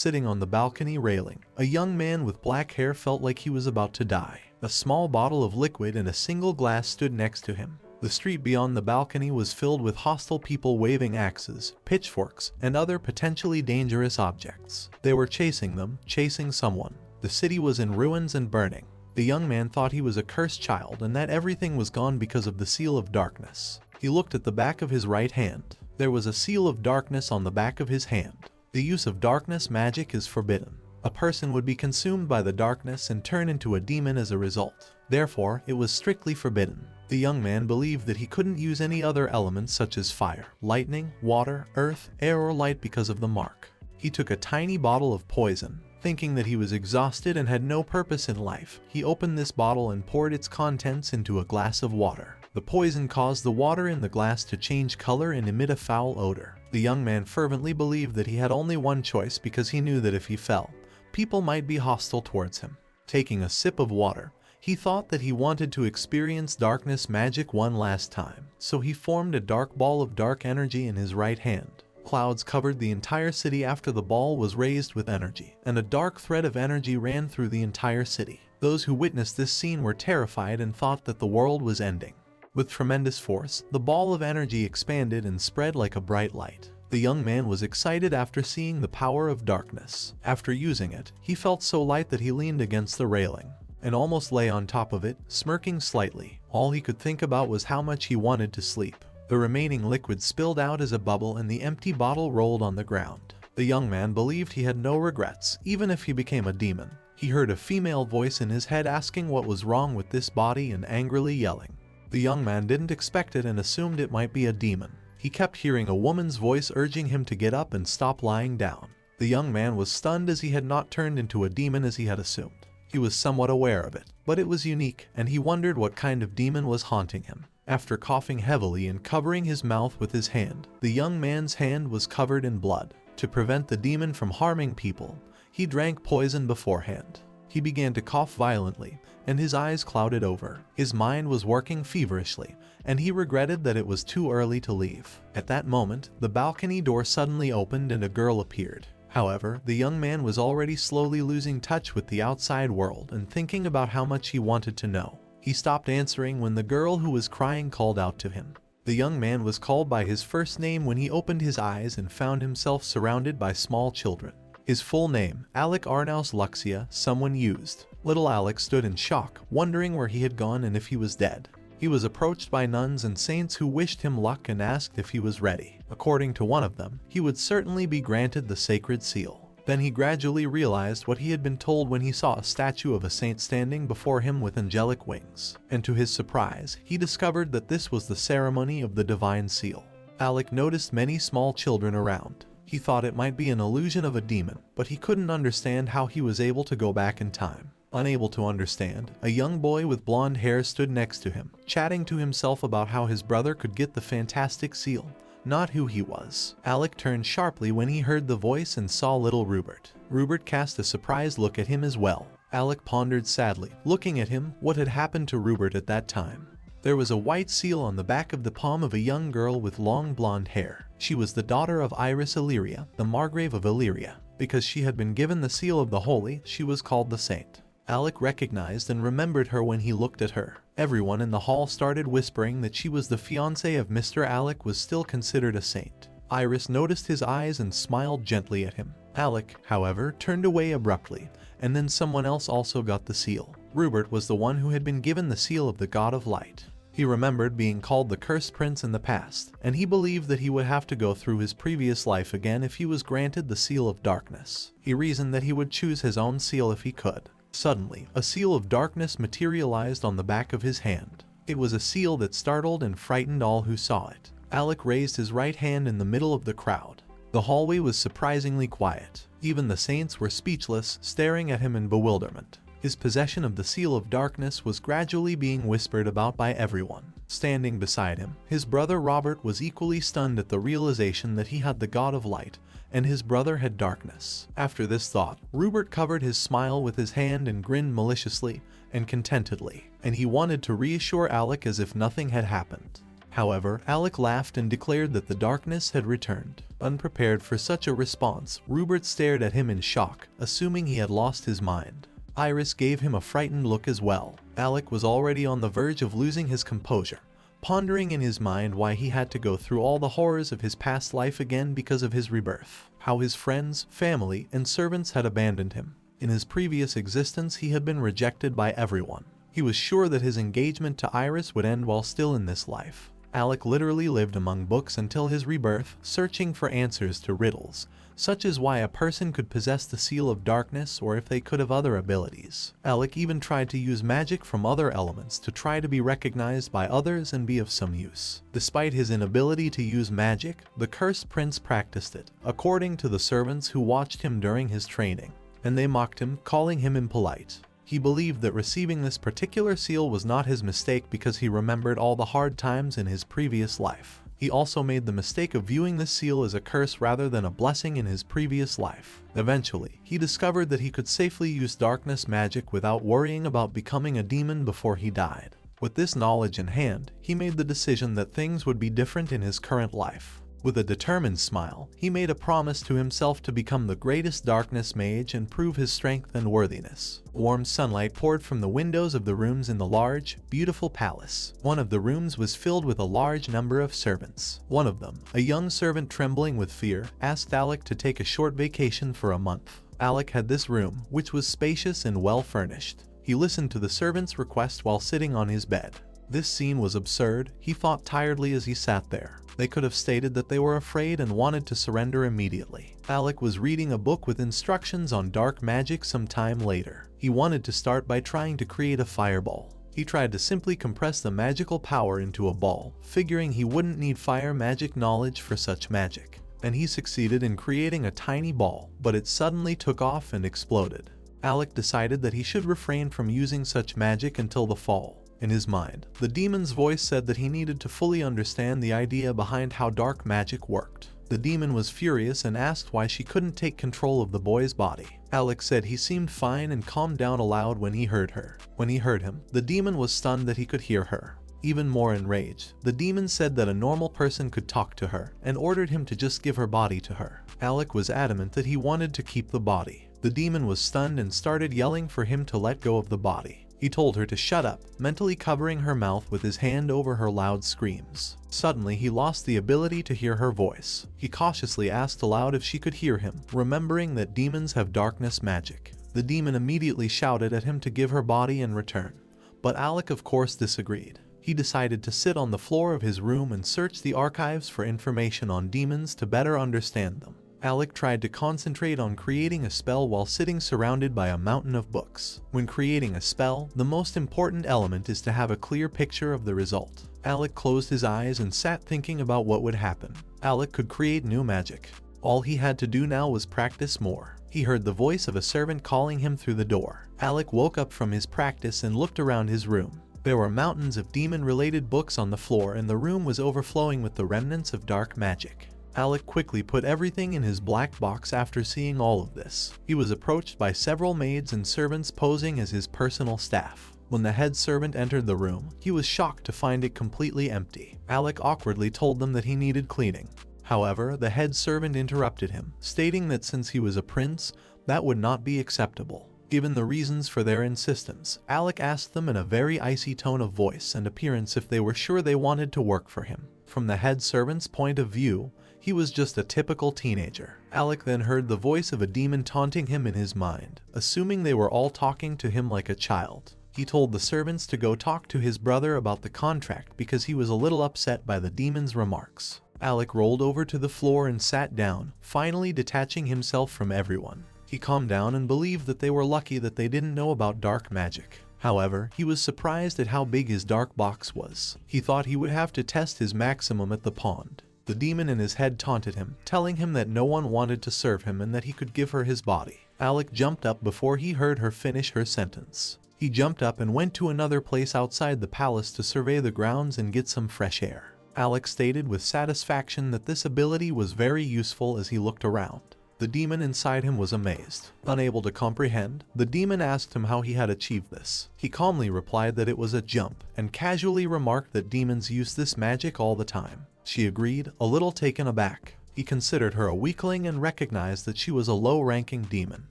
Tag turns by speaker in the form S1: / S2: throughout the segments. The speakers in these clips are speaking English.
S1: sitting on the balcony railing. A young man with black hair felt like he was about to die. A small bottle of liquid and a single glass stood next to him. The street beyond the balcony was filled with hostile people waving axes, pitchforks, and other potentially dangerous objects. They were chasing them, chasing someone. The city was in ruins and burning. The young man thought he was a cursed child and that everything was gone because of the seal of darkness. He looked at the back of his right hand. There was a seal of darkness on the back of his hand. The use of darkness magic is forbidden. A person would be consumed by the darkness and turn into a demon as a result. Therefore, it was strictly forbidden. The young man believed that he couldn't use any other elements such as fire, lightning, water, earth, air, or light because of the mark. He took a tiny bottle of poison. Thinking that he was exhausted and had no purpose in life, he opened this bottle and poured its contents into a glass of water. The poison caused the water in the glass to change color and emit a foul odor. The young man fervently believed that he had only one choice because he knew that if he fell, people might be hostile towards him. Taking a sip of water, he thought that he wanted to experience darkness magic one last time, so he formed a dark ball of dark energy in his right hand. Clouds covered the entire city after the ball was raised with energy, and a dark thread of energy ran through the entire city. Those who witnessed this scene were terrified and thought that the world was ending. With tremendous force, the ball of energy expanded and spread like a bright light. The young man was excited after seeing the power of darkness. After using it, he felt so light that he leaned against the railing and almost lay on top of it, smirking slightly. All he could think about was how much he wanted to sleep. The remaining liquid spilled out as a bubble and the empty bottle rolled on the ground. The young man believed he had no regrets, even if he became a demon. He heard a female voice in his head asking what was wrong with this body and angrily yelling. The young man didn't expect it and assumed it might be a demon. He kept hearing a woman's voice urging him to get up and stop lying down. The young man was stunned as he had not turned into a demon as he had assumed. He was somewhat aware of it, but it was unique, and he wondered what kind of demon was haunting him. After coughing heavily and covering his mouth with his hand, the young man's hand was covered in blood. To prevent the demon from harming people, he drank poison beforehand. He began to cough violently, and his eyes clouded over. His mind was working feverishly, and he regretted that it was too early to leave. At that moment, the balcony door suddenly opened and a girl appeared. However, the young man was already slowly losing touch with the outside world and thinking about how much he wanted to know. He stopped answering when the girl who was crying called out to him. The young man was called by his first name when he opened his eyes and found himself surrounded by small children. His full name, Alec Arnaus Luxia, someone used. Little Alec stood in shock, wondering where he had gone and if he was dead. He was approached by nuns and saints who wished him luck and asked if he was ready. According to one of them, he would certainly be granted the sacred seal. Then he gradually realized what he had been told when he saw a statue of a saint standing before him with angelic wings. And to his surprise, he discovered that this was the ceremony of the divine seal. Alec noticed many small children around. He thought it might be an illusion of a demon, but he couldn't understand how he was able to go back in time. Unable to understand, a young boy with blonde hair stood next to him, chatting to himself about how his brother could get the fantastic seal, not who he was. Alec turned sharply when he heard the voice and saw little Rupert. Rupert cast a surprised look at him as well. Alec pondered sadly, looking at him, what had happened to Rupert at that time. There was a white seal on the back of the palm of a young girl with long blonde hair. She was the daughter of Iris Illyria, the Margrave of Illyria. Because she had been given the seal of the holy, she was called the saint. Alec recognized and remembered her when he looked at her. Everyone in the hall started whispering that she was the fiancée of Mr. Alec was still considered a saint. Iris noticed his eyes and smiled gently at him. Alec, however, turned away abruptly, and then someone else also got the seal. Rupert was the one who had been given the seal of the God of Light. He remembered being called the Cursed Prince in the past, and he believed that he would have to go through his previous life again if he was granted the seal of darkness. He reasoned that he would choose his own seal if he could. Suddenly, a seal of darkness materialized on the back of his hand. It was a seal that startled and frightened all who saw it. Alec raised his right hand in the middle of the crowd. The hallway was surprisingly quiet. Even the saints were speechless, staring at him in bewilderment. His possession of the seal of darkness was gradually being whispered about by everyone. Standing beside him, his brother Robert was equally stunned at the realization that he had the God of Light, and his brother had darkness. After this thought, Rupert covered his smile with his hand and grinned maliciously and contentedly, and he wanted to reassure Alec as if nothing had happened. However, Alec laughed and declared that the darkness had returned. Unprepared for such a response, Rupert stared at him in shock, assuming he had lost his mind. Iris gave him a frightened look as well. Alec was already on the verge of losing his composure, pondering in his mind why he had to go through all the horrors of his past life again because of his rebirth. How his friends, family, and servants had abandoned him. In his previous existence, he had been rejected by everyone. He was sure that his engagement to Iris would end while still in this life. Alec literally lived among books until his rebirth, searching for answers to riddles, such as why a person could possess the seal of darkness or if they could have other abilities. Alec even tried to use magic from other elements to try to be recognized by others and be of some use. Despite his inability to use magic, the Cursed Prince practiced it, according to the servants who watched him during his training, and they mocked him, calling him impolite. He believed that receiving this particular seal was not his mistake because he remembered all the hard times in his previous life. He also made the mistake of viewing this seal as a curse rather than a blessing in his previous life. Eventually, he discovered that he could safely use darkness magic without worrying about becoming a demon before he died. With this knowledge in hand, he made the decision that things would be different in his current life. With a determined smile, he made a promise to himself to become the greatest darkness mage and prove his strength and worthiness. Warm sunlight poured from the windows of the rooms in the large, beautiful palace. One of the rooms was filled with a large number of servants. One of them, a young servant trembling with fear, asked Alec to take a short vacation for a month. Alec had this room, which was spacious and well furnished. He listened to the servant's request while sitting on his bed. This scene was absurd, he thought tiredly as he sat there. They could have stated that they were afraid and wanted to surrender immediately. Alec was reading a book with instructions on dark magic some time later. He wanted to start by trying to create a fireball. He tried to simply compress the magical power into a ball, figuring he wouldn't need fire magic knowledge for such magic. And he succeeded in creating a tiny ball, but it suddenly took off and exploded. Alec decided that he should refrain from using such magic until the fall. In his mind, the demon's voice said that he needed to fully understand the idea behind how dark magic worked. The demon was furious and asked why she couldn't take control of the boy's body. Alec said he seemed fine and calmed down aloud when he heard her. When he heard him, the demon was stunned that he could hear her. Even more enraged, the demon said that a normal person could talk to her and ordered him to just give her body to her. Alec was adamant that he wanted to keep the body. The demon was stunned and started yelling for him to let go of the body. He told her to shut up, mentally covering her mouth with his hand over her loud screams. Suddenly, he lost the ability to hear her voice. He cautiously asked aloud if she could hear him, remembering that demons have darkness magic. The demon immediately shouted at him to give her body in return, but Alec of course disagreed. He decided to sit on the floor of his room and search the archives for information on demons to better understand them. Alec tried to concentrate on creating a spell while sitting surrounded by a mountain of books. When creating a spell, the most important element is to have a clear picture of the result. Alec closed his eyes and sat thinking about what would happen. Alec could create new magic. All he had to do now was practice more. He heard the voice of a servant calling him through the door. Alec woke up from his practice and looked around his room. There were mountains of demon-related books on the floor and the room was overflowing with the remnants of dark magic. Alec quickly put everything in his black box after seeing all of this. He was approached by several maids and servants posing as his personal staff. When the head servant entered the room, he was shocked to find it completely empty. Alec awkwardly told them that he needed cleaning. However, the head servant interrupted him, stating that since he was a prince, that would not be acceptable. Given the reasons for their insistence, Alec asked them in a very icy tone of voice and appearance if they were sure they wanted to work for him. From the head servant's point of view, he was just a typical teenager. Alec then heard the voice of a demon taunting him in his mind, assuming they were all talking to him like a child. He told the servants to go talk to his brother about the contract because he was a little upset by the demon's remarks. Alec rolled over to the floor and sat down, finally detaching himself from everyone. He calmed down and believed that they were lucky that they didn't know about dark magic. However, he was surprised at how big his dark box was. He thought he would have to test his maximum at the pond. The demon in his head taunted him, telling him that no one wanted to serve him and that he could give her his body. Alec jumped up before he heard her finish her sentence. He jumped up and went to another place outside the palace to survey the grounds and get some fresh air. Alec stated with satisfaction that this ability was very useful as he looked around. The demon inside him was amazed. Unable to comprehend, the demon asked him how he had achieved this. He calmly replied that it was a jump, and casually remarked that demons use this magic all the time. She agreed, a little taken aback. He considered her a weakling and recognized that she was a low-ranking demon.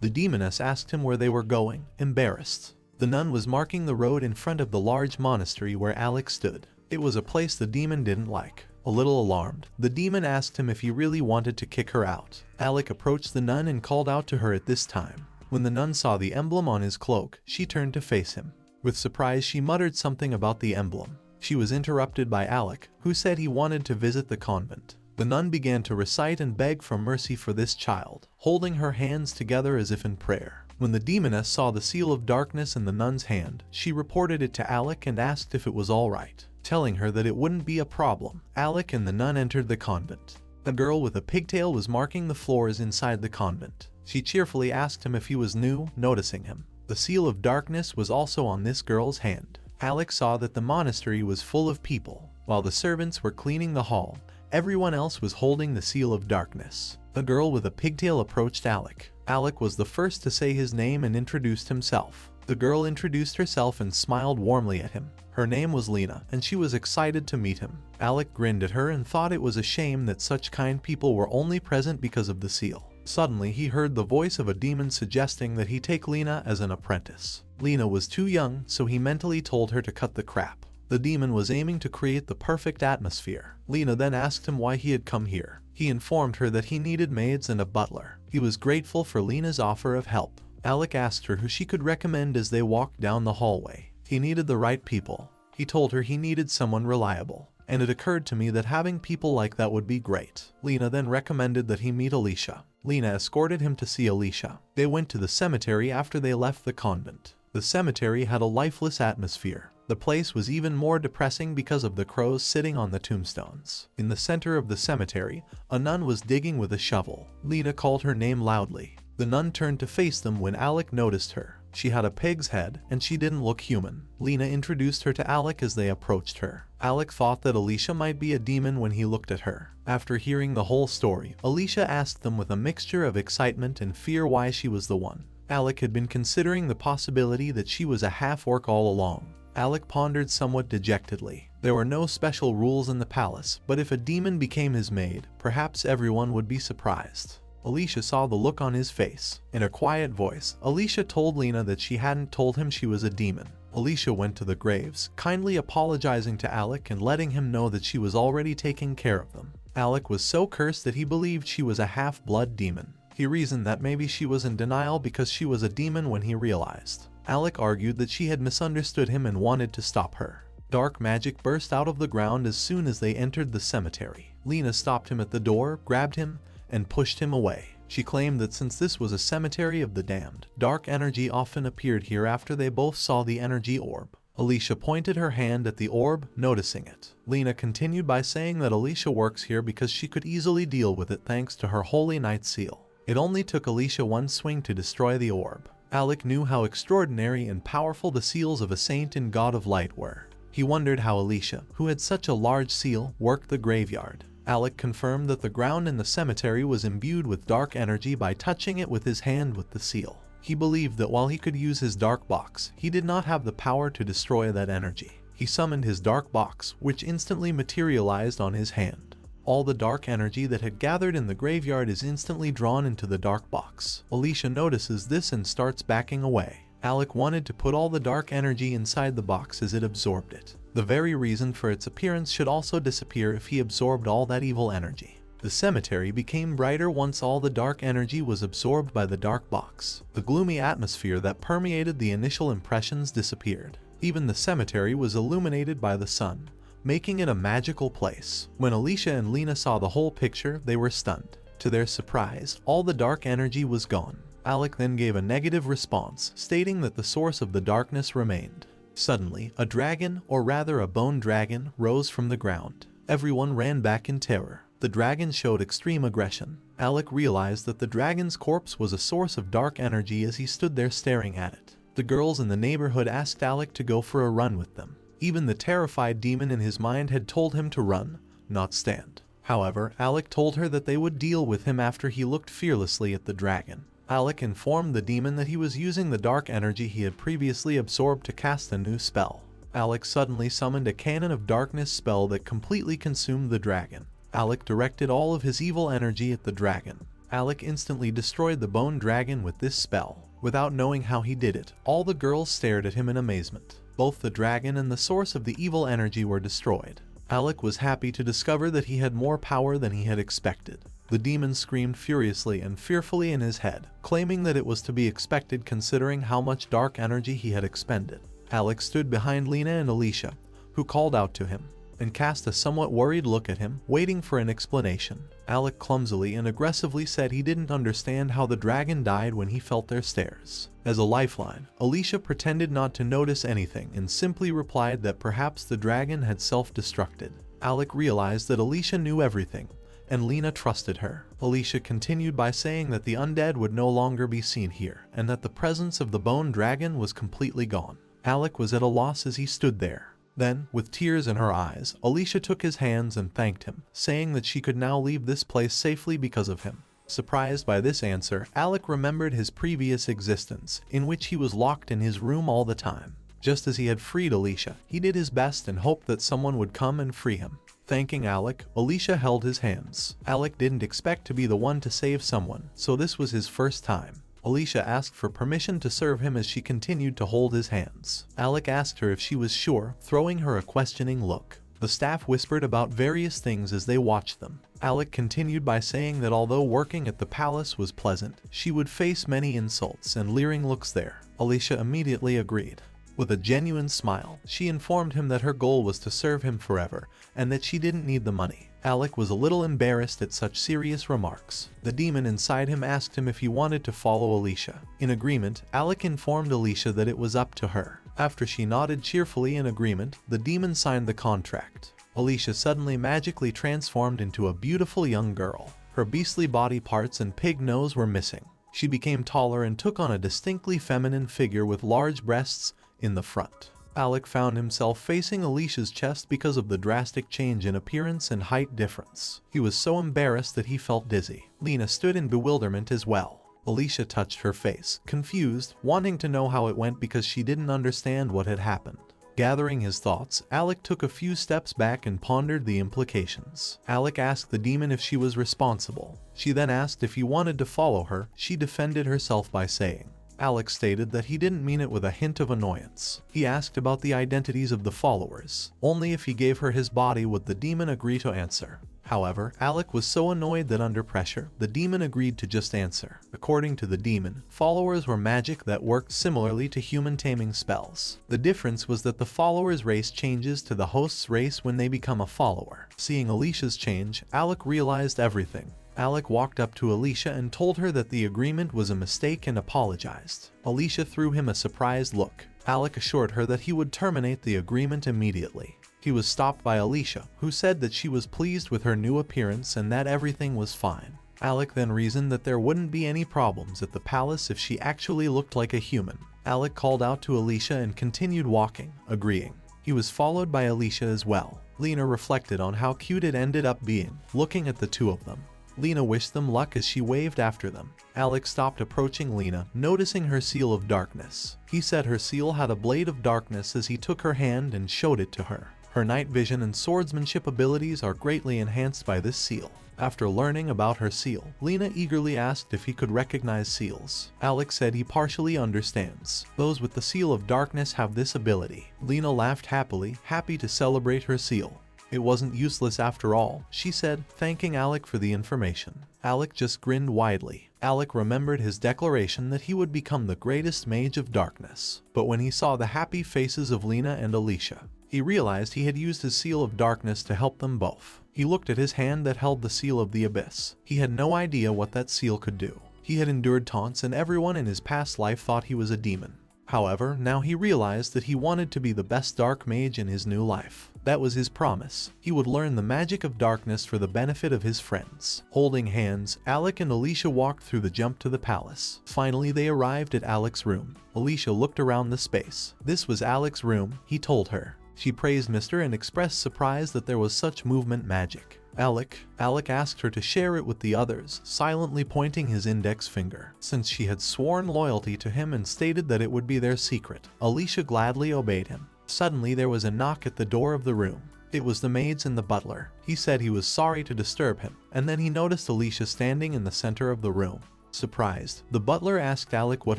S1: The demoness asked him where they were going, embarrassed. The nun was marking the road in front of the large monastery where Alex stood. It was a place the demon didn't like. A little alarmed, the demon asked him if he really wanted to kick her out. Alec approached the nun and called out to her at this time. When the nun saw the emblem on his cloak, she turned to face him. With surprise, she muttered something about the emblem. She was interrupted by Alec, who said he wanted to visit the convent. The nun began to recite and beg for mercy for this child, holding her hands together as if in prayer. When the demoness saw the seal of darkness in the nun's hand, she reported it to Alec and asked if it was all right. Telling her that it wouldn't be a problem, Alec and the nun entered the convent. A girl with a pigtail was marking the floors inside the convent. She cheerfully asked him if he was new, noticing him. The seal of darkness was also on this girl's hand. Alec saw that the monastery was full of people. While the servants were cleaning the hall, everyone else was holding the seal of darkness. A girl with a pigtail approached Alec. Alec was the first to say his name and introduced himself. The girl introduced herself and smiled warmly at him. Her name was Lena, and she was excited to meet him. Alec grinned at her and thought it was a shame that such kind people were only present because of the seal. Suddenly, he heard the voice of a demon suggesting that he take Lena as an apprentice. Lena was too young, so he mentally told her to cut the crap. The demon was aiming to create the perfect atmosphere. Lena then asked him why he had come here. He informed her that he needed maids and a butler. He was grateful for Lena's offer of help. Alec asked her who she could recommend as they walked down the hallway. He needed the right people. He told her he needed someone reliable. And it occurred to me that having people like that would be great. Lena then recommended that he meet Alicia. Lena escorted him to see Alicia. They went to the cemetery after they left the convent. The cemetery had a lifeless atmosphere. The place was even more depressing because of the crows sitting on the tombstones. In the center of the cemetery, a nun was digging with a shovel. Lena called her name loudly. The nun turned to face them when Alec noticed her. She had a pig's head, and she didn't look human. Lena introduced her to Alec as they approached her. Alec thought that Alicia might be a demon when he looked at her. After hearing the whole story, Alicia asked them with a mixture of excitement and fear why she was the one. Alec had been considering the possibility that she was a half-orc all along. Alec pondered somewhat dejectedly. There were no special rules in the palace, but if a demon became his maid, perhaps everyone would be surprised. Alicia saw the look on his face. In a quiet voice, Alicia told Lena that she hadn't told him she was a demon. Alicia went to the graves, kindly apologizing to Alec and letting him know that she was already taking care of them. Alec was so cursed that he believed she was a half-blood demon. He reasoned that maybe she was in denial because she was a demon when he realized. Alec argued that she had misunderstood him and wanted to stop her. Dark magic burst out of the ground as soon as they entered the cemetery. Lena stopped him at the door, grabbed him, and pushed him away. She claimed that since this was a cemetery of the damned, dark energy often appeared here after they both saw the energy orb. Alicia pointed her hand at the orb, noticing it. Lena continued by saying that Alicia works here because she could easily deal with it thanks to her Holy Night seal. It only took Alicia one swing to destroy the orb. Alec knew how extraordinary and powerful the seals of a saint and god of light were. He wondered how Alicia, who had such a large seal, worked the graveyard. Alec confirmed that the ground in the cemetery was imbued with dark energy by touching it with his hand with the seal. He believed that while he could use his dark box, he did not have the power to destroy that energy. He summoned his dark box, which instantly materialized on his hand. All the dark energy that had gathered in the graveyard is instantly drawn into the dark box. Alicia notices this and starts backing away. Alec wanted to put all the dark energy inside the box as it absorbed it. The very reason for its appearance should also disappear if he absorbed all that evil energy. The cemetery became brighter once all the dark energy was absorbed by the dark box. The gloomy atmosphere that permeated the initial impressions disappeared. Even the cemetery was illuminated by the sun, making it a magical place. When Alicia and Lena saw the whole picture, they were stunned. To their surprise, all the dark energy was gone. Alec then gave a negative response, stating that the source of the darkness remained. Suddenly, a dragon, or rather a bone dragon, rose from the ground. Everyone ran back in terror. The dragon showed extreme aggression. Alec realized that the dragon's corpse was a source of dark energy as he stood there staring at it. The girls in the neighborhood asked Alec to go for a run with them. Even the terrified demon in his mind had told him to run, not stand. However, Alec told her that they would deal with him after he looked fearlessly at the dragon. Alec informed the demon that he was using the dark energy he had previously absorbed to cast a new spell. Alec suddenly summoned a cannon of darkness spell that completely consumed the dragon. Alec directed all of his evil energy at the dragon. Alec instantly destroyed the bone dragon with this spell. Without knowing how he did it, all the girls stared at him in amazement. Both the dragon and the source of the evil energy were destroyed. Alec was happy to discover that he had more power than he had expected. The demon screamed furiously and fearfully in his head, claiming that it was to be expected considering how much dark energy he had expended. Alec stood behind Lena and Alicia, who called out to him, and cast a somewhat worried look at him, waiting for an explanation. Alec clumsily and aggressively said he didn't understand how the dragon died when he felt their stares. As a lifeline, Alicia pretended not to notice anything and simply replied that perhaps the dragon had self-destructed. Alec realized that Alicia knew everything, and Lena trusted her. Alicia continued by saying that the undead would no longer be seen here, and that the presence of the bone dragon was completely gone. Alec was at a loss as he stood there. Then, with tears in her eyes, Alicia took his hands and thanked him, saying that she could now leave this place safely because of him. Surprised by this answer, Alec remembered his previous existence, in which he was locked in his room all the time. Just as he had freed Alicia, he did his best and hoped that someone would come and free him. Thanking Alec, Alicia held his hands. Alec didn't expect to be the one to save someone, so this was his first time. Alicia asked for permission to serve him as she continued to hold his hands. Alec asked her if she was sure, throwing her a questioning look. The staff whispered about various things as they watched them. Alec continued by saying that although working at the palace was pleasant, she would face many insults and leering looks there. Alicia immediately agreed. With a genuine smile, she informed him that her goal was to serve him forever, and that she didn't need the money. Alec was a little embarrassed at such serious remarks. The demon inside him asked him if he wanted to follow Alicia. In agreement, Alec informed Alicia that it was up to her. After she nodded cheerfully in agreement, the demon signed the contract. Alicia suddenly magically transformed into a beautiful young girl. Her beastly body parts and pig nose were missing. She became taller and took on a distinctly feminine figure with large breasts in the front. Alec found himself facing Alicia's chest because of the drastic change in appearance and height difference. He was so embarrassed that he felt dizzy. Lena stood in bewilderment as well. Alicia touched her face, confused, wanting to know how it went because she didn't understand what had happened. Gathering his thoughts, Alec took a few steps back and pondered the implications. Alec asked the demon if she was responsible. She then asked if he wanted to follow her. She defended herself by saying, Alec stated that he didn't mean it with a hint of annoyance. He asked about the identities of the followers. Only if he gave her his body would the demon agree to answer. However, Alec was so annoyed that under pressure, the demon agreed to just answer. According to the demon, followers were magic that worked similarly to human taming spells. The difference was that the follower's race changes to the host's race when they become a follower. Seeing Alicia's change, Alec realized everything. Alec walked up to Alicia and told her that the agreement was a mistake and apologized. Alicia threw him a surprised look. Alec assured her that he would terminate the agreement immediately. He was stopped by Alicia, who said that she was pleased with her new appearance and that everything was fine. Alec then reasoned that there wouldn't be any problems at the palace if she actually looked like a human. Alec called out to Alicia and continued walking, agreeing. He was followed by Alicia as well. Lena reflected on how cute it ended up being, looking at the two of them. Lena wished them luck as she waved after them. Alec stopped approaching Lena, noticing her seal of darkness. He said her seal had a blade of darkness as he took her hand and showed it to her. Her night vision and swordsmanship abilities are greatly enhanced by this seal. After learning about her seal, Lena eagerly asked if he could recognize seals. Alec said he partially understands. Those with the seal of darkness have this ability. Lena laughed happily, happy to celebrate her seal. It wasn't useless after all, she said, thanking Alec for the information. Alec just grinned widely. Alec remembered his declaration that he would become the greatest mage of darkness. But when he saw the happy faces of Lena and Alicia, he realized he had used his seal of darkness to help them both. He looked at his hand that held the seal of the abyss. He had no idea what that seal could do. He had endured taunts and everyone in his past life thought he was a demon. However, now he realized that he wanted to be the best dark mage in his new life. That was his promise. He would learn the magic of darkness for the benefit of his friends. Holding hands, Alec and Alicia walked through the jump to the palace. Finally, they arrived at Alec's room. Alicia looked around the space. This was Alec's room, he told her. She praised Mr. and expressed surprise that there was such movement magic. Alec asked her to share it with the others, silently pointing his index finger, since she had sworn loyalty to him and stated that it would be their secret. Alicia gladly obeyed him. Suddenly there was a knock at the door of the room. It was the maids and the butler. He said he was sorry to disturb him, and then he noticed Alicia standing in the center of the room. Surprised, the butler asked Alec what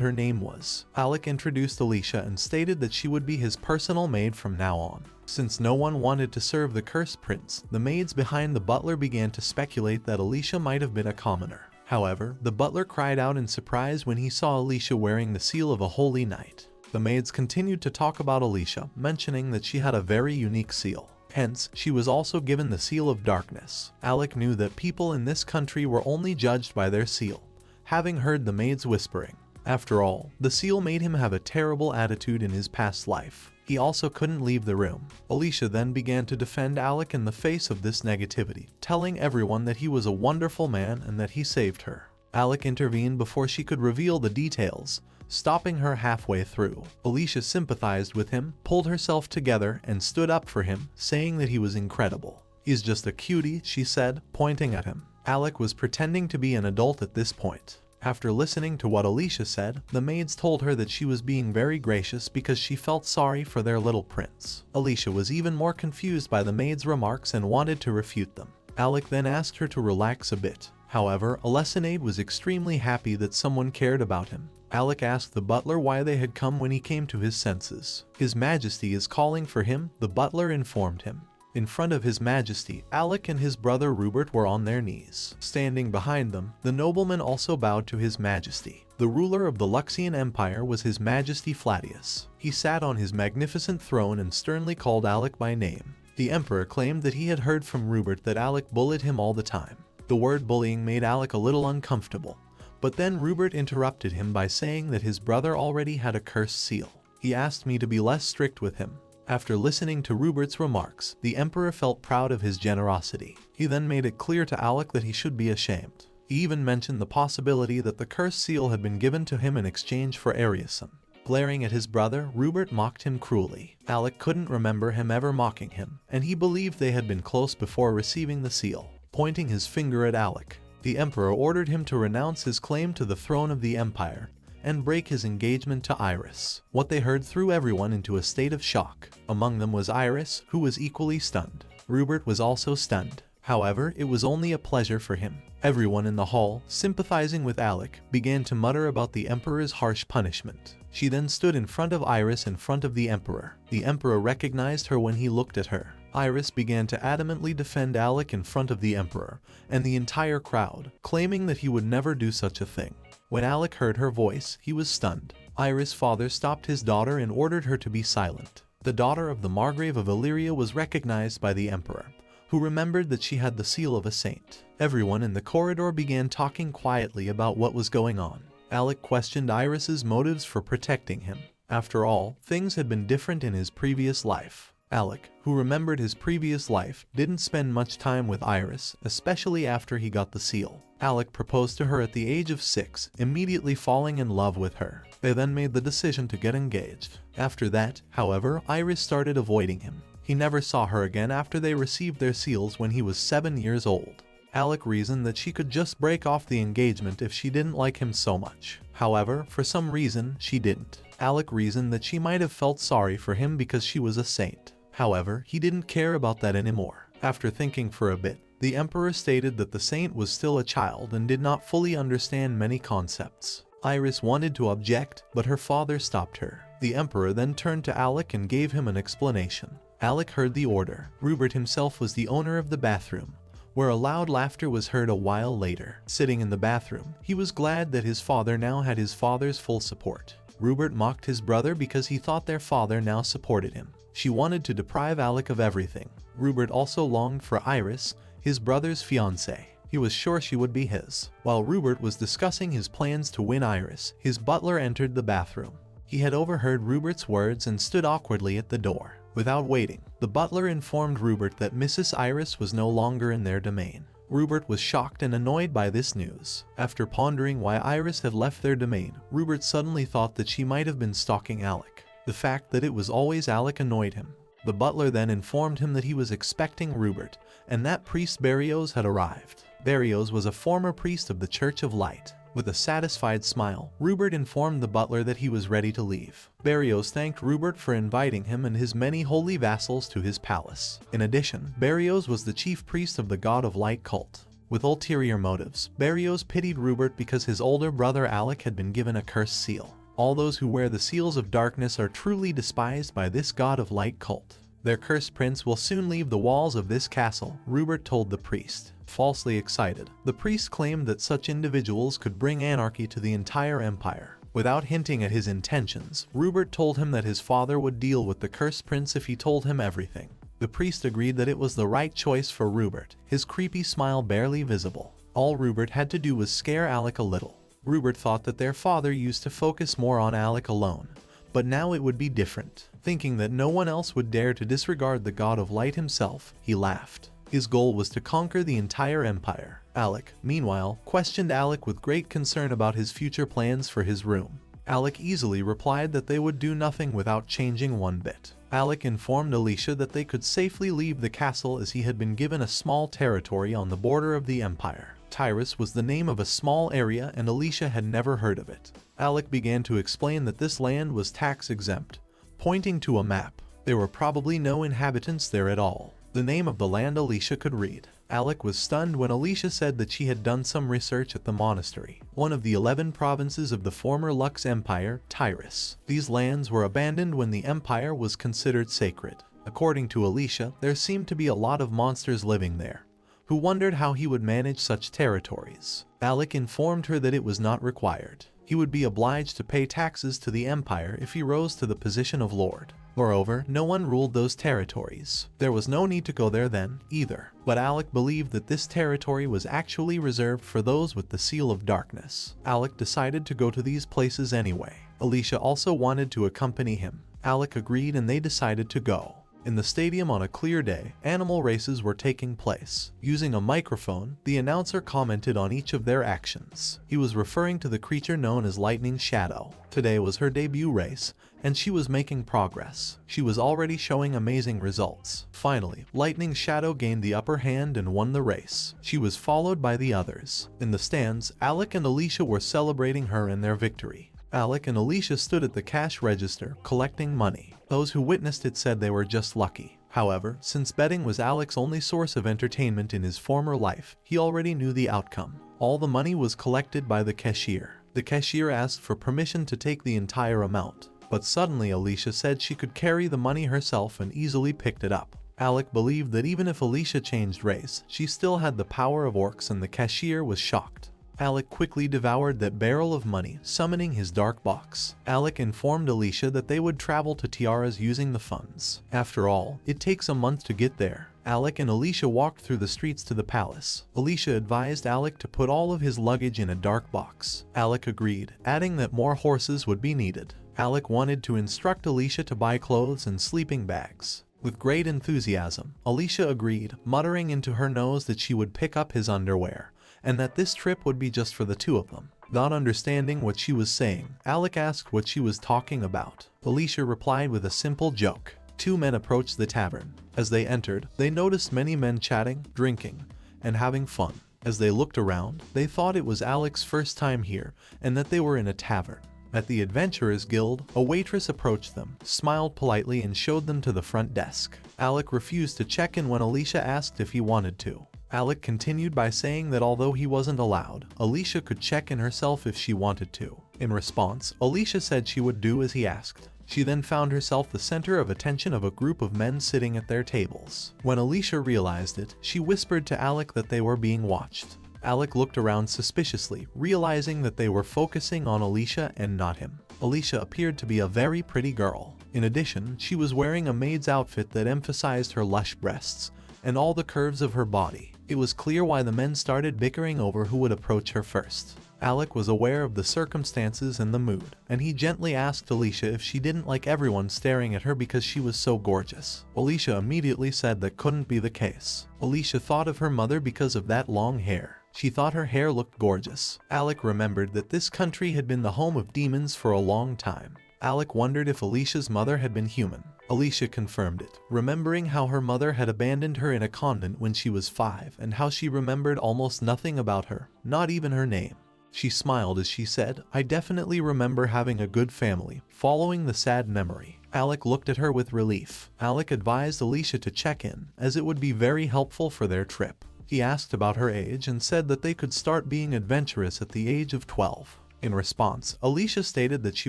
S1: her name was. Alec introduced Alicia and stated that she would be his personal maid from now on. Since no one wanted to serve the cursed prince, the maids behind the butler began to speculate that Alicia might have been a commoner. However, the butler cried out in surprise when he saw Alicia wearing the seal of a holy knight. The maids continued to talk about Alicia, mentioning that she had a very unique seal. Hence, she was also given the seal of darkness. Alec knew that people in this country were only judged by their seal, having heard the maids whispering. After all, the seal made him have a terrible attitude in his past life. He also couldn't leave the room. Alicia then began to defend Alec in the face of this negativity, telling everyone that he was a wonderful man and that he saved her. Alec intervened before she could reveal the details, stopping her halfway through. Alicia sympathized with him, pulled herself together, and stood up for him, saying that he was incredible. "He's just a cutie," she said, pointing at him. Alec was pretending to be an adult at this point. After listening to what Alicia said, the maids told her that she was being very gracious because she felt sorry for their little prince. Alicia was even more confused by the maids' remarks and wanted to refute them. Alec then asked her to relax a bit. However, Alicia was extremely happy that someone cared about him. Alec asked the butler why they had come when he came to his senses. "His Majesty is calling for him," the butler informed him. In front of His Majesty, Alec and his brother Rupert were on their knees. Standing behind them, the nobleman also bowed to His Majesty. The ruler of the Lysian Empire was His Majesty Flatius. He sat on his magnificent throne and sternly called Alec by name. The Emperor claimed that he had heard from Rupert that Alec bullied him all the time. The word bullying made Alec a little uncomfortable, but then Rupert interrupted him by saying that his brother already had a cursed seal. He asked me to be less strict with him. After listening to Rupert's remarks, the Emperor felt proud of his generosity. He then made it clear to Alec that he should be ashamed. He even mentioned the possibility that the cursed seal had been given to him in exchange for Ariason. Glaring at his brother, Rupert mocked him cruelly. Alec couldn't remember him ever mocking him, and he believed they had been close before receiving the seal. Pointing his finger at Alec, the Emperor ordered him to renounce his claim to the throne of the Empire and break his engagement to Iris. What they heard threw everyone into a state of shock. Among them was Iris, who was equally stunned. Rupert was also stunned. However, it was only a pleasure for him. Everyone in the hall, sympathizing with Alec, began to mutter about the Emperor's harsh punishment. She then stood in front of Iris in front of the Emperor. The Emperor recognized her when he looked at her. Iris began to adamantly defend Alec in front of the Emperor and the entire crowd, claiming that he would never do such a thing. When Alec heard her voice, he was stunned. Iris' father stopped his daughter and ordered her to be silent. The daughter of the Margrave of Illyria was recognized by the Emperor, who remembered that she had the seal of a saint. Everyone in the corridor began talking quietly about what was going on. Alec questioned Iris's motives for protecting him. After all, things had been different in his previous life. Alec, who remembered his previous life, didn't spend much time with Iris, especially after he got the seal. Alec proposed to her at the age of 6, immediately falling in love with her. They then made the decision to get engaged. After that, however, Iris started avoiding him. He never saw her again after they received their seals when he was 7 years old. Alec reasoned that she could just break off the engagement if she didn't like him so much. However, for some reason, she didn't. Alec reasoned that she might have felt sorry for him because she was a saint. However, he didn't care about that anymore. After thinking for a bit, the Emperor stated that the saint was still a child and did not fully understand many concepts. Iris wanted to object, but her father stopped her. The Emperor then turned to Alec and gave him an explanation. Alec heard the order. Rupert himself was the owner of the bathroom, where a loud laughter was heard a while later. Sitting in the bathroom, he was glad that his father now had his father's full support. Rupert mocked his brother because he thought their father now supported him. She wanted to deprive Alec of everything. Rupert also longed for Iris, his brother's fiancée. He was sure she would be his. While Rupert was discussing his plans to win Iris, his butler entered the bathroom. He had overheard Rupert's words and stood awkwardly at the door. Without waiting, the butler informed Rupert that Mrs. Iris was no longer in their domain. Rupert was shocked and annoyed by this news. After pondering why Iris had left their domain, Rupert suddenly thought that she might have been stalking Alec. The fact that it was always Alec annoyed him. The butler then informed him that he was expecting Rebirth, and that priest Barrios had arrived. Barrios was a former priest of the Church of Light. With a satisfied smile, Rebirth informed the butler that he was ready to leave. Barrios thanked Rebirth for inviting him and his many holy vassals to his palace. In addition, Barrios was the chief priest of the God of Light cult. With ulterior motives, Barrios pitied Rebirth because his older brother Alec had been given a cursed seal. All those who wear the seals of darkness are truly despised by this God of Light cult. Their cursed prince will soon leave the walls of this castle, Rebirth told the priest. Falsely excited, the priest claimed that such individuals could bring anarchy to the entire empire. Without hinting at his intentions, Rebirth told him that his father would deal with the cursed prince if he told him everything. The priest agreed that it was the right choice for Rebirth, his creepy smile barely visible. All Rebirth had to do was scare Alec a little. Rebirth thought that their father used to focus more on Alec alone, but now it would be different. Thinking that no one else would dare to disregard the God of Light himself, he laughed. His goal was to conquer the entire empire. Alec, meanwhile, questioned Alec with great concern about his future plans for his room. Alec easily replied that they would do nothing without changing one bit. Alec informed Alicia that they could safely leave the castle as he had been given a small territory on the border of the empire. Tyrus was the name of a small area and Alicia had never heard of it. Alec began to explain that this land was tax exempt, pointing to a map. There were probably no inhabitants there at all. The name of the land Alicia could read. Alec was stunned when Alicia said that she had done some research at the monastery, one of the 11 provinces of the former Lux Empire, Tyrus. These lands were abandoned when the empire was considered sacred. According to Alicia, there seemed to be a lot of monsters living there, who wondered how he would manage such territories. Alec informed her that it was not required. He would be obliged to pay taxes to the empire if he rose to the position of lord. Moreover, no one ruled those territories. There was no need to go there then, either. But Alec believed that this territory was actually reserved for those with the seal of darkness. Alec decided to go to these places anyway. Alicia also wanted to accompany him. Alec agreed and they decided to go. In the stadium on a clear day, animal races were taking place. Using a microphone, the announcer commented on each of their actions. He was referring to the creature known as Lightning Shadow. Today was her debut race, and she was making progress. She was already showing amazing results. Finally, Lightning Shadow gained the upper hand and won the race. She was followed by the others. In the stands, Alec and Alicia were celebrating her and their victory. Alec and Alicia stood at the cash register, collecting money. Those who witnessed it said they were just lucky. However, since betting was Alec's only source of entertainment in his former life, he already knew the outcome. All the money was collected by the cashier. The cashier asked for permission to take the entire amount, but suddenly Alicia said she could carry the money herself and easily picked it up. Alec believed that even if Alicia changed race, she still had the power of orcs and the cashier was shocked. Alec quickly devoured that barrel of money, summoning his dark box. Alec informed Alicia that they would travel to Tiara's using the funds. After all, it takes a month to get there. Alec and Alicia walked through the streets to the palace. Alicia advised Alec to put all of his luggage in a dark box. Alec agreed, adding that more horses would be needed. Alec wanted to instruct Alicia to buy clothes and sleeping bags. With great enthusiasm, Alicia agreed, muttering into her nose that she would pick up his underwear, and that this trip would be just for the two of them. Not understanding what she was saying, Alec asked what she was talking about. Alicia replied with a simple joke. Two men approached the tavern. As they entered, they noticed many men chatting, drinking, and having fun. As they looked around, they thought it was Alec's first time here and that they were in a tavern. At the Adventurers Guild, a waitress approached them, smiled politely and showed them to the front desk. Alec refused to check in when Alicia asked if he wanted to. Alec continued by saying that although he wasn't allowed, Alicia could check in herself if she wanted to. In response, Alicia said she would do as he asked. She then found herself the center of attention of a group of men sitting at their tables. When Alicia realized it, she whispered to Alec that they were being watched. Alec looked around suspiciously, realizing that they were focusing on Alicia and not him. Alicia appeared to be a very pretty girl. In addition, she was wearing a maid's outfit that emphasized her lush breasts and all the curves of her body. It was clear why the men started bickering over who would approach her first. Alec was aware of the circumstances and the mood, and he gently asked Alicia if she didn't like everyone staring at her because she was so gorgeous. Alicia immediately said that couldn't be the case. Alicia thought of her mother because of that long hair. She thought her hair looked gorgeous. Alec remembered that this country had been the home of demons for a long time. Alec wondered if Alicia's mother had been human. Alicia confirmed it, remembering how her mother had abandoned her in a convent when she was 5 and how she remembered almost nothing about her, not even her name. She smiled as she said, "I definitely remember having a good family," following the sad memory. Alec looked at her with relief. Alec advised Alicia to check in, as it would be very helpful for their trip. He asked about her age and said that they could start being adventurous at the age of 12. In response, Alicia stated that she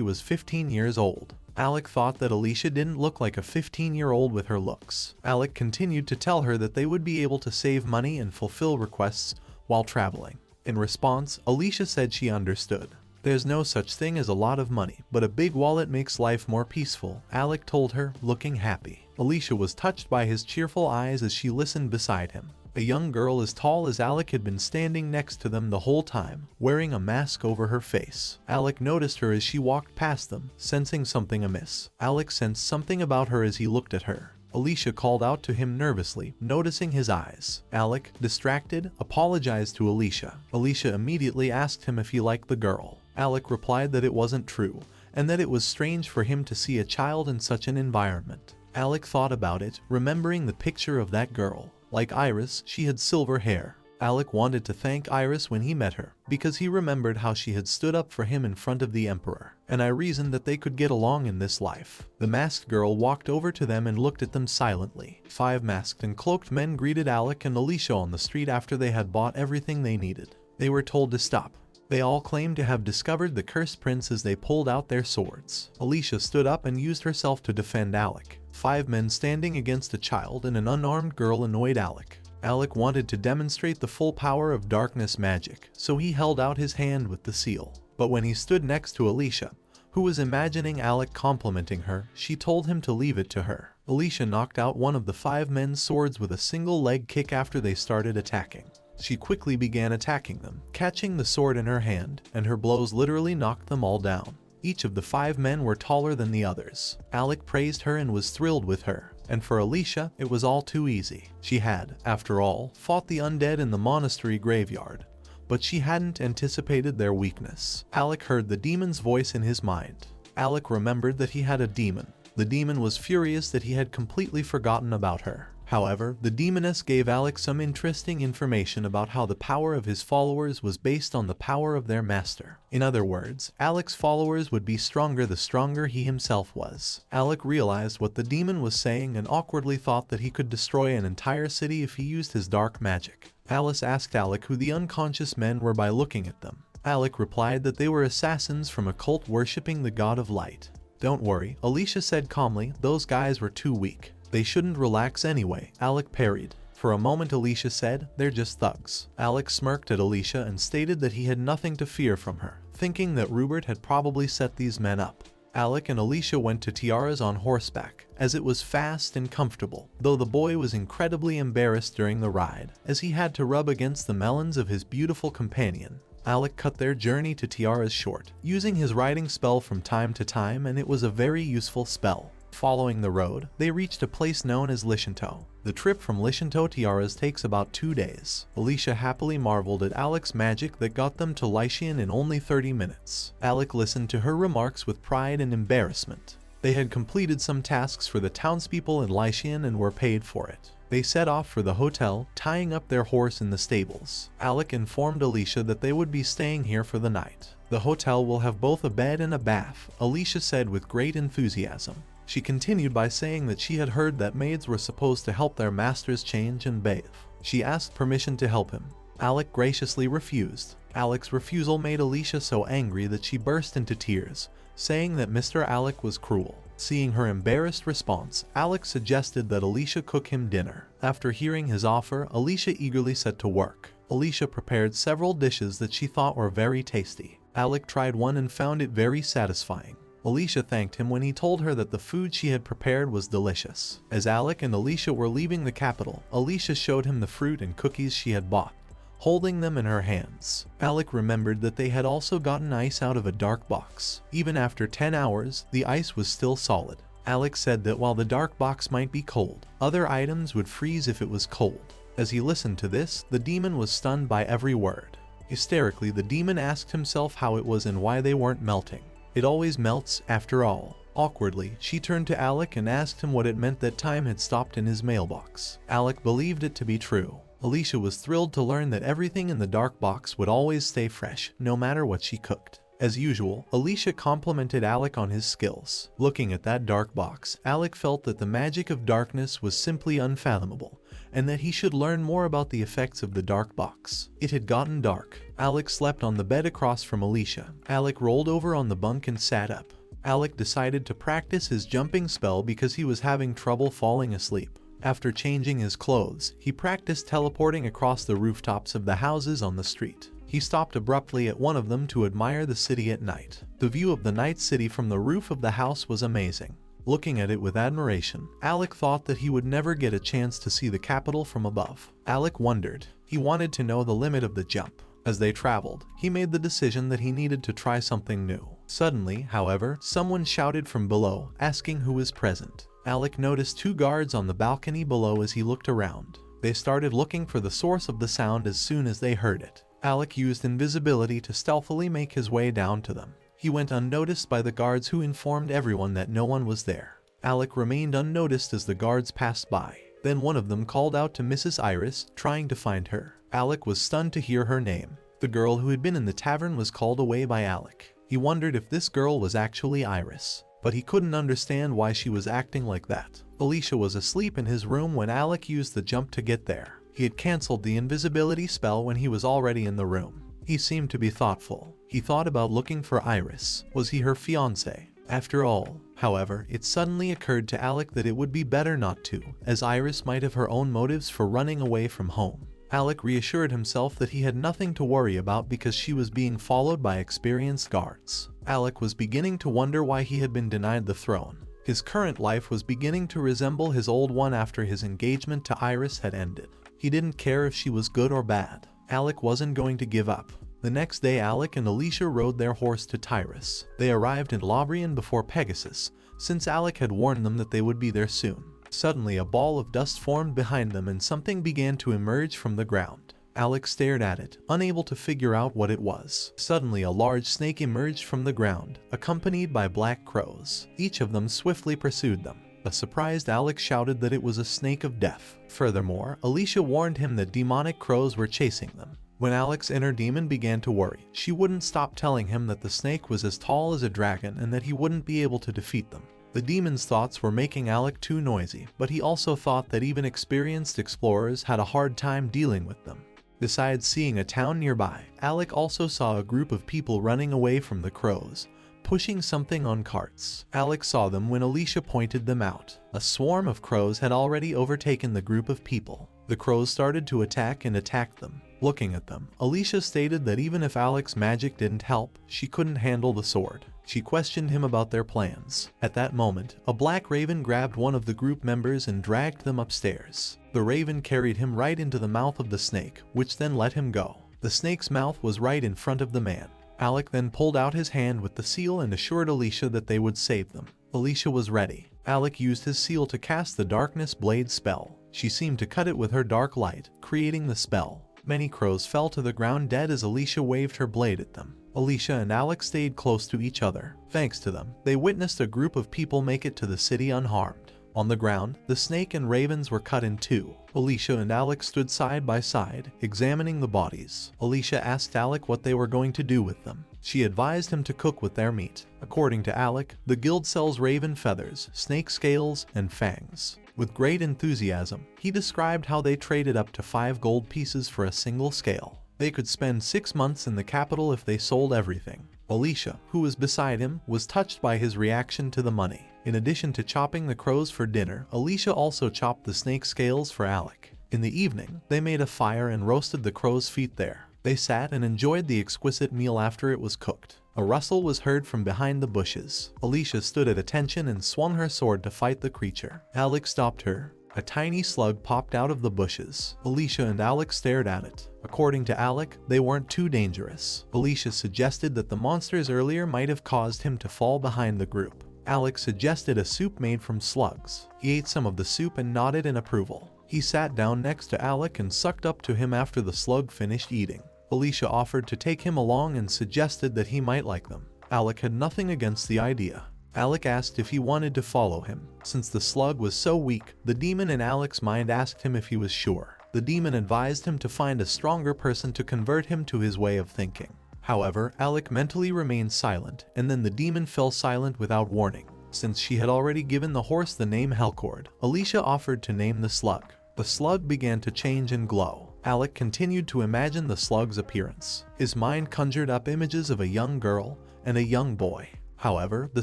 S1: was 15 years old. Alec thought that Alicia didn't look like a 15-year-old with her looks. Alec continued to tell her that they would be able to save money and fulfill requests while traveling. In response, Alicia said she understood. "There's no such thing as a lot of money, but a big wallet makes life more peaceful," Alec told her, looking happy. Alicia was touched by his cheerful eyes as she listened beside him. A young girl as tall as Alec had been standing next to them the whole time, wearing a mask over her face. Alec noticed her as she walked past them, sensing something amiss. Alec sensed something about her as he looked at her. Alicia called out to him nervously, noticing his eyes. Alec, distracted, apologized to Alicia. Alicia immediately asked him if he liked the girl. Alec replied that it wasn't true, and that it was strange for him to see a child in such an environment. Alec thought about it, remembering the picture of that girl. Like Iris, she had silver hair. Alec wanted to thank Iris when he met her, because he remembered how she had stood up for him in front of the Emperor, and I reasoned that they could get along in this life. The masked girl walked over to them and looked at them silently. 5 masked and cloaked men greeted Alec and Alicia on the street after they had bought everything they needed. They were told to stop. They all claimed to have discovered the cursed prince as they pulled out their swords. Alicia stood up and used herself to defend Alec. 5 men standing against a child and an unarmed girl annoyed Alec. Alec wanted to demonstrate the full power of darkness magic, so he held out his hand with the seal. But when he stood next to Alicia, who was imagining Alec complimenting her, she told him to leave it to her. Alicia knocked out one of the 5 men's swords with a single leg kick after they started attacking. She quickly began attacking them, catching the sword in her hand, and her blows literally knocked them all down. Each of the 5 men were taller than the others. Alec praised her and was thrilled with her. And for Alicia, it was all too easy. She had, after all, fought the undead in the monastery graveyard. But she hadn't anticipated their weakness. Alec heard the demon's voice in his mind. Alec remembered that he had a demon. The demon was furious that he had completely forgotten about her. However, the demoness gave Alec some interesting information about how the power of his followers was based on the power of their master. In other words, Alec's followers would be stronger the stronger he himself was. Alec realized what the demon was saying and awkwardly thought that he could destroy an entire city if he used his dark magic. Alice asked Alec who the unconscious men were by looking at them. Alec replied that they were assassins from a cult worshipping the god of light. "Don't worry," Alicia said calmly, "those guys were too weak. They shouldn't relax anyway," Alec parried. For a moment Alicia said, "They're just thugs." Alec smirked at Alicia and stated that he had nothing to fear from her, thinking that Rebirth had probably set these men up. Alec and Alicia went to Tiara's on horseback, as it was fast and comfortable, though the boy was incredibly embarrassed during the ride, as he had to rub against the melons of his beautiful companion. Alec cut their journey to Tiara's short, using his riding spell from time to time, and it was a very useful spell. Following the road, they reached a place known as Lysian. The trip from Lysian to Tiara's takes about 2 days. Alicia happily marveled at Alec's magic that got them to Lysian in only 30 minutes. Alec listened to her remarks with pride and embarrassment. They had completed some tasks for the townspeople in Lysian and were paid for it. They set off for the hotel, tying up their horse in the stables. Alec informed Alicia that they would be staying here for the night. "The hotel will have both a bed and a bath," Alicia said with great enthusiasm. She continued by saying that she had heard that maids were supposed to help their masters change and bathe. She asked permission to help him. Alec graciously refused. Alec's refusal made Alicia so angry that she burst into tears, saying that Mr. Alec was cruel. Seeing her embarrassed response, Alec suggested that Alicia cook him dinner. After hearing his offer, Alicia eagerly set to work. Alicia prepared several dishes that she thought were very tasty. Alec tried one and found it very satisfying. Alicia thanked him when he told her that the food she had prepared was delicious. As Alec and Alicia were leaving the capital, Alicia showed him the fruit and cookies she had bought, holding them in her hands. Alec remembered that they had also gotten ice out of a dark box. Even after 10 hours, the ice was still solid. Alec said that while the dark box might be cold, other items would freeze if it was cold. As he listened to this, the demon was stunned by every word. Hysterically, the demon asked himself how it was and why they weren't melting. It always melts, after all. Awkwardly, she turned to Alec and asked him what it meant that time had stopped in his mailbox. Alec believed it to be true. Alicia was thrilled to learn that everything in the dark box would always stay fresh, no matter what she cooked. As usual, Alicia complimented Alec on his skills. Looking at that dark box, Alec felt that the magic of darkness was simply unfathomable, and that he should learn more about the effects of the dark box. It had gotten dark. Alec slept on the bed across from Alicia. Alec rolled over on the bunk and sat up. Alec decided to practice his jumping spell because he was having trouble falling asleep. After changing his clothes, he practiced teleporting across the rooftops of the houses on the street. He stopped abruptly at one of them to admire the city at night. The view of the night city from the roof of the house was amazing. Looking at it with admiration, Alec thought that he would never get a chance to see the capital from above. Alec wondered. He wanted to know the limit of the jump. As they traveled, he made the decision that he needed to try something new. Suddenly, however, someone shouted from below, asking who was present. Alec noticed two guards on the balcony below as he looked around. They started looking for the source of the sound as soon as they heard it. Alec used invisibility to stealthily make his way down to them. He went unnoticed by the guards, who informed everyone that no one was there. Alec remained unnoticed as the guards passed by. Then one of them called out to Mrs. Iris, trying to find her. Alec was stunned to hear her name. The girl who had been in the tavern was called away by Alec. He wondered if this girl was actually Iris, but he couldn't understand why she was acting like that. Alicia was asleep in his room when Alec used the jump to get there. He had cancelled the invisibility spell when he was already in the room. He seemed to be thoughtful. He thought about looking for Iris. Was he her fiancé? After all, however, it suddenly occurred to Alec that it would be better not to, as Iris might have her own motives for running away from home. Alec reassured himself that he had nothing to worry about because she was being followed by experienced guards. Alec was beginning to wonder why he had been denied the throne. His current life was beginning to resemble his old one after his engagement to Iris had ended. He didn't care if she was good or bad. Alec wasn't going to give up. The next day, Alec and Alicia rode their horse to Tyrus. They arrived in Lobrian before Pegasus, since Alec had warned them that they would be there soon. Suddenly, a ball of dust formed behind them and something began to emerge from the ground. Alec stared at it, unable to figure out what it was. Suddenly, a large snake emerged from the ground, accompanied by black crows. Each of them swiftly pursued them. A surprised Alec shouted that it was a snake of death. Furthermore, Alicia warned him that demonic crows were chasing them. When Alec's inner demon began to worry, she wouldn't stop telling him that the snake was as tall as a dragon and that he wouldn't be able to defeat them. The demon's thoughts were making Alec too noisy, but he also thought that even experienced explorers had a hard time dealing with them. Besides seeing a town nearby, Alec also saw a group of people running away from the crows, pushing something on carts. Alec saw them when Alicia pointed them out. A swarm of crows had already overtaken the group of people. The crows started to attack and attacked them. Looking at them, Alicia stated that even if Alec's magic didn't help, she couldn't handle the sword. She questioned him about their plans. At that moment, a black raven grabbed one of the group members and dragged them upstairs. The raven carried him right into the mouth of the snake, which then let him go. The snake's mouth was right in front of the man. Alec then pulled out his hand with the seal and assured Alicia that they would save them. Alicia was ready. Alec used his seal to cast the Darkness Blade spell. She seemed to cut it with her dark light, creating the spell. Many crows fell to the ground dead as Alicia waved her blade at them. Alicia and Alec stayed close to each other. Thanks to them, they witnessed a group of people make it to the city unharmed. On the ground, the snake and ravens were cut in two. Alicia and Alec stood side by side, examining the bodies. Alicia asked Alec what they were going to do with them. She advised him to cook with their meat. According to Alec, the guild sells raven feathers, snake scales, and fangs. With great enthusiasm, he described how they traded up to 5 gold pieces for a single scale. They could spend 6 months in the capital if they sold everything. Alicia, who was beside him, was touched by his reaction to the money. In addition to chopping the crows for dinner, Alicia also chopped the snake scales for Alec. In the evening, they made a fire and roasted the crow's feet there. They sat and enjoyed the exquisite meal after it was cooked. A rustle was heard from behind the bushes. Alicia stood at attention and swung her sword to fight the creature. Alec stopped her. A tiny slug popped out of the bushes. Alicia and Alec stared at it. According to Alec, they weren't too dangerous. Alicia suggested that the monsters earlier might have caused him to fall behind the group. Alec suggested a soup made from slugs. He ate some of the soup and nodded in approval. He sat down next to Alec and sucked up to him after the slug finished eating. Alicia offered to take him along and suggested that he might like them. Alec had nothing against the idea. Alec asked if he wanted to follow him. Since the slug was so weak, the demon in Alec's mind asked him if he was sure. The demon advised him to find a stronger person to convert him to his way of thinking. However, Alec mentally remained silent, and then the demon fell silent without warning. Since she had already given the horse the name Hellcord, Alicia offered to name the slug. The slug began to change and glow. Alec continued to imagine the slug's appearance. His mind conjured up images of a young girl and a young boy. However, the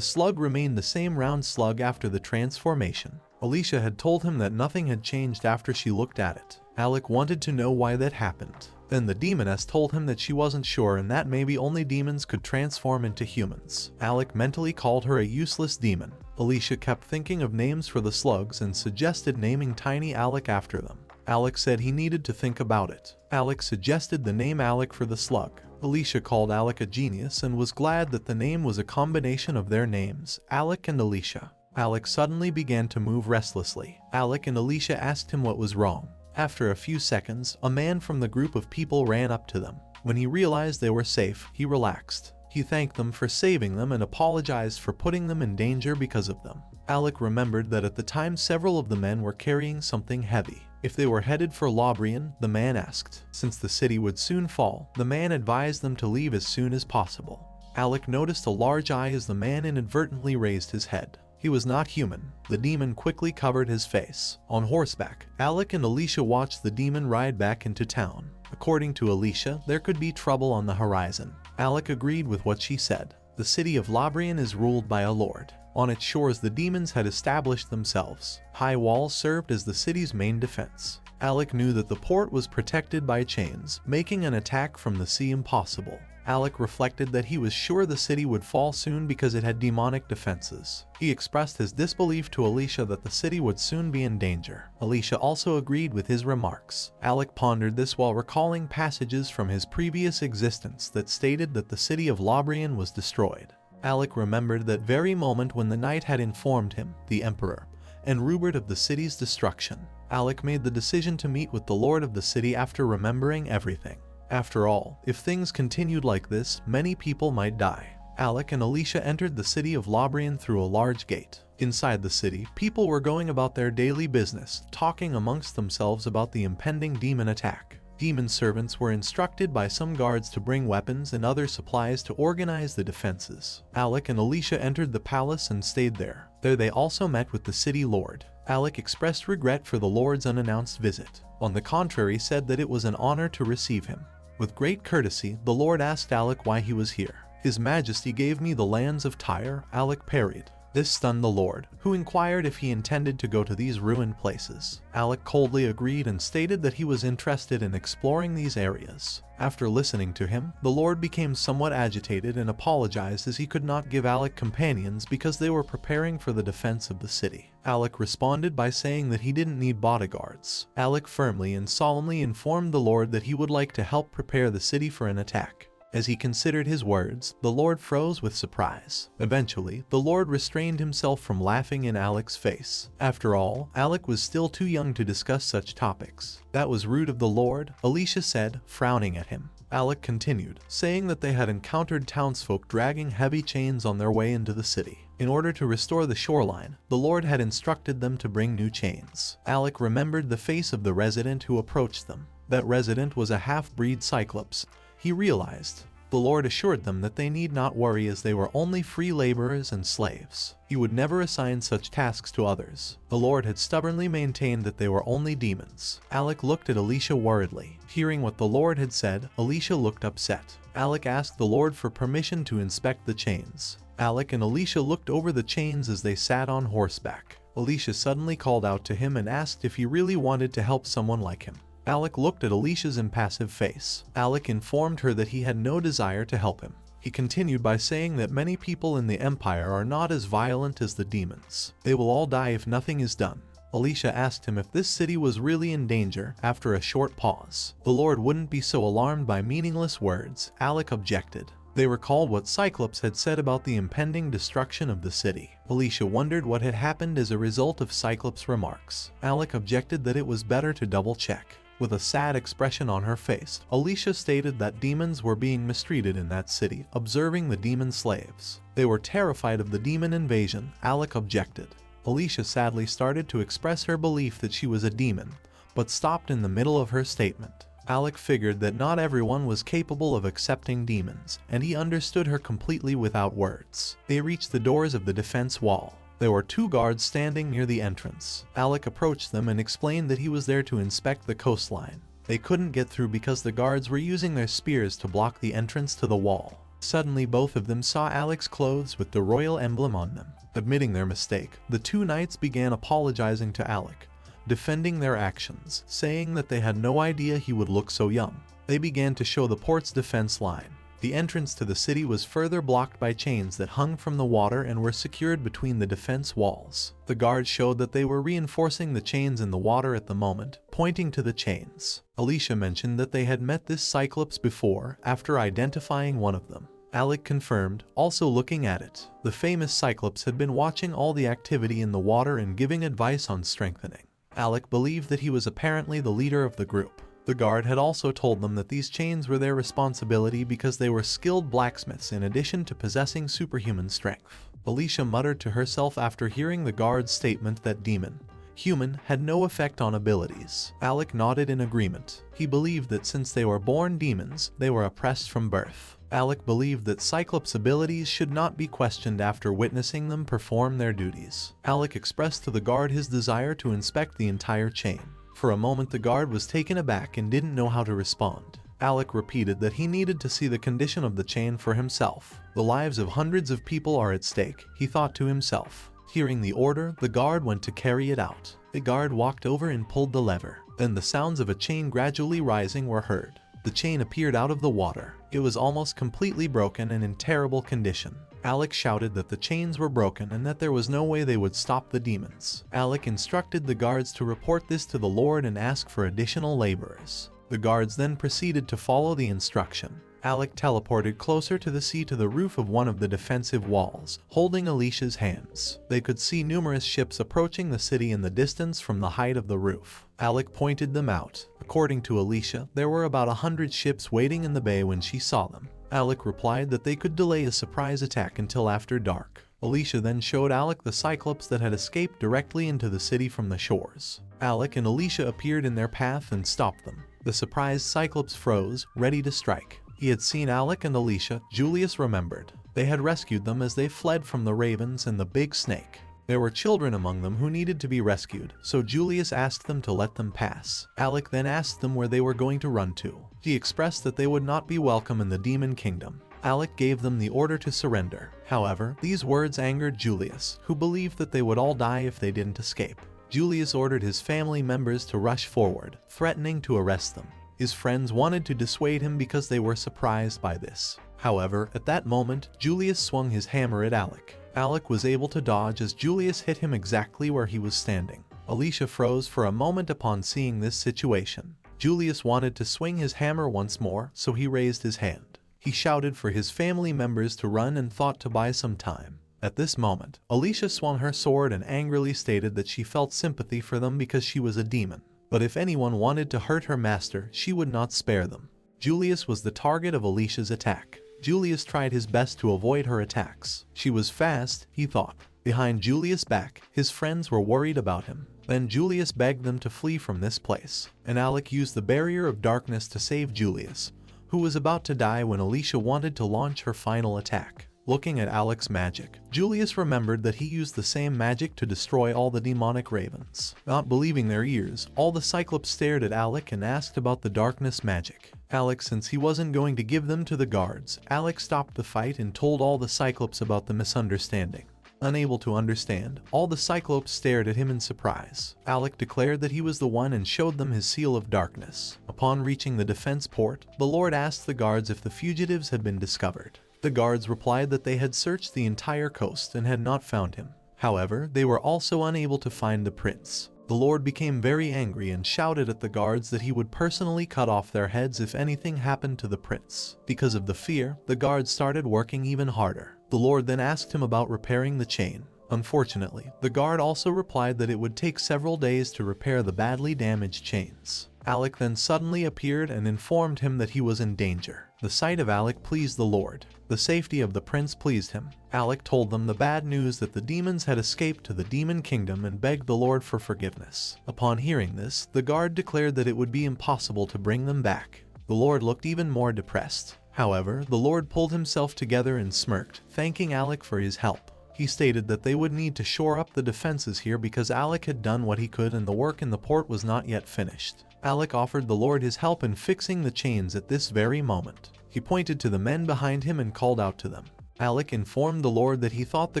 S1: slug remained the same round slug after the transformation. Alicia had told him that nothing had changed after she looked at it. Alec wanted to know why that happened. Then the demoness told him that she wasn't sure and that maybe only demons could transform into humans. Alec mentally called her a useless demon. Alicia kept thinking of names for the slugs and suggested naming Tiny Alec after them. Alec said he needed to think about it. Alec suggested the name Alec for the slug. Alicia called Alec a genius and was glad that the name was a combination of their names, Alec and Alicia. Alec suddenly began to move restlessly. Alec and Alicia asked him what was wrong. After a few seconds, a man from the group of people ran up to them. When he realized they were safe, he relaxed. He thanked them for saving them and apologized for putting them in danger because of them. Alec remembered that at the time several of the men were carrying something heavy. If they were headed for Lobrian, the man asked. Since the city would soon fall, the man advised them to leave as soon as possible. Alec noticed a large eye as the man inadvertently raised his head. He was not human. The demon quickly covered his face. On horseback, Alec and Alicia watched the demon ride back into town. According to Alicia, there could be trouble on the horizon. Alec agreed with what she said. The city of Lobrian is ruled by a lord. On its shores the demons had established themselves. High walls served as the city's main defense. Alec knew that the port was protected by chains, making an attack from the sea impossible. Alec reflected that he was sure the city would fall soon because it had demonic defenses. He expressed his disbelief to Alicia that the city would soon be in danger. Alicia also agreed with his remarks. Alec pondered this while recalling passages from his previous existence that stated that the city of Lobrian was destroyed. Alec remembered that very moment when the knight had informed him, the emperor, and Rebirth of the city's destruction. Alec made the decision to meet with the lord of the city after remembering everything. After all, if things continued like this, many people might die. Alec and Alicia entered the city of Lobrian through a large gate. Inside the city, people were going about their daily business, talking amongst themselves about the impending demon attack. Demon servants were instructed by some guards to bring weapons and other supplies to organize the defenses. Alec and Alicia entered the palace and stayed there. There they also met with the city lord. Alec expressed regret for the lord's unannounced visit. On the contrary, said that it was an honor to receive him. With great courtesy, the lord asked Alec why he was here. His Majesty gave me the lands of Tyre, Alec parried. This stunned the lord, who inquired if he intended to go to these ruined places. Alec coldly agreed and stated that he was interested in exploring these areas. After listening to him, the lord became somewhat agitated and apologized as he could not give Alec companions because they were preparing for the defense of the city. Alec responded by saying that he didn't need bodyguards. Alec firmly and solemnly informed the lord that he would like to help prepare the city for an attack. As he considered his words, the lord froze with surprise. Eventually, the lord restrained himself from laughing in Alec's face. After all, Alec was still too young to discuss such topics. That was rude of the lord, Alicia said, frowning at him. Alec continued, saying that they had encountered townsfolk dragging heavy chains on their way into the city. In order to restore the shoreline, the lord had instructed them to bring new chains. Alec remembered the face of the resident who approached them. That resident was a half-breed Cyclops. He realized. The lord assured them that they need not worry as they were only free laborers and slaves. He would never assign such tasks to others. The lord had stubbornly maintained that they were only demons. Alec looked at Alicia worriedly. Hearing what the lord had said, Alicia looked upset. Alec asked the lord for permission to inspect the chains. Alec and Alicia looked over the chains as they sat on horseback. Alicia suddenly called out to him and asked if he really wanted to help someone like him. Alec looked at Alicia's impassive face. Alec informed her that he had no desire to help him. He continued by saying that many people in the Empire are not as violent as the demons. They will all die if nothing is done. Alicia asked him if this city was really in danger after a short pause. The lord wouldn't be so alarmed by meaningless words. Alec objected. They recalled what Cyclops had said about the impending destruction of the city. Alicia wondered what had happened as a result of Cyclops' remarks. Alec objected that it was better to double-check. With a sad expression on her face, Alicia stated that demons were being mistreated in that city, observing the demon slaves. They were terrified of the demon invasion. Alec objected. Alicia sadly started to express her belief that she was a demon, but stopped in the middle of her statement. Alec figured that not everyone was capable of accepting demons, and he understood her completely without words. They reached the doors of the defense wall. There were 2 guards standing near the entrance. Alec approached them and explained that he was there to inspect the coastline. They couldn't get through because the guards were using their spears to block the entrance to the wall. Suddenly both of them saw Alec's clothes with the royal emblem on them. Admitting their mistake, the 2 knights began apologizing to Alec, defending their actions, saying that they had no idea he would look so young. They began to show the port's defense line. The entrance to the city was further blocked by chains that hung from the water and were secured between the defense walls. The guards showed that they were reinforcing the chains in the water at the moment, pointing to the chains. Alicia mentioned that they had met this Cyclops before, after identifying one of them. Alec confirmed, also looking at it. The famous Cyclops had been watching all the activity in the water and giving advice on strengthening. Alec believed that he was apparently the leader of the group. The guard had also told them that these chains were their responsibility because they were skilled blacksmiths in addition to possessing superhuman strength. Alicia muttered to herself after hearing the guard's statement that demon, human had no effect on abilities. Alec nodded in agreement. He believed that since they were born demons, they were oppressed from birth. Alec believed that Cyclops' abilities should not be questioned after witnessing them perform their duties. Alec expressed to the guard his desire to inspect the entire chain. For a moment the guard was taken aback and didn't know how to respond. Alec repeated that he needed to see the condition of the chain for himself. The lives of hundreds of people are at stake, he thought to himself. Hearing the order, the guard went to carry it out. The guard walked over and pulled the lever. Then the sounds of a chain gradually rising were heard. The chain appeared out of the water. It was almost completely broken and in terrible condition. Alec shouted that the chains were broken and that there was no way they would stop the demons. Alec instructed the guards to report this to the Lord and ask for additional laborers. The guards then proceeded to follow the instruction. Alec teleported closer to the sea to the roof of one of the defensive walls, holding Alicia's hands. They could see numerous ships approaching the city in the distance from the height of the roof. Alec pointed them out. According to Alicia, there were about 100 ships waiting in the bay when she saw them. Alec replied that they could delay a surprise attack until after dark. Alicia then showed Alec the Cyclops that had escaped directly into the city from the shores. Alec and Alicia appeared in their path and stopped them. The surprised Cyclops froze, ready to strike. He had seen Alec and Alicia. Julius remembered. They had rescued them as they fled from the ravens and the big snake. There were children among them who needed to be rescued, so Julius asked them to let them pass. Alec then asked them where they were going to run to. He expressed that they would not be welcome in the demon kingdom. Alec gave them the order to surrender. However, these words angered Julius, who believed that they would all die if they didn't escape. Julius ordered his family members to rush forward, threatening to arrest them. His friends wanted to dissuade him because they were surprised by this. However, at that moment, Julius swung his hammer at Alec. Alec was able to dodge as Julius hit him exactly where he was standing. Alicia froze for a moment upon seeing this situation. Julius wanted to swing his hammer once more, so he raised his hand. He shouted for his family members to run and thought to buy some time. At this moment, Alicia swung her sword and angrily stated that she felt sympathy for them because she was a demon. But if anyone wanted to hurt her master, she would not spare them. Julius was the target of Alicia's attack. Julius tried his best to avoid her attacks. She was fast, he thought. Behind Julius' back, his friends were worried about him. Then Julius begged them to flee from this place, and Alec used the barrier of darkness to save Julius, who was about to die when Alicia wanted to launch her final attack. Looking at Alec's magic, Julius remembered that he used the same magic to destroy all the demonic ravens. Not believing their ears, all the Cyclops stared at Alec and asked about the darkness magic. Alec, since he wasn't going to give them to the guards, Alec stopped the fight and told all the Cyclops about the misunderstanding. Unable to understand, all the Cyclops stared at him in surprise. Alec declared that he was the one and showed them his seal of darkness. Upon reaching the defense port, the Lord asked the guards if the fugitives had been discovered. The guards replied that they had searched the entire coast and had not found him. However, they were also unable to find the prince. The Lord became very angry and shouted at the guards that he would personally cut off their heads if anything happened to the prince. Because of the fear, the guards started working even harder. The Lord then asked him about repairing the chain. Unfortunately, the guard also replied that it would take several days to repair the badly damaged chains. Alec then suddenly appeared and informed him that he was in danger. The sight of Alec pleased the Lord. The safety of the prince pleased him. Alec told them the bad news that the demons had escaped to the demon kingdom and begged the Lord for forgiveness. Upon hearing this, the guard declared that it would be impossible to bring them back. The Lord looked even more depressed. However, the Lord pulled himself together and smirked, thanking Alec for his help. He stated that they would need to shore up the defenses here because Alec had done what he could and the work in the port was not yet finished. Alec offered the Lord his help in fixing the chains at this very moment. He pointed to the men behind him and called out to them. Alec informed the Lord that he thought the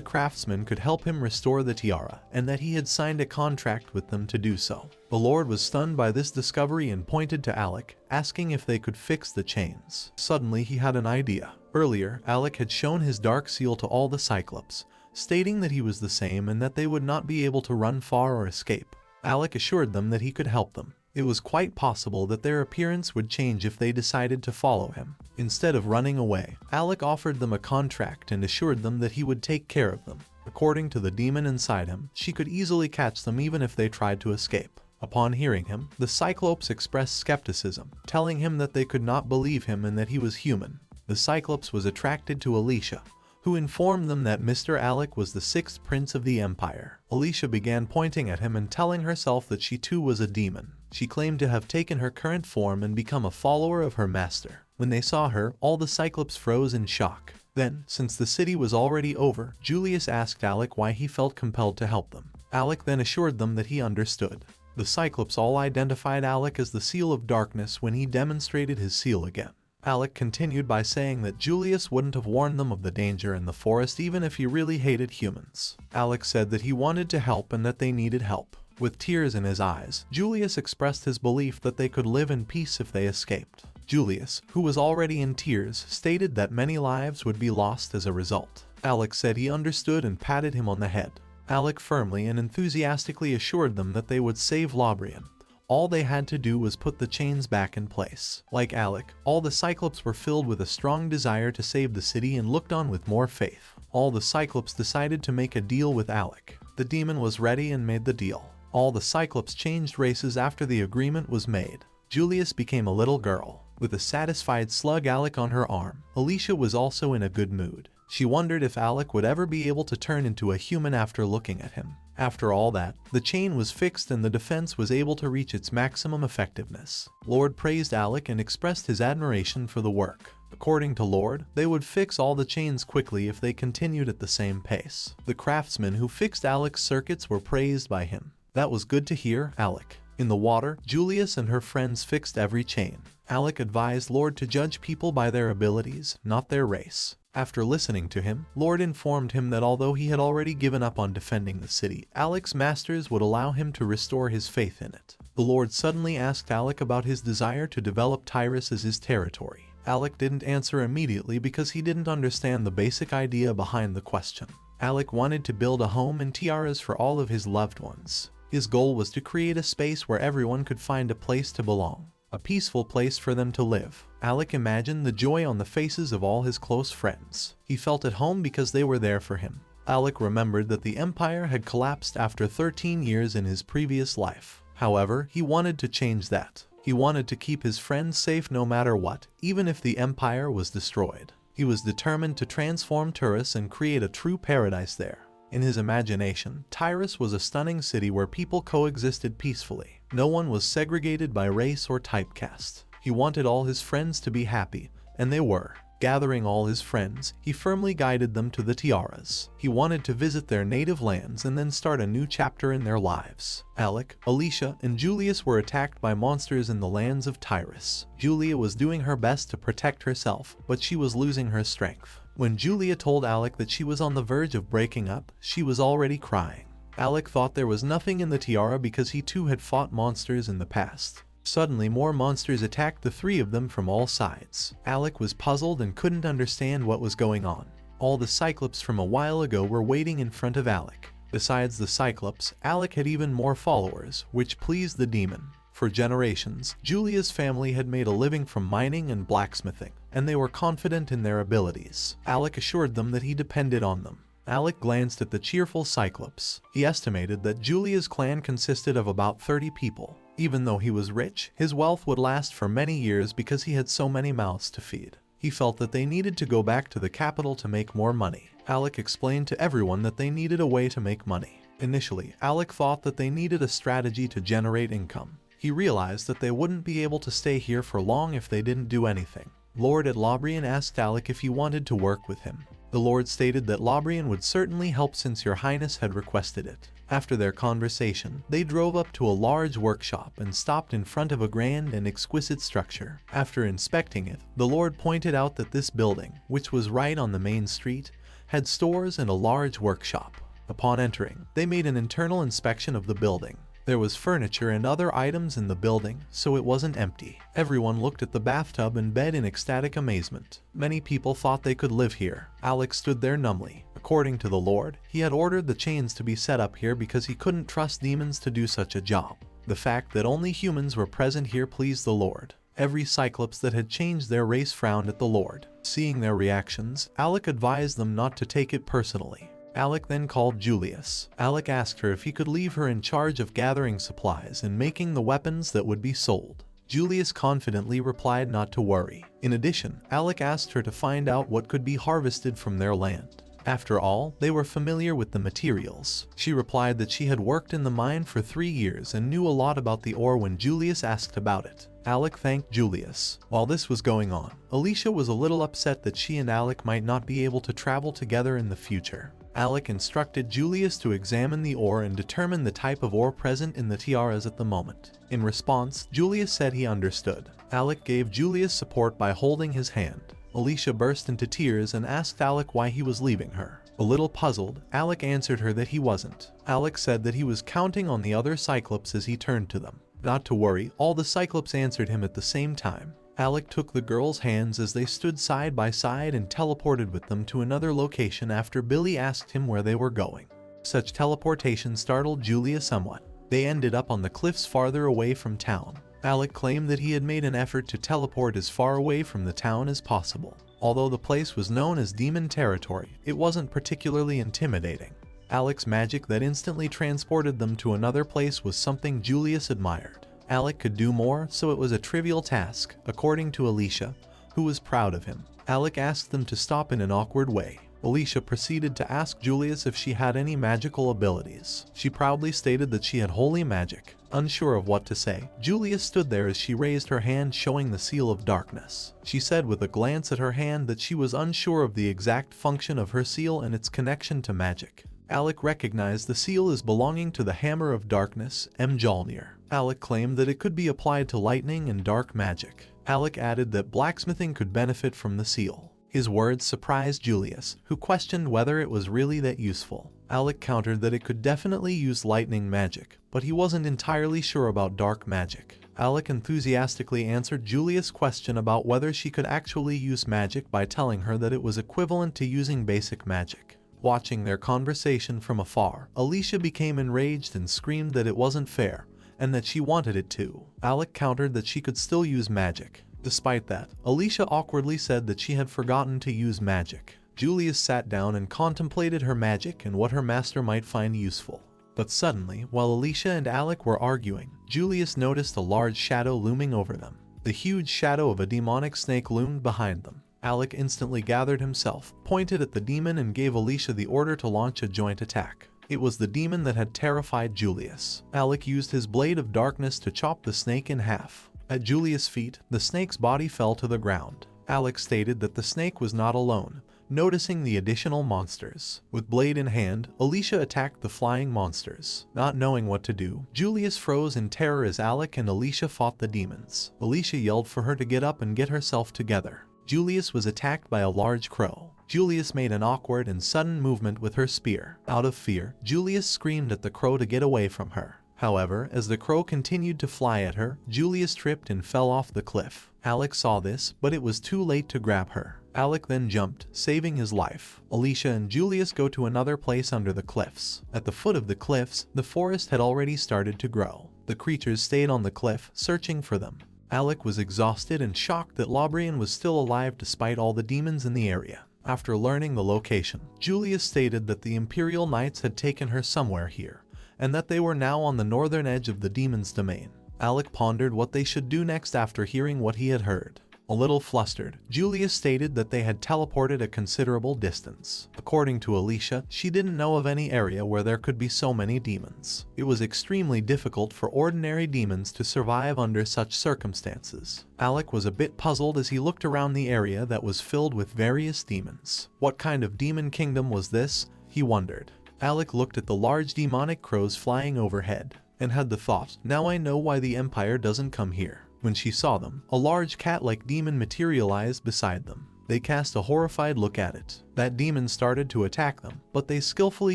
S1: craftsmen could help him restore the tiara, and that he had signed a contract with them to do so. The Lord was stunned by this discovery and pointed to Alec, asking if they could fix the chains. Suddenly he had an idea. Earlier, Alec had shown his dark seal to all the Cyclops, stating that he was the same and that they would not be able to run far or escape. Alec assured them that he could help them. It was quite possible that their appearance would change if they decided to follow him. Instead of running away, Alec offered them a contract and assured them that he would take care of them. According to the demon inside him, she could easily catch them even if they tried to escape. Upon hearing him, the Cyclops expressed skepticism, telling him that they could not believe him and that he was human. The Cyclops was attracted to Alicia, who informed them that Mr. Alec was the sixth prince of the empire. Alicia began pointing at him and telling herself that she too was a demon. She claimed to have taken her current form and become a follower of her master. When they saw her, all the Cyclops froze in shock. Then, since the city was already over, Julius asked Alec why he felt compelled to help them. Alec then assured them that he understood. The Cyclops all identified Alec as the Seal of Darkness when he demonstrated his seal again. Alec continued by saying that Julius wouldn't have warned them of the danger in the forest even if he really hated humans. Alec said that he wanted to help and that they needed help. With tears in his eyes, Julius expressed his belief that they could live in peace if they escaped. Julius, who was already in tears, stated that many lives would be lost as a result. Alec said he understood and patted him on the head. Alec firmly and enthusiastically assured them that they would save Lobrian. All they had to do was put the chains back in place. Like Alec, all the Cyclops were filled with a strong desire to save the city and looked on with more faith. All the Cyclops decided to make a deal with Alec. The demon was ready and made the deal. All the Cyclops changed races after the agreement was made. Julius became a little girl, with a satisfied slug Alec on her arm. Alicia was also in a good mood. She wondered if Alec would ever be able to turn into a human after looking at him. After all that, the chain was fixed and the defense was able to reach its maximum effectiveness. Lord praised Alec and expressed his admiration for the work. According to Lord, they would fix all the chains quickly if they continued at the same pace. The craftsmen who fixed Alec's circuits were praised by him. That was good to hear, Alec. In the water, Julius and her friends fixed every chain. Alec advised Lord to judge people by their abilities, not their race. After listening to him, Lord informed him that although he had already given up on defending the city, Alec's masters would allow him to restore his faith in it. The Lord suddenly asked Alec about his desire to develop Tyrus as his territory. Alec didn't answer immediately because he didn't understand the basic idea behind the question. Alec wanted to build a home and tiaras for all of his loved ones. His goal was to create a space where everyone could find a place to belong. A peaceful place for them to live. Alec imagined the joy on the faces of all his close friends. He felt at home because they were there for him. Alec remembered that the Empire had collapsed after 13 years in his previous life. However, he wanted to change that. He wanted to keep his friends safe no matter what, even if the Empire was destroyed. He was determined to transform Tyrus and create a true paradise there. In his imagination, Tyrus was a stunning city where people coexisted peacefully. No one was segregated by race or typecast. He wanted all his friends to be happy, and they were. Gathering all his friends, he firmly guided them to the tiaras. He wanted to visit their native lands and then start a new chapter in their lives. Alec, Alicia, and Julius were attacked by monsters in the lands of Tyrus. Julia was doing her best to protect herself, but she was losing her strength. When Julia told Alec that she was on the verge of breaking up, she was already crying. Alec thought there was nothing in the tiara because he too had fought monsters in the past. Suddenly more monsters attacked the three of them from all sides. Alec was puzzled and couldn't understand what was going on. All the Cyclops from a while ago were waiting in front of Alec. Besides the Cyclops, Alec had even more followers, which pleased the demon. For generations, Julia's family had made a living from mining and blacksmithing, and they were confident in their abilities. Alec assured them that he depended on them. Alec glanced at the cheerful Cyclops. He estimated that Julia's clan consisted of about 30 people. Even though he was rich, his wealth would last for many years because he had so many mouths to feed. He felt that they needed to go back to the capital to make more money. Alec explained to everyone that they needed a way to make money. Initially, Alec thought that they needed a strategy to generate income. He realized that they wouldn't be able to stay here for long if they didn't do anything. Lord Lobrian asked Alec if he wanted to work with him. The Lord stated that Lobrian would certainly help since Your Highness had requested it. After their conversation, they drove up to a large workshop and stopped in front of a grand and exquisite structure. After inspecting it, the Lord pointed out that this building, which was right on the main street, had stores and a large workshop. Upon entering, they made an internal inspection of the building. There was furniture and other items in the building, so it wasn't empty. Everyone looked at the bathtub and bed in ecstatic amazement. Many people thought they could live here. Alex stood there numbly. According to the Lord, he had ordered the chains to be set up here because he couldn't trust demons to do such a job. The fact that only humans were present here pleased the Lord. Every Cyclops that had changed their race frowned at the Lord. Seeing their reactions, Alec advised them not to take it personally. Alec then called Julius. Alec asked her if he could leave her in charge of gathering supplies and making the weapons that would be sold. Julius confidently replied not to worry. In addition, Alec asked her to find out what could be harvested from their land. After all, they were familiar with the materials. She replied that she had worked in the mine for 3 years and knew a lot about the ore when Julius asked about it. Alec thanked Julius. While this was going on, Alicia was a little upset that she and Alec might not be able to travel together in the future. Alec instructed Julius to examine the ore and determine the type of ore present in the tiaras at the moment. In response, Julius said he understood. Alec gave Julius support by holding his hand. Alicia burst into tears and asked Alec why he was leaving her. A little puzzled, Alec answered her that he wasn't. Alec said that he was counting on the other Cyclops as he turned to them. Not to worry, all the Cyclops answered him at the same time. Alec took the girls' hands as they stood side by side and teleported with them to another location after Billy asked him where they were going. Such teleportation startled Julia somewhat. They ended up on the cliffs farther away from town. Alec claimed that he had made an effort to teleport as far away from the town as possible. Although the place was known as demon territory, it wasn't particularly intimidating. Alec's magic that instantly transported them to another place was something Julius admired. Alec could do more, so it was a trivial task, according to Alicia, who was proud of him. Alec asked them to stop in an awkward way. Alicia proceeded to ask Julius if she had any magical abilities. She proudly stated that she had holy magic. Unsure of what to say, Julius stood there as she raised her hand showing the seal of darkness. She said with a glance at her hand that she was unsure of the exact function of her seal and its connection to magic. Alec recognized the seal as belonging to the Hammer of Darkness, Mjolnir. Alec claimed that it could be applied to lightning and dark magic. Alec added that blacksmithing could benefit from the seal. His words surprised Julius, who questioned whether it was really that useful. Alec countered that it could definitely use lightning magic, but he wasn't entirely sure about dark magic. Alec enthusiastically answered Julius' question about whether she could actually use magic by telling her that it was equivalent to using basic magic. Watching their conversation from afar, Alicia became enraged and screamed that it wasn't fair, and that she wanted it too. Alec countered that she could still use magic. Despite that, Alicia awkwardly said that she had forgotten to use magic. Julius sat down and contemplated her magic and what her master might find useful. But suddenly, while Alicia and Alec were arguing, Julius noticed a large shadow looming over them. The huge shadow of a demonic snake loomed behind them. Alec instantly gathered himself, pointed at the demon and gave Alicia the order to launch a joint attack. It was the demon that had terrified Julius. Alec used his blade of darkness to chop the snake in half. At Julius' feet, the snake's body fell to the ground. Alec stated that the snake was not alone, noticing the additional monsters. With blade in hand, Alicia attacked the flying monsters. Not knowing what to do, Julius froze in terror as Alec and Alicia fought the demons. Alicia yelled for her to get up and get herself together. Julius was attacked by a large crow. Julius made an awkward and sudden movement with her spear. Out of fear, Julius screamed at the crow to get away from her. However, as the crow continued to fly at her, Julius tripped and fell off the cliff. Alec saw this, but it was too late to grab her. Alec then jumped, saving his life. Alicia and Julius go to another place under the cliffs. At the foot of the cliffs, the forest had already started to grow. The creatures stayed on the cliff, searching for them. Alec was exhausted and shocked that Lobrian was still alive despite all the demons in the area. After learning the location, Julius stated that the Imperial Knights had taken her somewhere here, and that they were now on the northern edge of the demon's domain. Alec pondered what they should do next after hearing what he had heard. A little flustered, Julius stated that they had teleported a considerable distance. According to Alicia, she didn't know of any area where there could be so many demons. It was extremely difficult for ordinary demons to survive under such circumstances. Alec was a bit puzzled as he looked around the area that was filled with various demons. What kind of demon kingdom was this? He wondered. Alec looked at the large demonic crows flying overhead, and had the thought, now I know why the Empire doesn't come here. When she saw them, a large cat-like demon materialized beside them. They cast a horrified look at it. That demon started to attack them, but they skillfully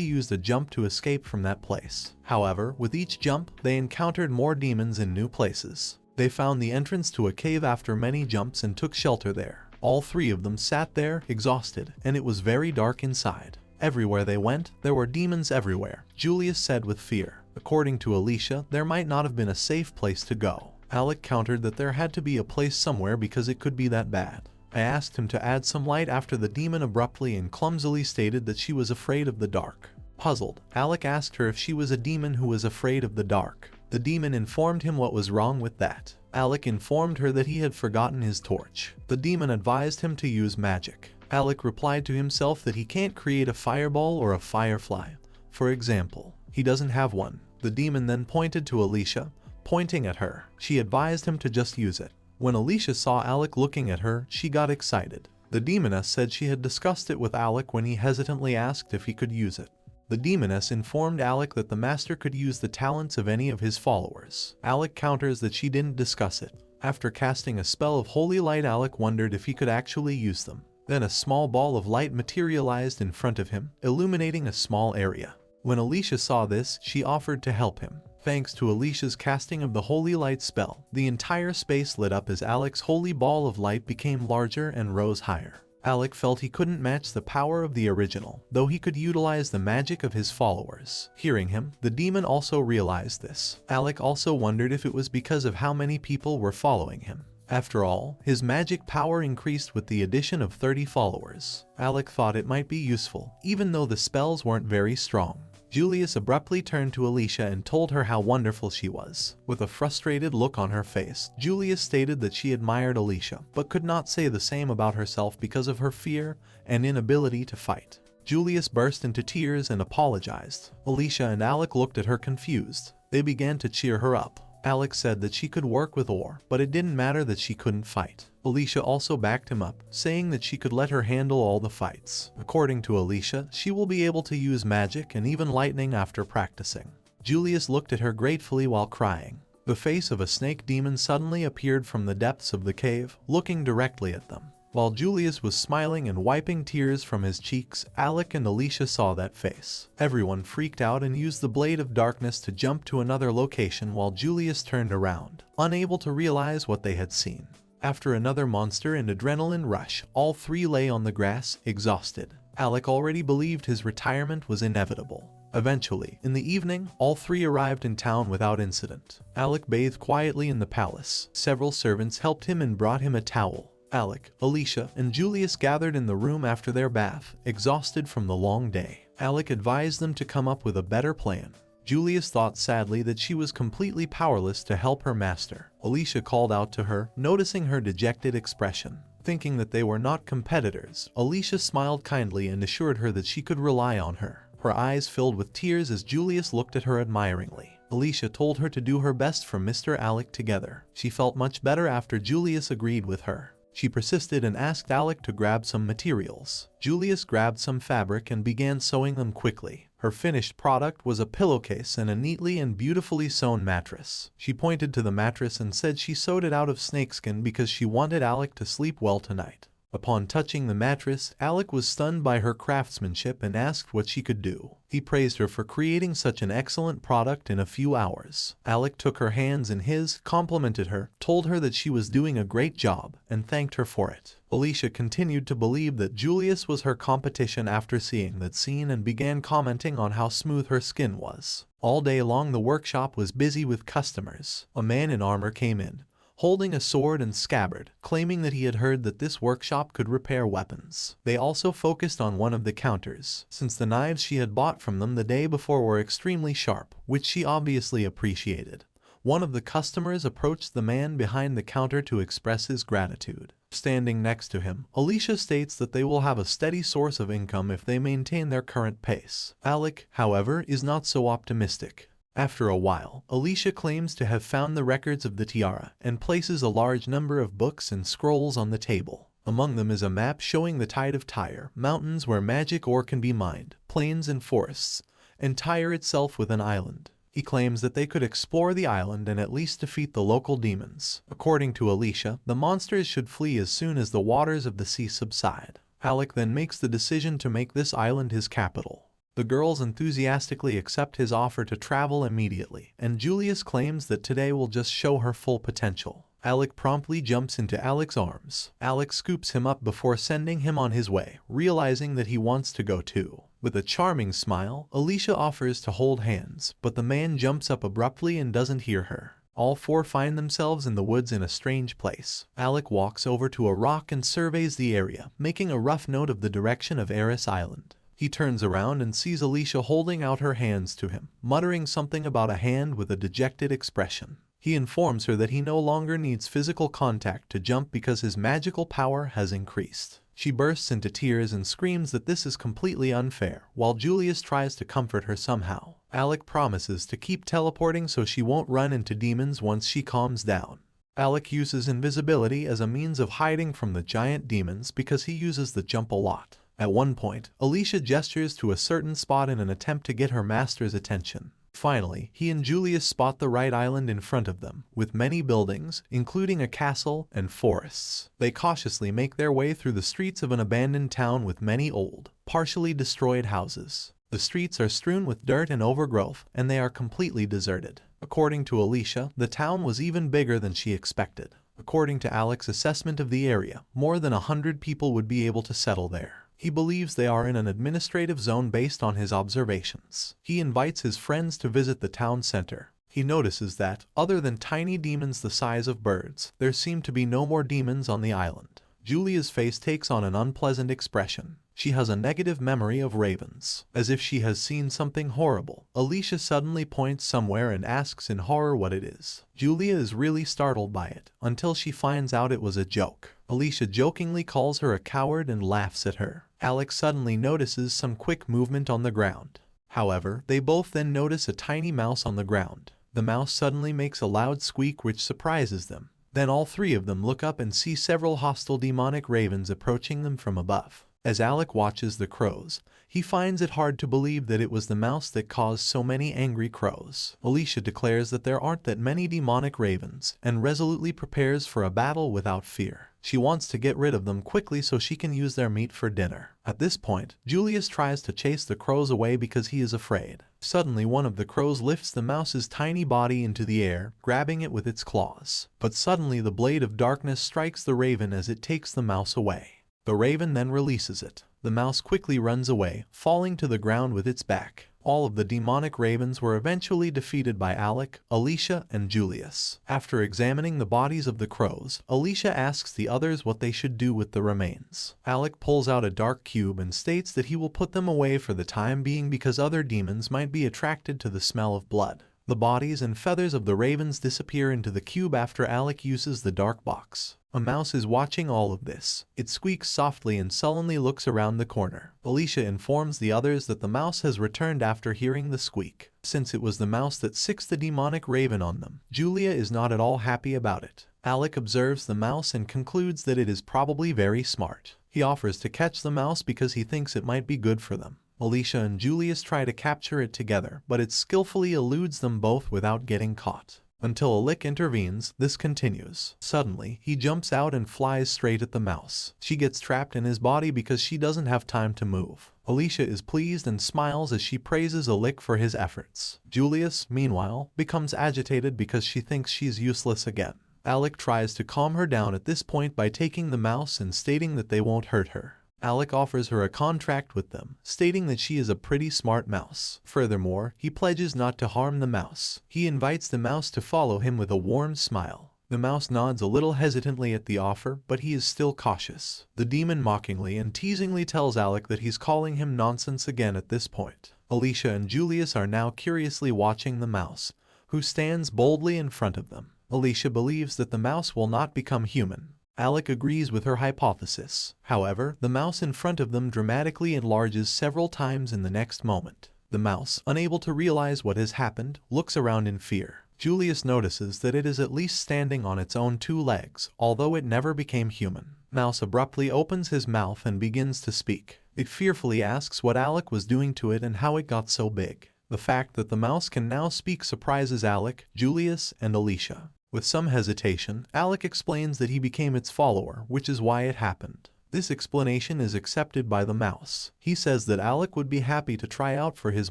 S1: used a jump to escape from that place. However, with each jump, they encountered more demons in new places. They found the entrance to a cave after many jumps and took shelter there. All three of them sat there, exhausted, and it was very dark inside. Everywhere they went, there were demons everywhere, Julius said with fear. According to Alicia, there might not have been a safe place to go. Alec countered that there had to be a place somewhere because it could be that bad. I asked him to add some light after the demon abruptly and clumsily stated that she was afraid of the dark. Puzzled, Alec asked her if she was a demon who was afraid of the dark. The demon informed him what was wrong with that. Alec informed her that he had forgotten his torch. The demon advised him to use magic. Alec replied to himself that he can't create a fireball or a firefly. For example, he doesn't have one. The demon then pointed to Alicia, pointing at her. She advised him to just use it. When Alicia saw Alec looking at her, she got excited. The demoness said she had discussed it with Alec when he hesitantly asked if he could use it. The demoness informed Alec that the master could use the talents of any of his followers. Alec counters that she didn't discuss it. After casting a spell of holy light, Alec wondered if he could actually use them. Then a small ball of light materialized in front of him, illuminating a small area. When Alicia saw this, she offered to help him. Thanks to Alicia's casting of the holy light spell, the entire space lit up as Alec's holy ball of light became larger and rose higher. Alec felt he couldn't match the power of the original, though he could utilize the magic of his followers. Hearing him, the demon also realized this. Alec also wondered if it was because of how many people were following him. After all, his magic power increased with the addition of 30 followers. Alec thought it might be useful, even though the spells weren't very strong. Julius abruptly turned to Alicia and told her how wonderful she was. With a frustrated look on her face, Julius stated that she admired Alicia, but could not say the same about herself because of her fear and inability to fight. Julius burst into tears and apologized. Alicia and Alec looked at her confused. They began to cheer her up. Alec said that she could work with ore, but it didn't matter that she couldn't fight. Alicia also backed him up, saying that she could let her handle all the fights. According to Alicia, she will be able to use magic and even lightning after practicing. Julius looked at her gratefully while crying. The face of a snake demon suddenly appeared from the depths of the cave, looking directly at them. While Julius was smiling and wiping tears from his cheeks, Alec and Alicia saw that face. Everyone freaked out and used the blade of darkness to jump to another location while Julius turned around, unable to realize what they had seen. After another monster and adrenaline rush, all three lay on the grass, exhausted. Alec already believed his retirement was inevitable. Eventually, in the evening, all three arrived in town without incident. Alec bathed quietly in the palace. Several servants helped him and brought him a towel. Alec, Alicia, and Julius gathered in the room after their bath, exhausted from the long day. Alec advised them to come up with a better plan. Julius thought sadly that she was completely powerless to help her master. Alicia called out to her, noticing her dejected expression. Thinking that they were not competitors, Alicia smiled kindly and assured her that she could rely on her. Her eyes filled with tears as Julius looked at her admiringly. Alicia told her to do her best for Mr. Alec together. She felt much better after Julius agreed with her. She persisted and asked Alec to grab some materials. Julius grabbed some fabric and began sewing them quickly. Her finished product was a pillowcase and a neatly and beautifully sewn mattress. She pointed to the mattress and said she sewed it out of snakeskin because she wanted Alec to sleep well tonight. Upon touching the mattress, Alec was stunned by her craftsmanship and asked what she could do. He praised her for creating such an excellent product in a few hours. Alec took her hands in his, complimented her, told her that she was doing a great job, and thanked her for it. Alicia continued to believe that Julius was her competition after seeing that scene and began commenting on how smooth her skin was. All day long the workshop was busy with customers. A man in armor came in, holding a sword and scabbard, claiming that he had heard that this workshop could repair weapons. They also focused on one of the counters, since the knives she had bought from them the day before were extremely sharp, which she obviously appreciated. One of the customers approached the man behind the counter to express his gratitude. Standing next to him, Alicia states that they will have a steady source of income if they maintain their current pace. Alec, however, is not so optimistic. After a while, Alicia claims to have found the records of the tiara and places a large number of books and scrolls on the table. Among them is a map showing the tide of Tyre, mountains where magic ore can be mined, plains and forests, and Tyre itself with an island. He claims that they could explore the island and at least defeat the local demons. According to Alicia, the monsters should flee as soon as the waters of the sea subside. Alec then makes the decision to make this island his capital. The girls enthusiastically accept his offer to travel immediately, and Julius claims that today will just show her full potential. Alec promptly jumps into Alec's arms. Alec scoops him up before sending him on his way, realizing that he wants to go too. With a charming smile, Alicia offers to hold hands, but the man jumps up abruptly and doesn't hear her. All four find themselves in the woods in a strange place. Alec walks over to a rock and surveys the area, making a rough note of the direction of Eris Island. He turns around and sees Alicia holding out her hands to him, muttering something about a hand with a dejected expression. He informs her that he no longer needs physical contact to jump because his magical power has increased. She bursts into tears and screams that this is completely unfair, while Julius tries to comfort her somehow. Alec promises to keep teleporting so she won't run into demons once she calms down. Alec uses invisibility as a means of hiding from the giant demons because he uses the jump a lot. At one point, Alicia gestures to a certain spot in an attempt to get her master's attention. Finally, he and Julius spot the right island in front of them, with many buildings, including a castle and forests. They cautiously make their way through the streets of an abandoned town with many old, partially destroyed houses. The streets are strewn with dirt and overgrowth, and they are completely deserted. According to Alicia, the town was even bigger than she expected. According to Alec's assessment of the area, more than 100 people would be able to settle there. He believes they are in an administrative zone based on his observations. He invites his friends to visit the town center. He notices that, other than tiny demons the size of birds, there seem to be no more demons on the island. Julia's face takes on an unpleasant expression. She has a negative memory of ravens. As if she has seen something horrible, Alicia suddenly points somewhere and asks in horror what it is. Julia is really startled by it, until she finds out it was a joke. Alicia jokingly calls her a coward and laughs at her. Alec suddenly notices some quick movement on the ground. However, they both then notice a tiny mouse on the ground. The mouse suddenly makes a loud squeak which surprises them. Then all three of them look up and see several hostile demonic ravens approaching them from above. As Alec watches the crows, he finds it hard to believe that it was the mouse that caused so many angry crows. Alicia declares that there aren't that many demonic ravens, and resolutely prepares for a battle without fear. She wants to get rid of them quickly so she can use their meat for dinner. At this point, Julius tries to chase the crows away because he is afraid. Suddenly, one of the crows lifts the mouse's tiny body into the air, grabbing it with its claws. But suddenly the blade of darkness strikes the raven as it takes the mouse away. The raven then releases it. The mouse quickly runs away, falling to the ground with its back. All of the demonic ravens were eventually defeated by Alec, Alicia, and Julius. After examining the bodies of the crows, Alicia asks the others what they should do with the remains. Alec pulls out a dark cube and states that he will put them away for the time being because other demons might be attracted to the smell of blood. The bodies and feathers of the ravens disappear into the cube after Alec uses the dark box. A mouse is watching all of this. It squeaks softly and sullenly looks around the corner. Alicia informs the others that the mouse has returned after hearing the squeak. Since it was the mouse that sicked the demonic raven on them, Julia is not at all happy about it. Alec observes the mouse and concludes that it is probably very smart. He offers to catch the mouse because he thinks it might be good for them. Alicia and Julius try to capture it together, but it skillfully eludes them both without getting caught. Until Alec intervenes, this continues. Suddenly, he jumps out and flies straight at the mouse. She gets trapped in his body because she doesn't have time to move. Alicia is pleased and smiles as she praises Alec for his efforts. Julius, meanwhile, becomes agitated because she thinks she's useless again. Alec tries to calm her down at this point by taking the mouse and stating that they won't hurt her. Alec offers her a contract with them, stating that she is a pretty smart mouse. Furthermore, he pledges not to harm the mouse. He invites the mouse to follow him with a warm smile. The mouse nods a little hesitantly at the offer, but he is still cautious. The demon mockingly and teasingly tells Alec that he's calling him nonsense again at this point. Alicia and Julius are now curiously watching the mouse, who stands boldly in front of them. Alicia believes that the mouse will not become human. Alec agrees with her hypothesis. However, the mouse in front of them dramatically enlarges several times in the next moment. The mouse, unable to realize what has happened, looks around in fear. Julius notices that it is at least standing on its own 2 legs, although it never became human. Mouse abruptly opens his mouth and begins to speak. It fearfully asks what Alec was doing to it and how it got so big. The fact that the mouse can now speak surprises Alec, Julius, and Alicia. With some hesitation, Alec explains that he became its follower, which is why it happened. This explanation is accepted by the mouse. He says that Alec would be happy to try out for his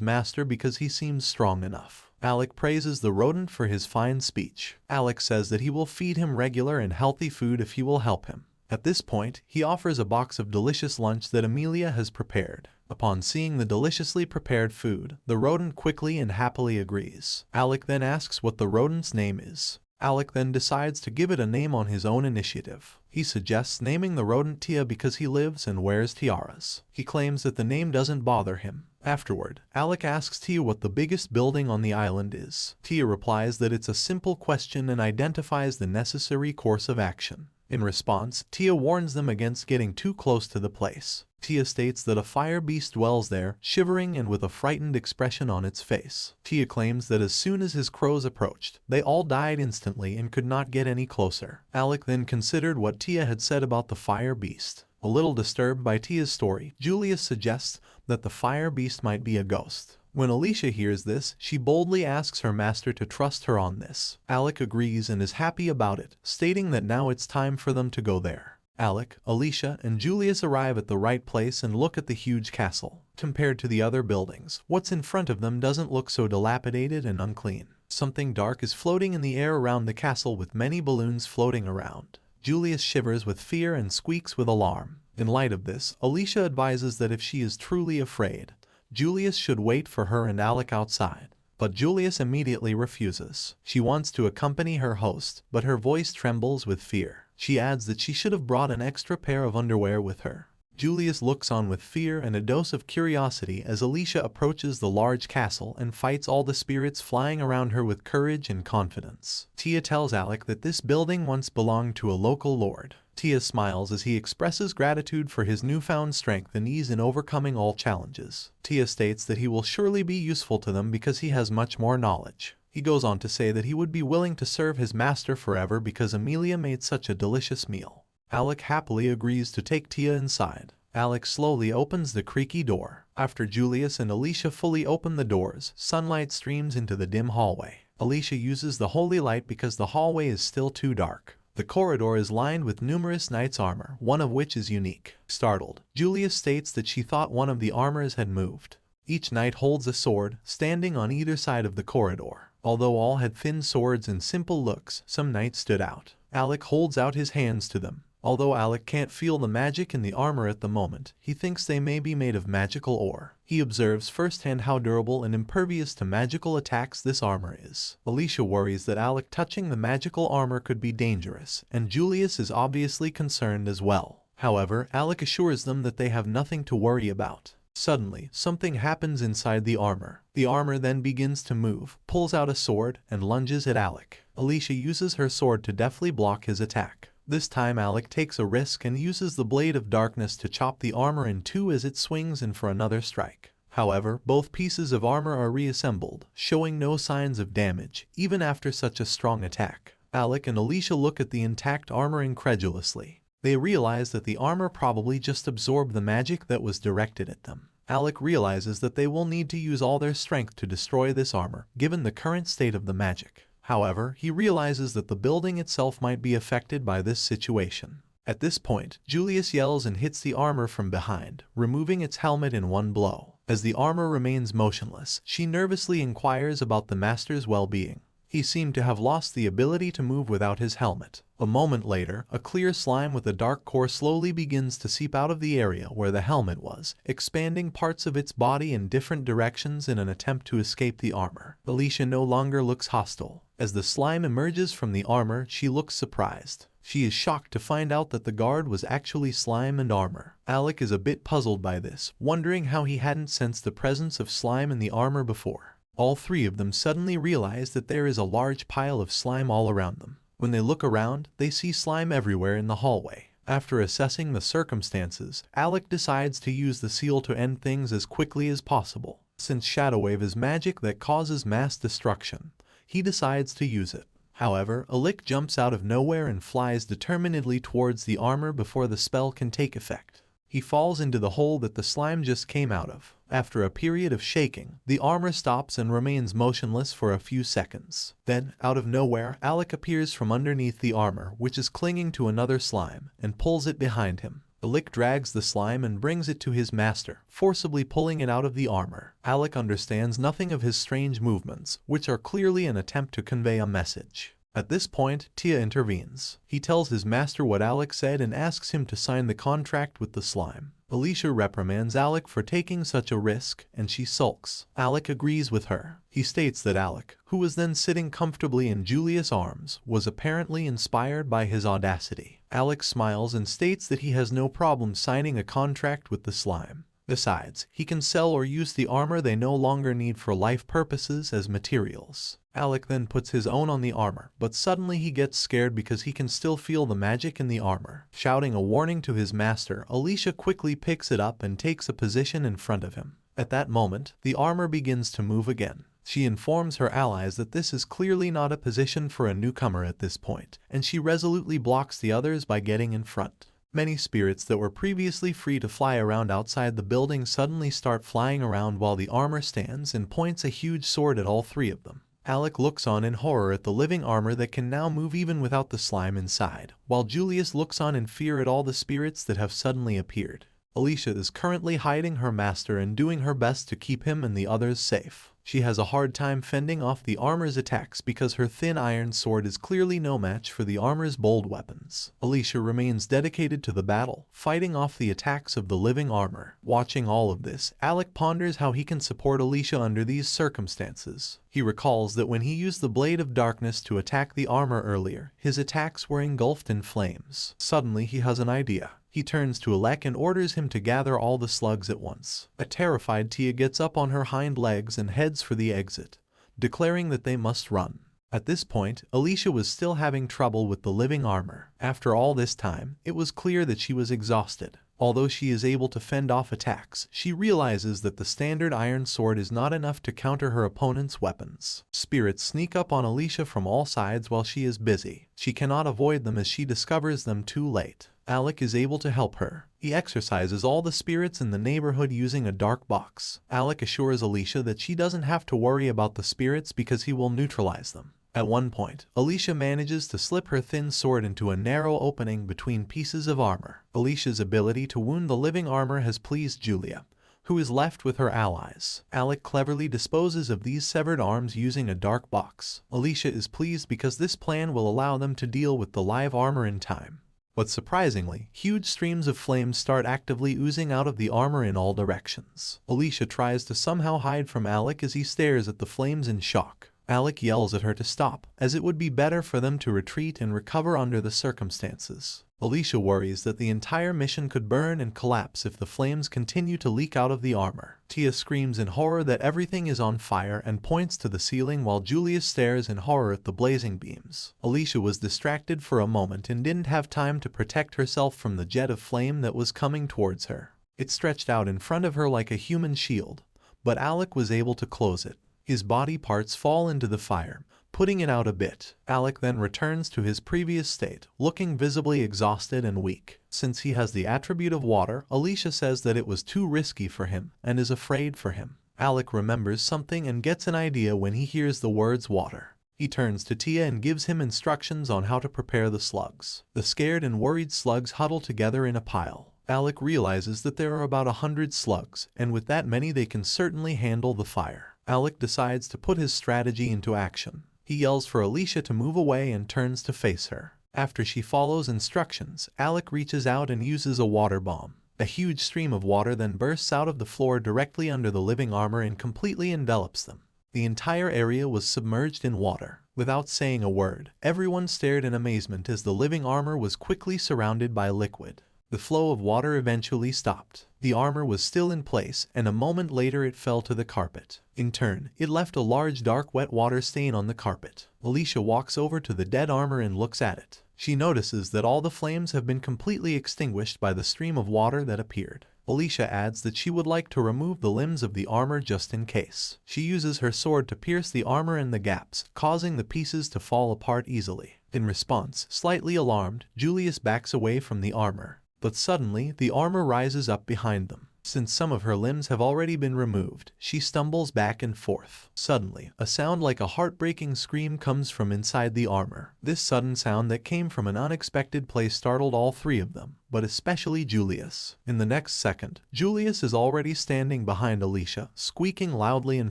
S1: master because he seems strong enough. Alec praises the rodent for his fine speech. Alec says that he will feed him regular and healthy food if he will help him. At this point, he offers a box of delicious lunch that Amelia has prepared. Upon seeing the deliciously prepared food, the rodent quickly and happily agrees. Alec then asks what the rodent's name is. Alec then decides to give it a name on his own initiative. He suggests naming the rodent Tia because he lives and wears tiaras. He claims that the name doesn't bother him. Afterward, Alec asks Tia what the biggest building on the island is. Tia replies that it's a simple question and identifies the necessary course of action. In response, Tia warns them against getting too close to the place. Tia states that a fire beast dwells there, shivering and with a frightened expression on its face. Tia claims that as soon as his crows approached, they all died instantly and could not get any closer. Alec then considered what Tia had said about the fire beast. A little disturbed by Tia's story, Julius suggests that the fire beast might be a ghost. When Alicia hears this, she boldly asks her master to trust her on this. Alec agrees and is happy about it, stating that now it's time for them to go there. Alec, Alicia, and Julius arrive at the right place and look at the huge castle. Compared to the other buildings, what's in front of them doesn't look so dilapidated and unclean. Something dark is floating in the air around the castle with many balloons floating around. Julius shivers with fear and squeaks with alarm. In light of this, Alicia advises that if she is truly afraid, Julius should wait for her and Alec outside. But Julius immediately refuses. She wants to accompany her host, but her voice trembles with fear. She adds that she should have brought an extra pair of underwear with her. Julius looks on with fear and a dose of curiosity as Alicia approaches the large castle and fights all the spirits flying around her with courage and confidence. Tia tells Alec that this building once belonged to a local lord. Tia smiles as he expresses gratitude for his newfound strength and ease in overcoming all challenges. Tia states that he will surely be useful to them because he has much more knowledge. He goes on to say that he would be willing to serve his master forever because Amelia made such a delicious meal. Alec happily agrees to take Tia inside. Alec slowly opens the creaky door. After Julius and Alicia fully open the doors, sunlight streams into the dim hallway. Alicia uses the holy light because the hallway is still too dark. The corridor is lined with numerous knights' armor, one of which is unique. Startled, Julius states that she thought one of the armors had moved. Each knight holds a sword, standing on either side of the corridor. Although all had thin swords and simple looks, some knights stood out. Alec holds out his hands to them. Although Alec can't feel the magic in the armor at the moment, he thinks they may be made of magical ore. He observes firsthand how durable and impervious to magical attacks this armor is. Alicia worries that Alec touching the magical armor could be dangerous, and Julius is obviously concerned as well. However, Alec assures them that they have nothing to worry about. Suddenly, something happens inside the armor. The armor then begins to move, pulls out a sword, and lunges at Alec. Alicia uses her sword to deftly block his attack. This time Alec takes a risk and uses the blade of darkness to chop the armor in two as it swings in for another strike. However, both pieces of armor are reassembled, showing no signs of damage, even after such a strong attack. Alec and Alicia look at the intact armor incredulously. They realize that the armor probably just absorbed the magic that was directed at them. Alec realizes that they will need to use all their strength to destroy this armor, given the current state of the magic. However, he realizes that the building itself might be affected by this situation. At this point, Julius yells and hits the armor from behind, removing its helmet in one blow. As the armor remains motionless, she nervously inquires about the master's well-being. He seemed to have lost the ability to move without his helmet. A moment later, a clear slime with a dark core slowly begins to seep out of the area where the helmet was, expanding parts of its body in different directions in an attempt to escape the armor. Alicia no longer looks hostile. As the slime emerges from the armor, she looks surprised. She is shocked to find out that the guard was actually slime and armor. Alec is a bit puzzled by this, wondering how he hadn't sensed the presence of slime in the armor before. All three of them suddenly realize that there is a large pile of slime all around them. When they look around, they see slime everywhere in the hallway. After assessing the circumstances, Alec decides to use the seal to end things as quickly as possible. Since Shadow Wave is magic that causes mass destruction, he decides to use it. However, Alec jumps out of nowhere and flies determinedly towards the armor before the spell can take effect. He falls into the hole that the slime just came out of. After a period of shaking, the armor stops and remains motionless for a few seconds. Then, out of nowhere, Alec appears from underneath the armor, which is clinging to another slime, and pulls it behind him. Alec drags the slime and brings it to his master, forcibly pulling it out of the armor. Alec understands nothing of his strange movements, which are clearly an attempt to convey a message. At this point, Tia intervenes. He tells his master what Alec said and asks him to sign the contract with the slime. Alicia reprimands Alec for taking such a risk, and she sulks. Alec agrees with her. He states that Alec, who was then sitting comfortably in Julius' arms, was apparently inspired by his audacity. Alec smiles and states that he has no problem signing a contract with the slime. Besides, he can sell or use the armor they no longer need for life purposes as materials. Alec then puts his own on the armor, but suddenly he gets scared because he can still feel the magic in the armor. Shouting a warning to his master, Alicia quickly picks it up and takes a position in front of him. At that moment, the armor begins to move again. She informs her allies that this is clearly not a position for a newcomer at this point, and she resolutely blocks the others by getting in front. Many spirits that were previously free to fly around outside the building suddenly start flying around while the armor stands and points a huge sword at all three of them. Alec looks on in horror at the living armor that can now move even without the slime inside, while Julius looks on in fear at all the spirits that have suddenly appeared. Alicia is currently hiding her master and doing her best to keep him and the others safe. She has a hard time fending off the armor's attacks because her thin iron sword is clearly no match for the armor's bold weapons. Alicia remains dedicated to the battle, fighting off the attacks of the living armor. Watching all of this, Alec ponders how he can support Alicia under these circumstances. He recalls that when he used the Blade of Darkness to attack the armor earlier, his attacks were engulfed in flames. Suddenly he has an idea. He turns to Alec and orders him to gather all the slugs at once. A terrified Tia gets up on her hind legs and heads for the exit, declaring that they must run. At this point, Alicia was still having trouble with the living armor. After all this time, it was clear that she was exhausted. Although she is able to fend off attacks, she realizes that the standard iron sword is not enough to counter her opponent's weapons. Spirits sneak up on Alicia from all sides while she is busy. She cannot avoid them as she discovers them too late. Alec is able to help her. He exorcises all the spirits in the neighborhood using a dark box. Alec assures Alicia that she doesn't have to worry about the spirits because he will neutralize them. At one point, Alicia manages to slip her thin sword into a narrow opening between pieces of armor. Alicia's ability to wound the living armor has pleased Julia, who is left with her allies. Alec cleverly disposes of these severed arms using a dark box. Alicia is pleased because this plan will allow them to deal with the live armor in time. But surprisingly, huge streams of flames start actively oozing out of the armor in all directions. Alicia tries to somehow hide from Alec as he stares at the flames in shock. Alec yells at her to stop, as it would be better for them to retreat and recover under the circumstances. Alicia worries that the entire mission could burn and collapse if the flames continue to leak out of the armor. Tia screams in horror that everything is on fire and points to the ceiling while Julius stares in horror at the blazing beams. Alicia was distracted for a moment and didn't have time to protect herself from the jet of flame that was coming towards her. It stretched out in front of her like a human shield, but Alec was able to close it. His body parts fall into the fire, putting it out a bit. Alec then returns to his previous state, looking visibly exhausted and weak. Since he has the attribute of water, Alicia says that it was too risky for him and is afraid for him. Alec remembers something and gets an idea when he hears the words water. He turns to Tia and gives him instructions on how to prepare the slugs. The scared and worried slugs huddle together in a pile. Alec realizes that there are about 100 slugs, and with that many they can certainly handle the fire. Alec decides to put his strategy into action. He yells for Alicia to move away and turns to face her. After she follows instructions, Alec reaches out and uses a water bomb. A huge stream of water then bursts out of the floor directly under the living armor and completely envelops them. The entire area was submerged in water. Without saying a word, everyone stared in amazement as the living armor was quickly surrounded by liquid. The flow of water eventually stopped. The armor was still in place, and a moment later it fell to the carpet. In turn, it left a large dark wet water stain on the carpet. Alicia walks over to the dead armor and looks at it. She notices that all the flames have been completely extinguished by the stream of water that appeared. Alicia adds that she would like to remove the limbs of the armor just in case. She uses her sword to pierce the armor and the gaps, causing the pieces to fall apart easily. In response, slightly alarmed, Julius backs away from the armor. But suddenly, the armor rises up behind them. Since some of her limbs have already been removed, she stumbles back and forth. Suddenly, a sound like a heartbreaking scream comes from inside the armor. This sudden sound that came from an unexpected place startled all three of them, but especially Julius. In the next second, Julius is already standing behind Alicia, squeaking loudly in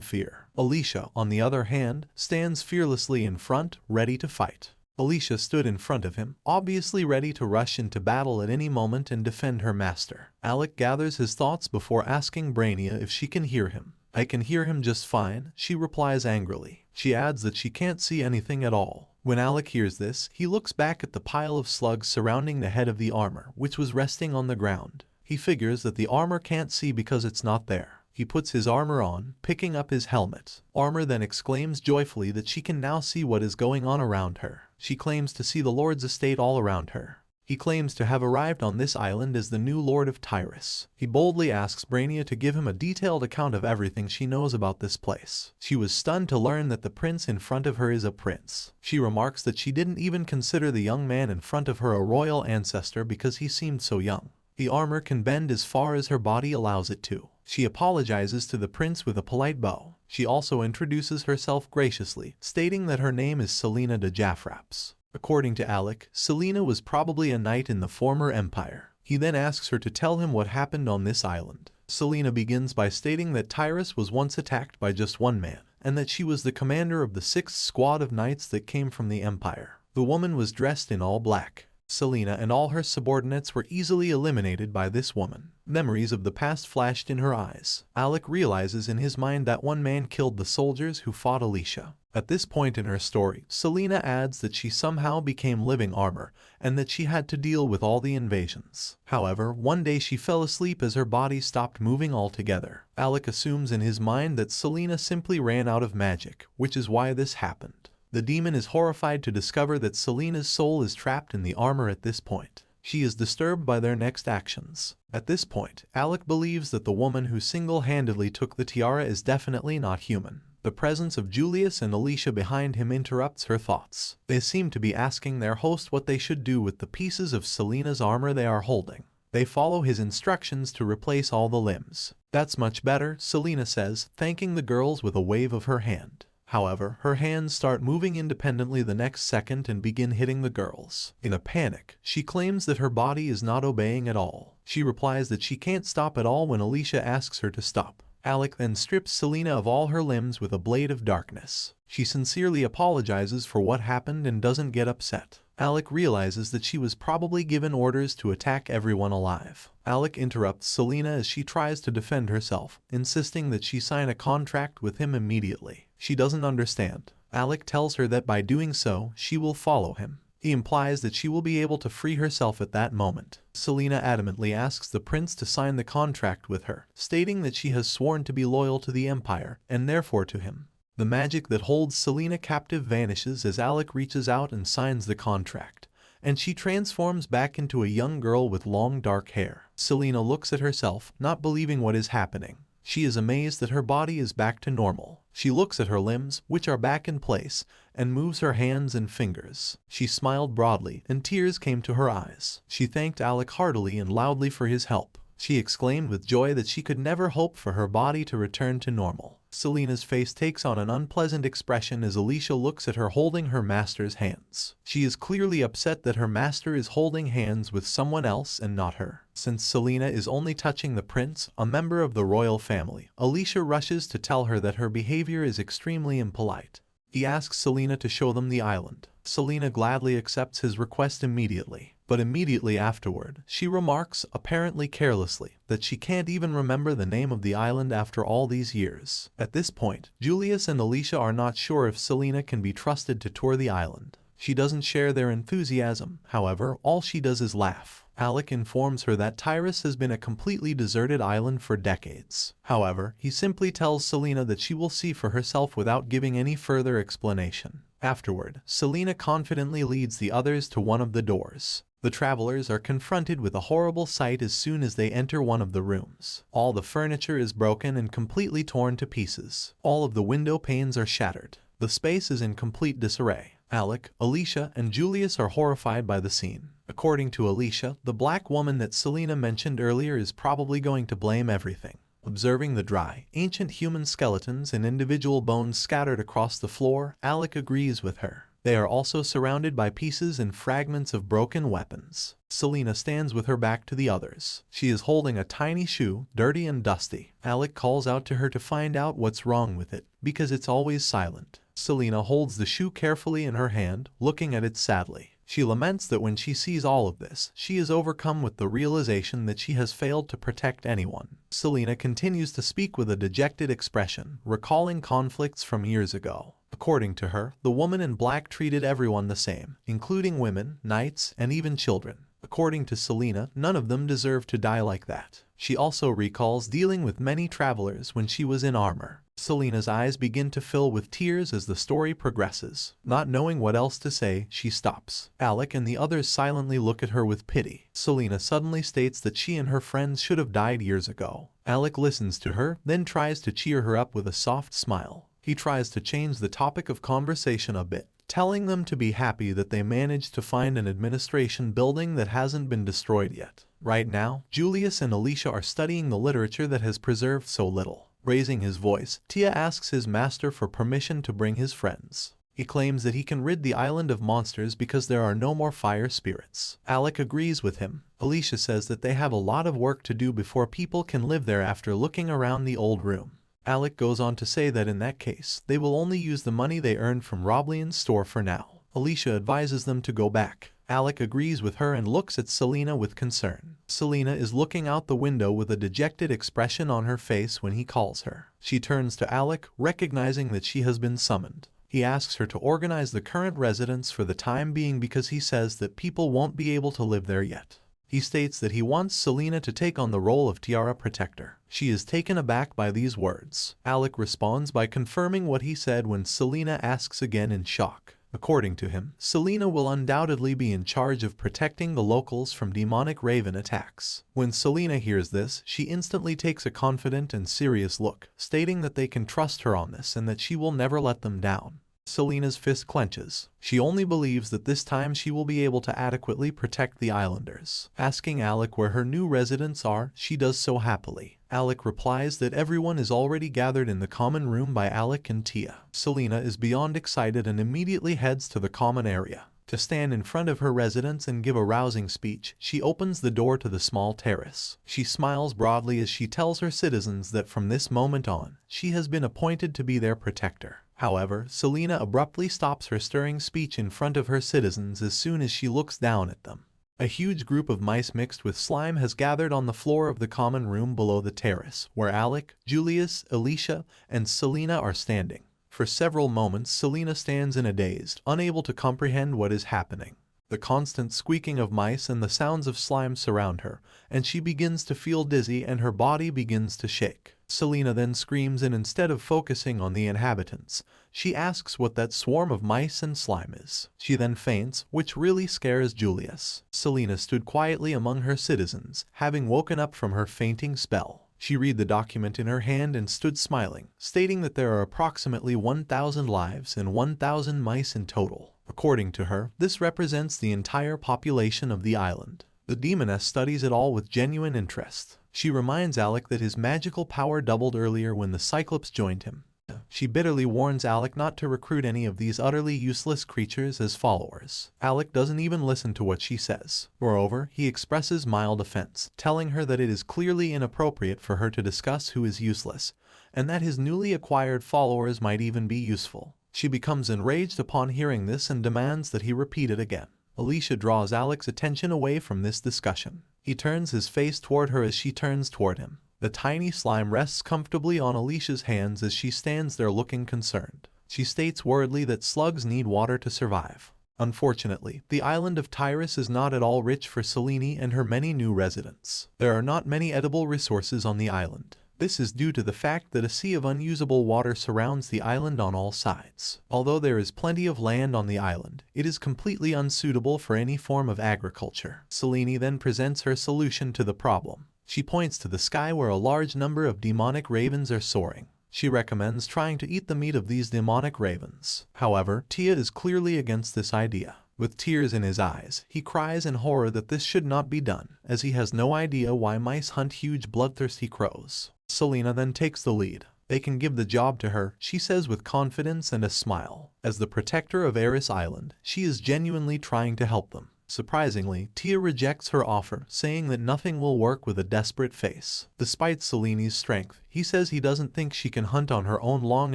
S1: fear. Alicia, on the other hand, stands fearlessly in front, ready to fight. Alicia stood in front of him, obviously ready to rush into battle at any moment and defend her master. Alec gathers his thoughts before asking Brainia if she can hear him. "I can hear him just fine," she replies angrily. She adds that she can't see anything at all. When Alec hears this, he looks back at the pile of slugs surrounding the head of the armor, which was resting on the ground. He figures that the armor can't see because it's not there. He puts his armor on, picking up his helmet. Armor then exclaims joyfully that she can now see what is going on around her. She claims to see the Lord's estate all around her. He claims to have arrived on this island as the new Lord of Tyrus. He boldly asks Brainia to give him a detailed account of everything she knows about this place. She was stunned to learn that the prince in front of her is a prince. She remarks that she didn't even consider the young man in front of her a royal ancestor because he seemed so young. The armor can bend as far as her body allows it to. She apologizes to the prince with a polite bow. She also introduces herself graciously, stating that her name is Selena de Jaffraps. According to Alec, Selena was probably a knight in the former empire. He then asks her to tell him what happened on this island. Selena begins by stating that Tyrus was once attacked by just one man, and that she was the commander of the 6th squad of knights that came from the empire. The woman was dressed in all black. Selena and all her subordinates were easily eliminated by this woman. Memories of the past flashed in her eyes. Alec realizes in his mind that one man killed the soldiers who fought Alicia. At this point in her story, Selena adds that she somehow became living armor, and that she had to deal with all the invasions. However, one day she fell asleep as her body stopped moving altogether. Alec assumes in his mind that Selena simply ran out of magic, which is why this happened. The demon is horrified to discover that Selena's soul is trapped in the armor at this point. She is disturbed by their next actions. At this point, Alec believes that the woman who single-handedly took the tiara is definitely not human. The presence of Julius and Alicia behind him interrupts her thoughts. They seem to be asking their host what they should do with the pieces of Selena's armor they are holding. They follow his instructions to replace all the limbs. "That's much better," Selena says, thanking the girls with a wave of her hand. However, her hands start moving independently the next second and begin hitting the girls. In a panic, she claims that her body is not obeying at all. She replies that she can't stop at all when Alicia asks her to stop. Alec then strips Selena of all her limbs with a blade of darkness. She sincerely apologizes for what happened and doesn't get upset. Alec realizes that she was probably given orders to attack everyone alive. Alec interrupts Selena as she tries to defend herself, insisting that she sign a contract with him immediately. She doesn't understand. Alec tells her that by doing so, she will follow him. He implies that she will be able to free herself at that moment. Selena adamantly asks the prince to sign the contract with her, stating that she has sworn to be loyal to the Empire, and therefore to him. The magic that holds Selena captive vanishes as Alec reaches out and signs the contract, and she transforms back into a young girl with long dark hair. Selena looks at herself, not believing what is happening. She is amazed that her body is back to normal. She looks at her limbs, which are back in place, and moves her hands and fingers. She smiled broadly, and tears came to her eyes. She thanked Alec heartily and loudly for his help. She exclaimed with joy that she could never hope for her body to return to normal. Selena's face takes on an unpleasant expression as Alicia looks at her holding her master's hands. She is clearly upset that her master is holding hands with someone else and not her. Since Selena is only touching the prince, a member of the royal family, Alicia rushes to tell her that her behavior is extremely impolite. He asks Selena to show them the island. Selena gladly accepts his request immediately. But immediately afterward, she remarks, apparently carelessly, that she can't even remember the name of the island after all these years. At this point, Julius and Alicia are not sure if Selena can be trusted to tour the island. She doesn't share their enthusiasm, however, all she does is laugh. Alec informs her that Tyrus has been a completely deserted island for decades. However, he simply tells Selena that she will see for herself without giving any further explanation. Afterward, Selena confidently leads the others to one of the doors. The travelers are confronted with a horrible sight as soon as they enter one of the rooms. All the furniture is broken and completely torn to pieces. All of the window panes are shattered. The space is in complete disarray. Alec, Alicia, and Julius are horrified by the scene. According to Alicia, the black woman that Selena mentioned earlier is probably going to blame everything. Observing the dry, ancient human skeletons and individual bones scattered across the floor, Alec agrees with her. They are also surrounded by pieces and fragments of broken weapons. Selena stands with her back to the others. She is holding a tiny shoe, dirty and dusty. Alec calls out to her to find out what's wrong with it, because it's always silent. Selena holds the shoe carefully in her hand, looking at it sadly. She laments that when she sees all of this, she is overcome with the realization that she has failed to protect anyone. Selena continues to speak with a dejected expression, recalling conflicts from years ago. According to her, the woman in black treated everyone the same, including women, knights, and even children. According to Selena, none of them deserved to die like that. She also recalls dealing with many travelers when she was in armor. Selena's eyes begin to fill with tears as the story progresses. Not knowing what else to say, she stops. Alec and the others silently look at her with pity. Selena suddenly states that she and her friends should have died years ago. Alec listens to her, then tries to cheer her up with a soft smile. He tries to change the topic of conversation a bit, telling them to be happy that they managed to find an administration building that hasn't been destroyed yet. Right now, Julius and Alicia are studying the literature that has preserved so little. Raising his voice, Tia asks his master for permission to bring his friends. He claims that he can rid the island of monsters because there are no more fire spirits. Alec agrees with him. Alicia says that they have a lot of work to do before people can live there after looking around the old room. Alec goes on to say that in that case, they will only use the money they earned from Lobrian's store for now. Alicia advises them to go back. Alec agrees with her and looks at Selena with concern. Selena is looking out the window with a dejected expression on her face when he calls her. She turns to Alec, recognizing that she has been summoned. He asks her to organize the current residents for the time being because he says that people won't be able to live there yet. He states that he wants Selena to take on the role of Tiara Protector. She is taken aback by these words. Alec responds by confirming what he said when Selena asks again in shock. According to him, Selena will undoubtedly be in charge of protecting the locals from demonic raven attacks. When Selena hears this, she instantly takes a confident and serious look, stating that they can trust her on this and that she will never let them down. Selena's fist clenches. She only believes that this time she will be able to adequately protect the islanders. Asking Alec where her new residents are, she does so happily. Alec replies that everyone is already gathered in the common room by Alec and Tia. Selena is beyond excited and immediately heads to the common area. To stand in front of her residents and give a rousing speech, she opens the door to the small terrace. She smiles broadly as she tells her citizens that from this moment on, she has been appointed to be their protector. However, Selena abruptly stops her stirring speech in front of her citizens as soon as she looks down at them. A huge group of mice mixed with slime has gathered on the floor of the common room below the terrace, where Alec, Julius, Alicia, and Selena are standing. For several moments, Selena stands in a daze, unable to comprehend what is happening. The constant squeaking of mice and the sounds of slime surround her, and she begins to feel dizzy and her body begins to shake. Selena then screams, and instead of focusing on the inhabitants, she asks what that swarm of mice and slime is. She then faints, which really scares Julius. Selena stood quietly among her citizens, having woken up from her fainting spell. She read the document in her hand and stood smiling, stating that there are approximately 1,000 lives and 1,000 mice in total. According to her, this represents the entire population of the island. The demoness studies it all with genuine interest. She reminds Alec that his magical power doubled earlier when the Cyclops joined him. She bitterly warns Alec not to recruit any of these utterly useless creatures as followers. Alec doesn't even listen to what she says. Moreover, he expresses mild offense, telling her that it is clearly inappropriate for her to discuss who is useless, and that his newly acquired followers might even be useful. She becomes enraged upon hearing this and demands that he repeat it again. Alicia draws Alec's attention away from this discussion. He turns his face toward her as she turns toward him. The tiny slime rests comfortably on Alicia's hands as she stands there looking concerned. She states worriedly that slugs need water to survive. Unfortunately, the island of Tyrus is not at all rich for Selene and her many new residents. There are not many edible resources on the island. This is due to the fact that a sea of unusable water surrounds the island on all sides. Although there is plenty of land on the island, it is completely unsuitable for any form of agriculture. Selene then presents her solution to the problem. She points to the sky where a large number of demonic ravens are soaring. She recommends trying to eat the meat of these demonic ravens. However, Tia is clearly against this idea. With tears in his eyes, he cries in horror that this should not be done, as he has no idea why mice hunt huge bloodthirsty crows. Selena then takes the lead. They can give the job to her, she says with confidence and a smile. As the protector of Eris Island, she is genuinely trying to help them. Surprisingly, Tia rejects her offer, saying that nothing will work with a desperate face. Despite Selene's strength, he says he doesn't think she can hunt on her own long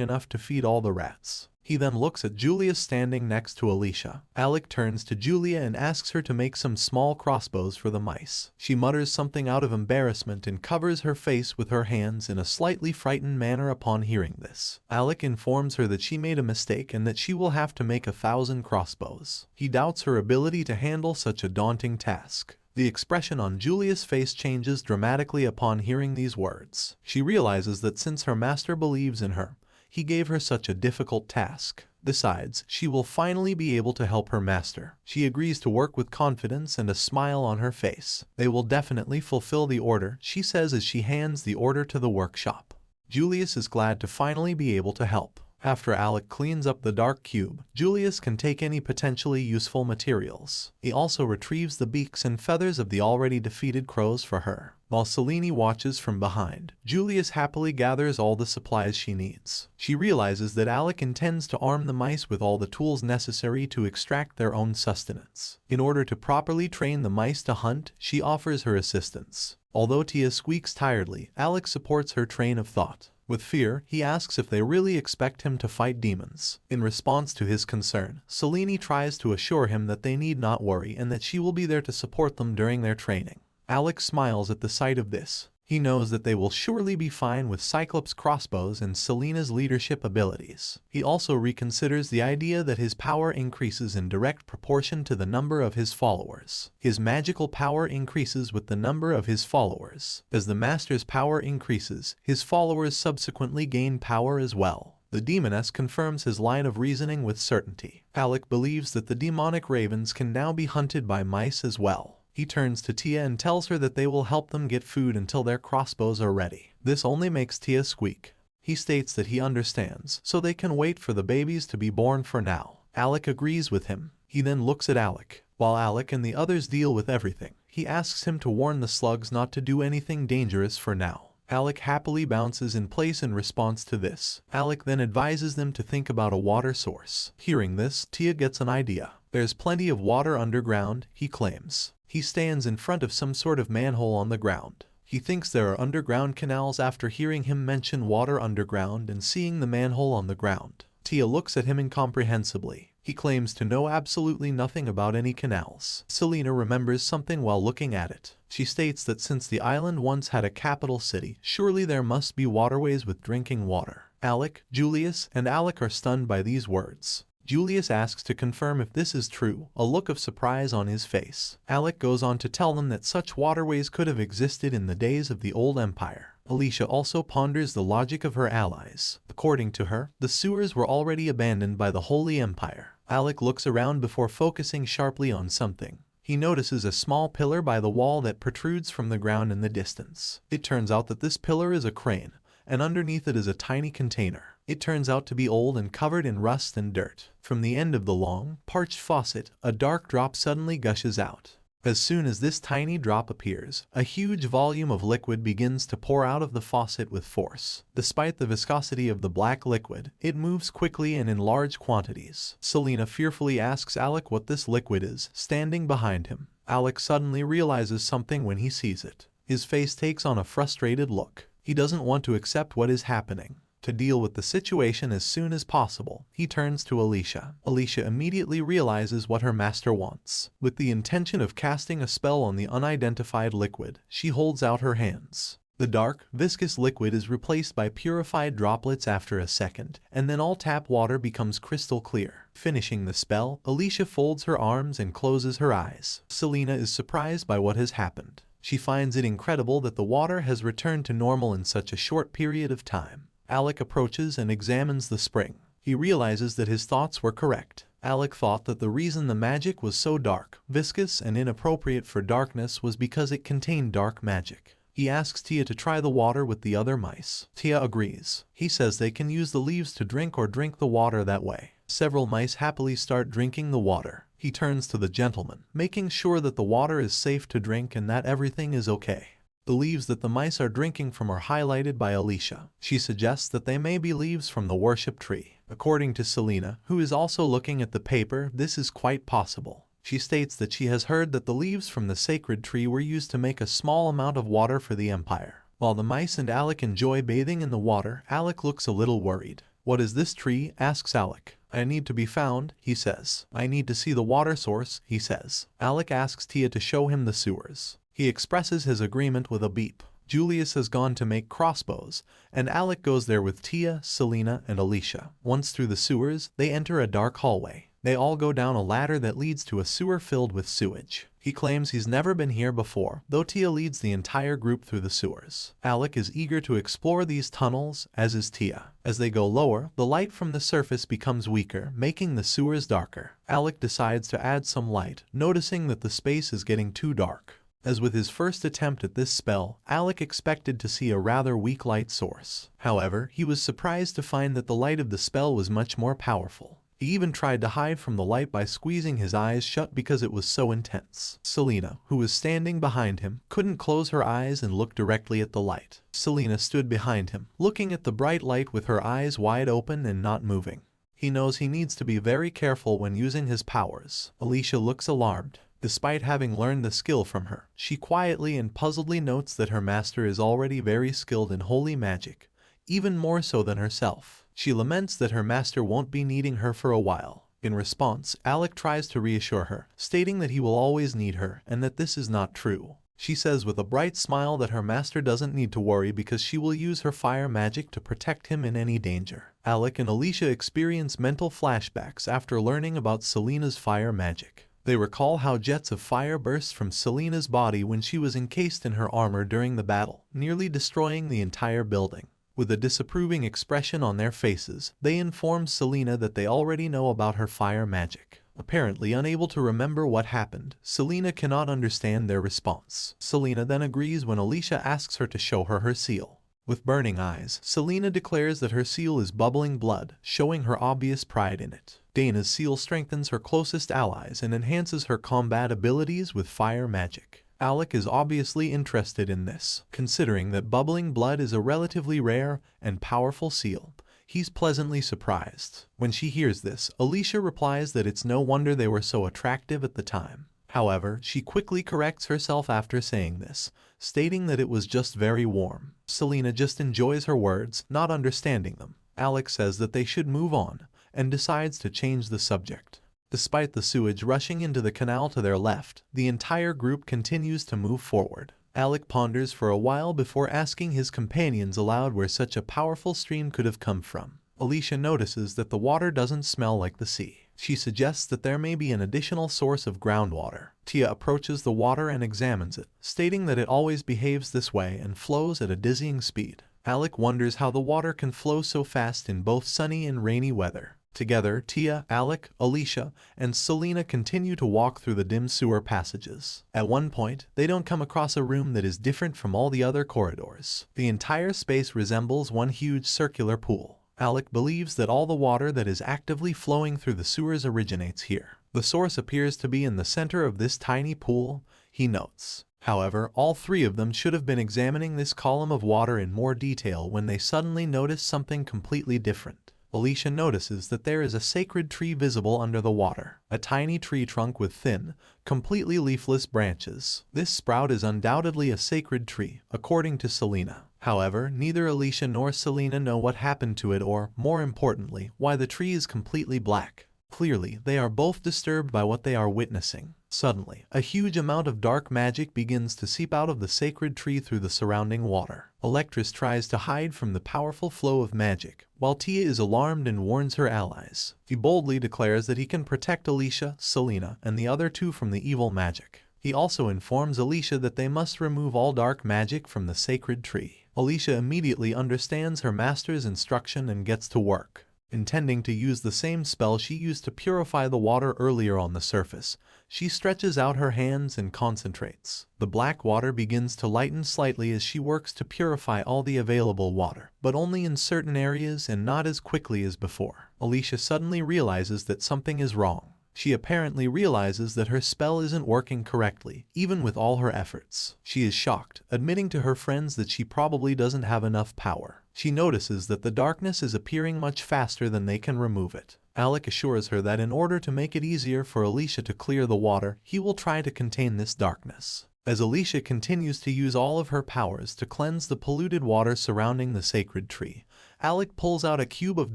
S1: enough to feed all the rats. He then looks at Julia standing next to Alicia. Alec turns to Julia and asks her to make some small crossbows for the mice. She mutters something out of embarrassment and covers her face with her hands in a slightly frightened manner upon hearing this. Alec informs her that she made a mistake and that she will have to make 1,000 crossbows. He doubts her ability to handle such a daunting task. The expression on Julia's face changes dramatically upon hearing these words. She realizes that since her master believes in her, he gave her such a difficult task. Besides, she will finally be able to help her master. She agrees to work with confidence and a smile on her face. They will definitely fulfill the order, she says as she hands the order to the workshop. Julius is glad to finally be able to help. After Alec cleans up the dark cube, Julius can take any potentially useful materials. He also retrieves the beaks and feathers of the already defeated crows for her. While Selene watches from behind, Julius happily gathers all the supplies she needs. She realizes that Alec intends to arm the mice with all the tools necessary to extract their own sustenance. In order to properly train the mice to hunt, she offers her assistance. Although Tia squeaks tiredly, Alec supports her train of thought. With fear, he asks if they really expect him to fight demons. In response to his concern, Selene tries to assure him that they need not worry and that she will be there to support them during their training. Alec smiles at the sight of this. He knows that they will surely be fine with Cyclops' crossbows and Selena's leadership abilities. He also reconsiders the idea that his power increases in direct proportion to the number of his followers. His magical power increases with the number of his followers. As the master's power increases, his followers subsequently gain power as well. The demoness confirms his line of reasoning with certainty. Alec believes that the demonic ravens can now be hunted by mice as well. He turns to Tia and tells her that they will help them get food until their crossbows are ready. This only makes Tia squeak. He states that he understands, so they can wait for the babies to be born for now. Alec agrees with him. He then looks at Alec. While Alec and the others deal with everything, he asks him to warn the slugs not to do anything dangerous for now. Alec happily bounces in place in response to this. Alec then advises them to think about a water source. Hearing this, Tia gets an idea. There's plenty of water underground, he claims. He stands in front of some sort of manhole on the ground. He thinks there are underground canals after hearing him mention water underground and seeing the manhole on the ground. Tia looks at him incomprehensibly. He claims to know absolutely nothing about any canals. Selena remembers something while looking at it. She states that since the island once had a capital city, surely there must be waterways with drinking water. Alec, Julius, and Alec are stunned by these words. Julius asks to confirm if this is true, a look of surprise on his face. Alec goes on to tell them that such waterways could have existed in the days of the old empire. Alicia also ponders the logic of her allies. According to her, the sewers were already abandoned by the Holy Empire. Alec looks around before focusing sharply on something. He notices a small pillar by the wall that protrudes from the ground in the distance. It turns out that this pillar is a crane, and underneath it is a tiny container. It turns out to be old and covered in rust and dirt. From the end of the long, parched faucet, a dark drop suddenly gushes out. As soon as this tiny drop appears, a huge volume of liquid begins to pour out of the faucet with force. Despite the viscosity of the black liquid, it moves quickly and in large quantities. Selena fearfully asks Alec what this liquid is, standing behind him. Alec suddenly realizes something when he sees it. His face takes on a frustrated look. He doesn't want to accept what is happening. To deal with the situation as soon as possible, he turns to Alicia. Alicia immediately realizes what her master wants. With the intention of casting a spell on the unidentified liquid, she holds out her hands. The dark, viscous liquid is replaced by purified droplets after a second, and then all tap water becomes crystal clear. Finishing the spell, Alicia folds her arms and closes her eyes. Selena is surprised by what has happened. She finds it incredible that the water has returned to normal in such a short period of time. Alec approaches and examines the spring. He realizes that his thoughts were correct. Alec thought that the reason the magic was so dark, viscous, and inappropriate for darkness was because it contained dark magic. He asks Tia to try the water with the other mice. Tia agrees. He says they can use the leaves to drink or drink the water that way. Several mice happily start drinking the water. He turns to the gentleman, making sure that the water is safe to drink and that everything is okay. The leaves that the mice are drinking from are highlighted by Alicia. She suggests that they may be leaves from the worship tree. According to Selena, who is also looking at the paper, this is quite possible. She states that she has heard that the leaves from the sacred tree were used to make a small amount of water for the Empire. While the mice and Alec enjoy bathing in the water, Alec looks a little worried. "What is this tree?" asks Alec. "I need to be found," he says. "I need to see the water source," he says. Alec asks Tia to show him the sewers. He expresses his agreement with a beep. Julius has gone to make crossbows, and Alec goes there with Tia, Selena, and Alicia. Once through the sewers, they enter a dark hallway. They all go down a ladder that leads to a sewer filled with sewage. He claims he's never been here before, though Tia leads the entire group through the sewers. Alec is eager to explore these tunnels, as is Tia. As they go lower, the light from the surface becomes weaker, making the sewers darker. Alec decides to add some light, noticing that the space is getting too dark. As with his first attempt at this spell, Alec expected to see a rather weak light source. However, he was surprised to find that the light of the spell was much more powerful. He even tried to hide from the light by squeezing his eyes shut because it was so intense. Selena, who was standing behind him, couldn't close her eyes and look directly at the light. Selena stood behind him, looking at the bright light with her eyes wide open and not moving. He knows he needs to be very careful when using his powers. Alicia looks alarmed. Despite having learned the skill from her, she quietly and puzzledly notes that her master is already very skilled in holy magic, even more so than herself. She laments that her master won't be needing her for a while. In response, Alec tries to reassure her, stating that he will always need her and that this is not true. She says with a bright smile that her master doesn't need to worry because she will use her fire magic to protect him in any danger. Alec and Alicia experience mental flashbacks after learning about Selena's fire magic. They recall how jets of fire burst from Selena's body when she was encased in her armor during the battle, nearly destroying the entire building. With a disapproving expression on their faces, they inform Selena that they already know about her fire magic. Apparently unable to remember what happened, Selena cannot understand their response. Selena then agrees when Alicia asks her to show her seal. With burning eyes, Selena declares that her seal is bubbling blood, showing her obvious pride in it. Dana's seal strengthens her closest allies and enhances her combat abilities with fire magic. Alec is obviously interested in this, considering that bubbling blood is a relatively rare and powerful seal. He's pleasantly surprised. When she hears this, Alicia replies that it's no wonder they were so attractive at the time. However, she quickly corrects herself after saying this, stating that it was just very warm. Selena just enjoys her words, not understanding them. Alec says that they should move on, and decides to change the subject. Despite the sewage rushing into the canal to their left, the entire group continues to move forward. Alec ponders for a while before asking his companions aloud where such a powerful stream could have come from. Alicia notices that the water doesn't smell like the sea. She suggests that there may be an additional source of groundwater. Tia approaches the water and examines it, stating that it always behaves this way and flows at a dizzying speed. Alec wonders how the water can flow so fast in both sunny and rainy weather. Together, Tia, Alec, Alicia, and Selena continue to walk through the dim sewer passages. At one point, they don't come across a room that is different from all the other corridors. The entire space resembles one huge circular pool. Alec believes that all the water that is actively flowing through the sewers originates here. The source appears to be in the center of this tiny pool, he notes. However, all three of them should have been examining this column of water in more detail when they suddenly notice something completely different. Alicia notices that there is a sacred tree visible under the water, a tiny tree trunk with thin, completely leafless branches. This sprout is undoubtedly a sacred tree, according to Selena. However, neither Alicia nor Selena know what happened to it or, more importantly, why the tree is completely black. Clearly, they are both disturbed by what they are witnessing. Suddenly, a huge amount of dark magic begins to seep out of the sacred tree through the surrounding water. Electrus tries to hide from the powerful flow of magic, while Tia is alarmed and warns her allies. He boldly declares that he can protect Alicia, Selena, and the other two from the evil magic. He also informs Alicia that they must remove all dark magic from the sacred tree. Alicia immediately understands her master's instruction and gets to work. Intending to use the same spell she used to purify the water earlier on the surface, she stretches out her hands and concentrates. The black water begins to lighten slightly as she works to purify all the available water, but only in certain areas and not as quickly as before. Alicia suddenly realizes that something is wrong. She apparently realizes that her spell isn't working correctly, even with all her efforts. She is shocked, admitting to her friends that she probably doesn't have enough power. She notices that the darkness is appearing much faster than they can remove it. Alec assures her that in order to make it easier for Alicia to clear the water, he will try to contain this darkness. As Alicia continues to use all of her powers to cleanse the polluted water surrounding the sacred tree, Alec pulls out a cube of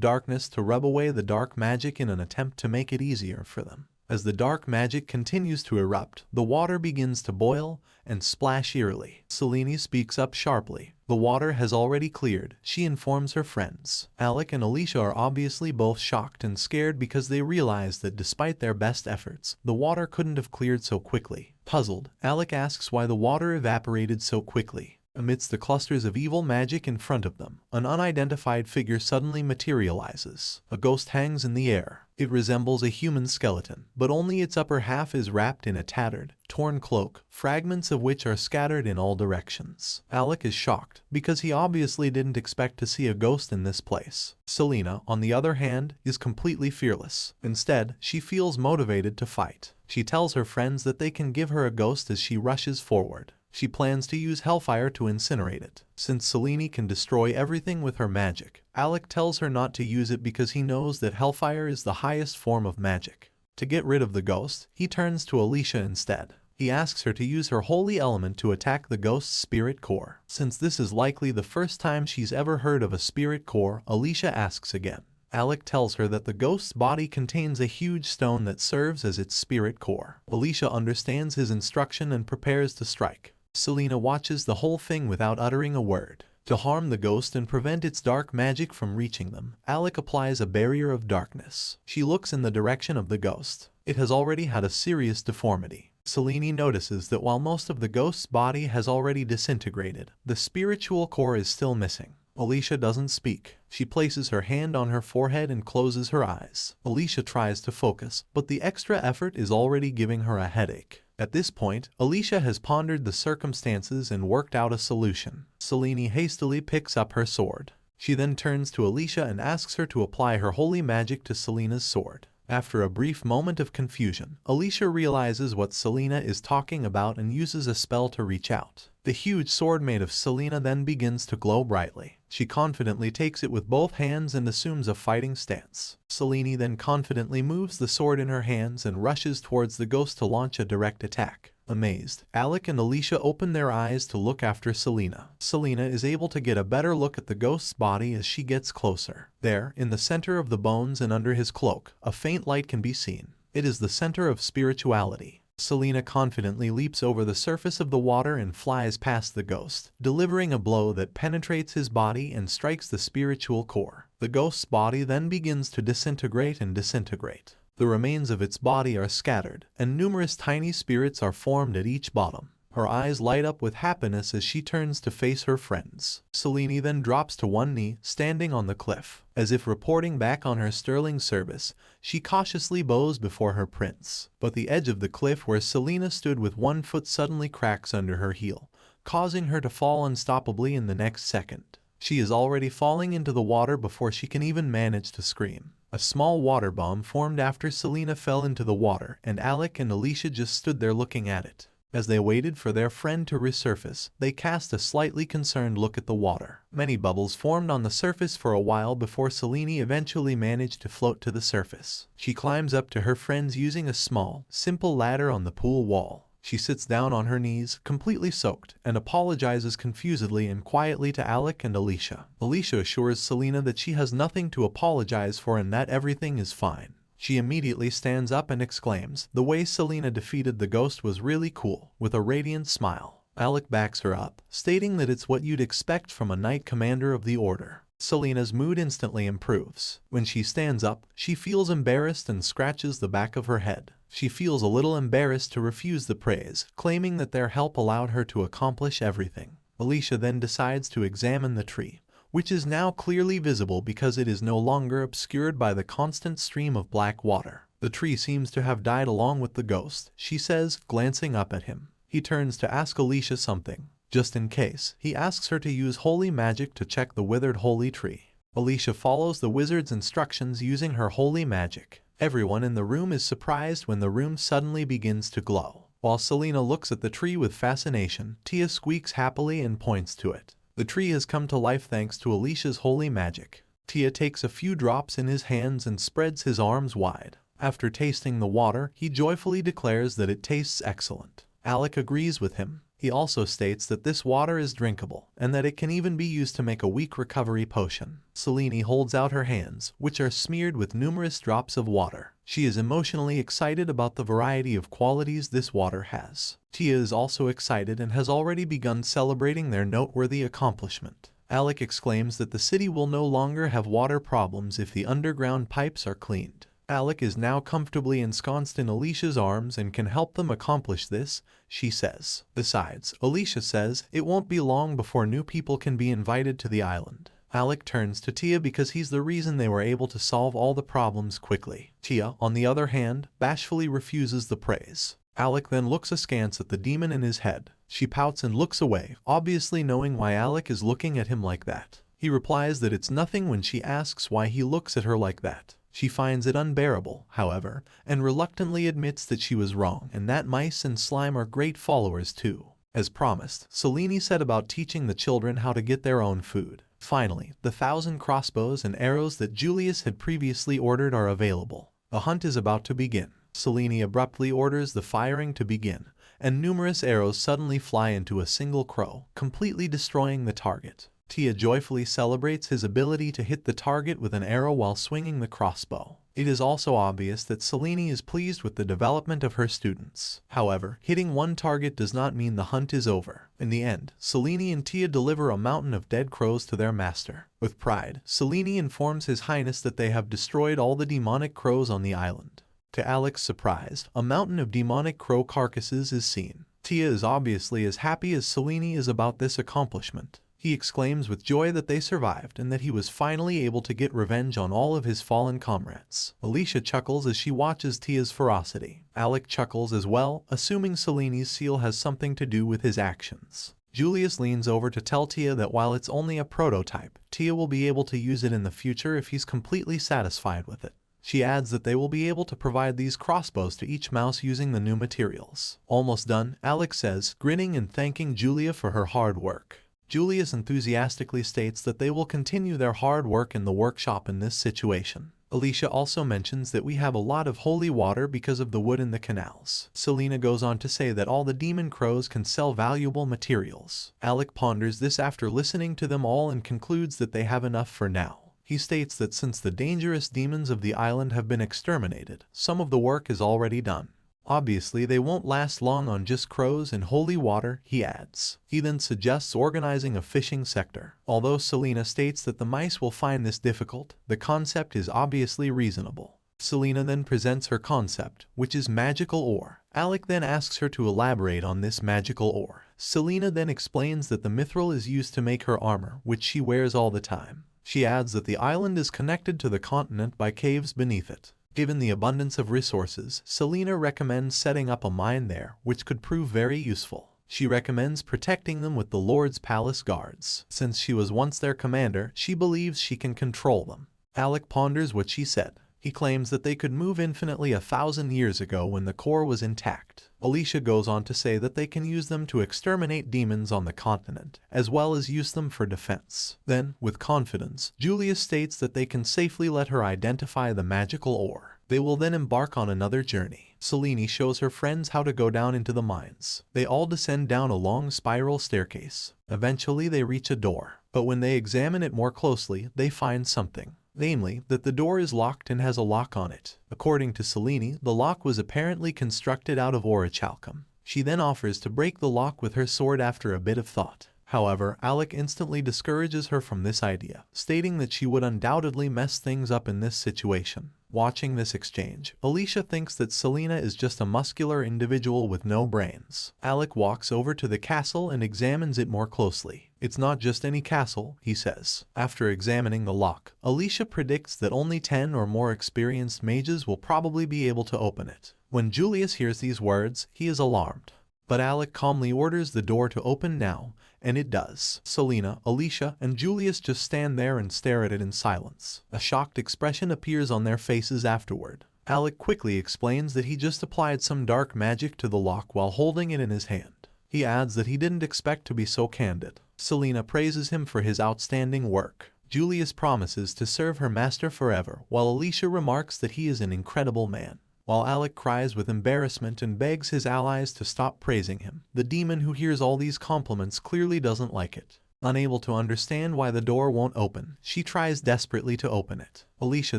S1: darkness to rub away the dark magic in an attempt to make it easier for them. As the dark magic continues to erupt, the water begins to boil and splash eerily. Selena speaks up sharply. The water has already cleared, she informs her friends. Alec and Alicia are obviously both shocked and scared because they realize that despite their best efforts, the water couldn't have cleared so quickly. Puzzled, Alec asks why the water evaporated so quickly. Amidst the clusters of evil magic in front of them, an unidentified figure suddenly materializes. A ghost hangs in the air. It resembles a human skeleton, but only its upper half is wrapped in a tattered, torn cloak, fragments of which are scattered in all directions. Alec is shocked, because he obviously didn't expect to see a ghost in this place. Selena, on the other hand, is completely fearless. Instead, she feels motivated to fight. She tells her friends that they can give her a ghost as she rushes forward. She plans to use hellfire to incinerate it. Since Selena can destroy everything with her magic, Alec tells her not to use it because he knows that hellfire is the highest form of magic. To get rid of the ghost, he turns to Alicia instead. He asks her to use her holy element to attack the ghost's spirit core. Since this is likely the first time she's ever heard of a spirit core, Alicia asks again. Alec tells her that the ghost's body contains a huge stone that serves as its spirit core. Alicia understands his instruction and prepares to strike. Selena watches the whole thing without uttering a word. To harm the ghost and prevent its dark magic from reaching them, Alec applies a barrier of darkness. She looks in the direction of the ghost. It has already had a serious deformity. Selena notices that while most of the ghost's body has already disintegrated, the spiritual core is still missing. Alicia doesn't speak. She places her hand on her forehead and closes her eyes. Alicia tries to focus, but the extra effort is already giving her a headache. At this point, Alicia has pondered the circumstances and worked out a solution. Selena hastily picks up her sword. She then turns to Alicia and asks her to apply her holy magic to Selena's sword. After a brief moment of confusion, Alicia realizes what Selena is talking about and uses a spell to reach out. The huge sword made of Selena then begins to glow brightly. She confidently takes it with both hands and assumes a fighting stance. Selena then confidently moves the sword in her hands and rushes towards the ghost to launch a direct attack. Amazed, Alec and Alicia open their eyes to look after Selena. Selena is able to get a better look at the ghost's body as she gets closer. There, in the center of the bones and under his cloak, a faint light can be seen. It is the center of spirituality. Selena confidently leaps over the surface of the water and flies past the ghost, delivering a blow that penetrates his body and strikes the spiritual core. The ghost's body then begins to disintegrate and disintegrate. The remains of its body are scattered, and numerous tiny spirits are formed at each bottom. Her eyes light up with happiness as she turns to face her friends. Selena then drops to one knee, standing on the cliff. As if reporting back on her sterling service, she cautiously bows before her prince. But the edge of the cliff where Selena stood with one foot suddenly cracks under her heel, causing her to fall unstoppably in the next second. She is already falling into the water before she can even manage to scream. A small water bomb formed after Selena fell into the water, and Alec and Alicia just stood there looking at it. As they waited for their friend to resurface, they cast a slightly concerned look at the water. Many bubbles formed on the surface for a while before Selena eventually managed to float to the surface. She climbs up to her friends using a small, simple ladder on the pool wall. She sits down on her knees, completely soaked, and apologizes confusedly and quietly to Alec and Alicia. Alicia assures Selena that she has nothing to apologize for and that everything is fine. She immediately stands up and exclaims, "The way Selena defeated the ghost was really cool," with a radiant smile. Alec backs her up, stating that it's what you'd expect from a Knight Commander of the Order. Selena's mood instantly improves. When she stands up, she feels embarrassed and scratches the back of her head. She feels a little embarrassed to refuse the praise, claiming that their help allowed her to accomplish everything. Alicia then decides to examine the tree, which is now clearly visible because it is no longer obscured by the constant stream of black water. The tree seems to have died along with the ghost, she says, glancing up at him. He turns to ask Alicia something. Just in case, he asks her to use holy magic to check the withered holy tree. Alicia follows the wizard's instructions using her holy magic. Everyone in the room is surprised when the room suddenly begins to glow. While Selena looks at the tree with fascination, Tia squeaks happily and points to it. The tree has come to life thanks to Alicia's holy magic. Tia takes a few drops in his hands and spreads his arms wide. After tasting the water, he joyfully declares that it tastes excellent. Alec agrees with him. He also states that this water is drinkable, and that it can even be used to make a weak recovery potion. Selena holds out her hands, which are smeared with numerous drops of water. She is emotionally excited about the variety of qualities this water has. Tia is also excited and has already begun celebrating their noteworthy accomplishment. Alec exclaims that the city will no longer have water problems if the underground pipes are cleaned. Alec is now comfortably ensconced in Alicia's arms and can help them accomplish this, she says. Besides, Alicia says, it won't be long before new people can be invited to the island. Alec turns to Tia because he's the reason they were able to solve all the problems quickly. Tia, on the other hand, bashfully refuses the praise. Alec then looks askance at the demon in his head. She pouts and looks away, obviously knowing why Alec is looking at him like that. He replies that it's nothing when she asks why he looks at her like that. She finds it unbearable, however, and reluctantly admits that she was wrong and that mice and slime are great followers too. As promised, Selena set about teaching the children how to get their own food. Finally, the 1,000 crossbows and arrows that Julius had previously ordered are available. The hunt is about to begin. Selena abruptly orders the firing to begin, and numerous arrows suddenly fly into a single crow, completely destroying the target. Tia joyfully celebrates his ability to hit the target with an arrow while swinging the crossbow. It is also obvious that Selena is pleased with the development of her students. However, hitting one target does not mean the hunt is over. In the end, Selena and Tia deliver a mountain of dead crows to their master. With pride, Selena informs His Highness that they have destroyed all the demonic crows on the island. To Alec's surprise, a mountain of demonic crow carcasses is seen. Tia is obviously as happy as Selena is about this accomplishment. He exclaims with joy that they survived and that he was finally able to get revenge on all of his fallen comrades. Alicia chuckles as she watches Tia's ferocity. Alec chuckles as well, assuming Selena's seal has something to do with his actions. Julius leans over to tell Tia that while it's only a prototype, Tia will be able to use it in the future if he's completely satisfied with it. She adds that they will be able to provide these crossbows to each mouse using the new materials. Almost done, Alec says, grinning and thanking Julia for her hard work. Julius enthusiastically states that they will continue their hard work in the workshop in this situation. Alicia also mentions that we have a lot of holy water because of the wood in the canals. Selena goes on to say that all the demon crows can sell valuable materials. Alec ponders this after listening to them all and concludes that they have enough for now. He states that since the dangerous demons of the island have been exterminated, some of the work is already done. Obviously, they won't last long on just crows and holy water, he adds. He then suggests organizing a fishing sector. Although Selena states that the mice will find this difficult, the concept is obviously reasonable. Selena then presents her concept, which is magical ore. Alec then asks her to elaborate on this magical ore. Selena then explains that the mithril is used to make her armor, which she wears all the time. She adds that the island is connected to the continent by caves beneath it. Given the abundance of resources, Selena recommends setting up a mine there, which could prove very useful. She recommends protecting them with the Lord's Palace guards. Since she was once their commander, she believes she can control them. Alec ponders what she said. He claims that they could move infinitely 1,000 years ago when the core was intact. Alicia goes on to say that they can use them to exterminate demons on the continent, as well as use them for defense. Then, with confidence, Julius states that they can safely let her identify the magical ore. They will then embark on another journey. Selena shows her friends how to go down into the mines. They all descend down a long spiral staircase. Eventually they reach a door, but when they examine it more closely, they find something. namely, that the door is locked and has a lock on it. According to Selena, the lock was apparently constructed out of orichalcum. She then offers to break the lock with her sword after a bit of thought. However, Alec instantly discourages her from this idea, stating that she would undoubtedly mess things up in this situation. Watching this exchange, Alicia thinks that Selena is just a muscular individual with no brains. Alec walks over to the castle and examines it more closely. It's not just any castle, he says. After examining the lock, Alicia predicts that only 10 or more experienced mages will probably be able to open it. When Julius hears these words, he is alarmed. But Alec calmly orders the door to open now, and it does. Selena, Alicia, and Julius just stand there and stare at it in silence. A shocked expression appears on their faces afterward. Alec quickly explains that he just applied some dark magic to the lock while holding it in his hand. He adds that he didn't expect to be so candid. Selena praises him for his outstanding work. Julius promises to serve her master forever, while Alicia remarks that he is an incredible man. While Alec cries with embarrassment and begs his allies to stop praising him, the demon who hears all these compliments clearly doesn't like it. Unable to understand why the door won't open, she tries desperately to open it. Alicia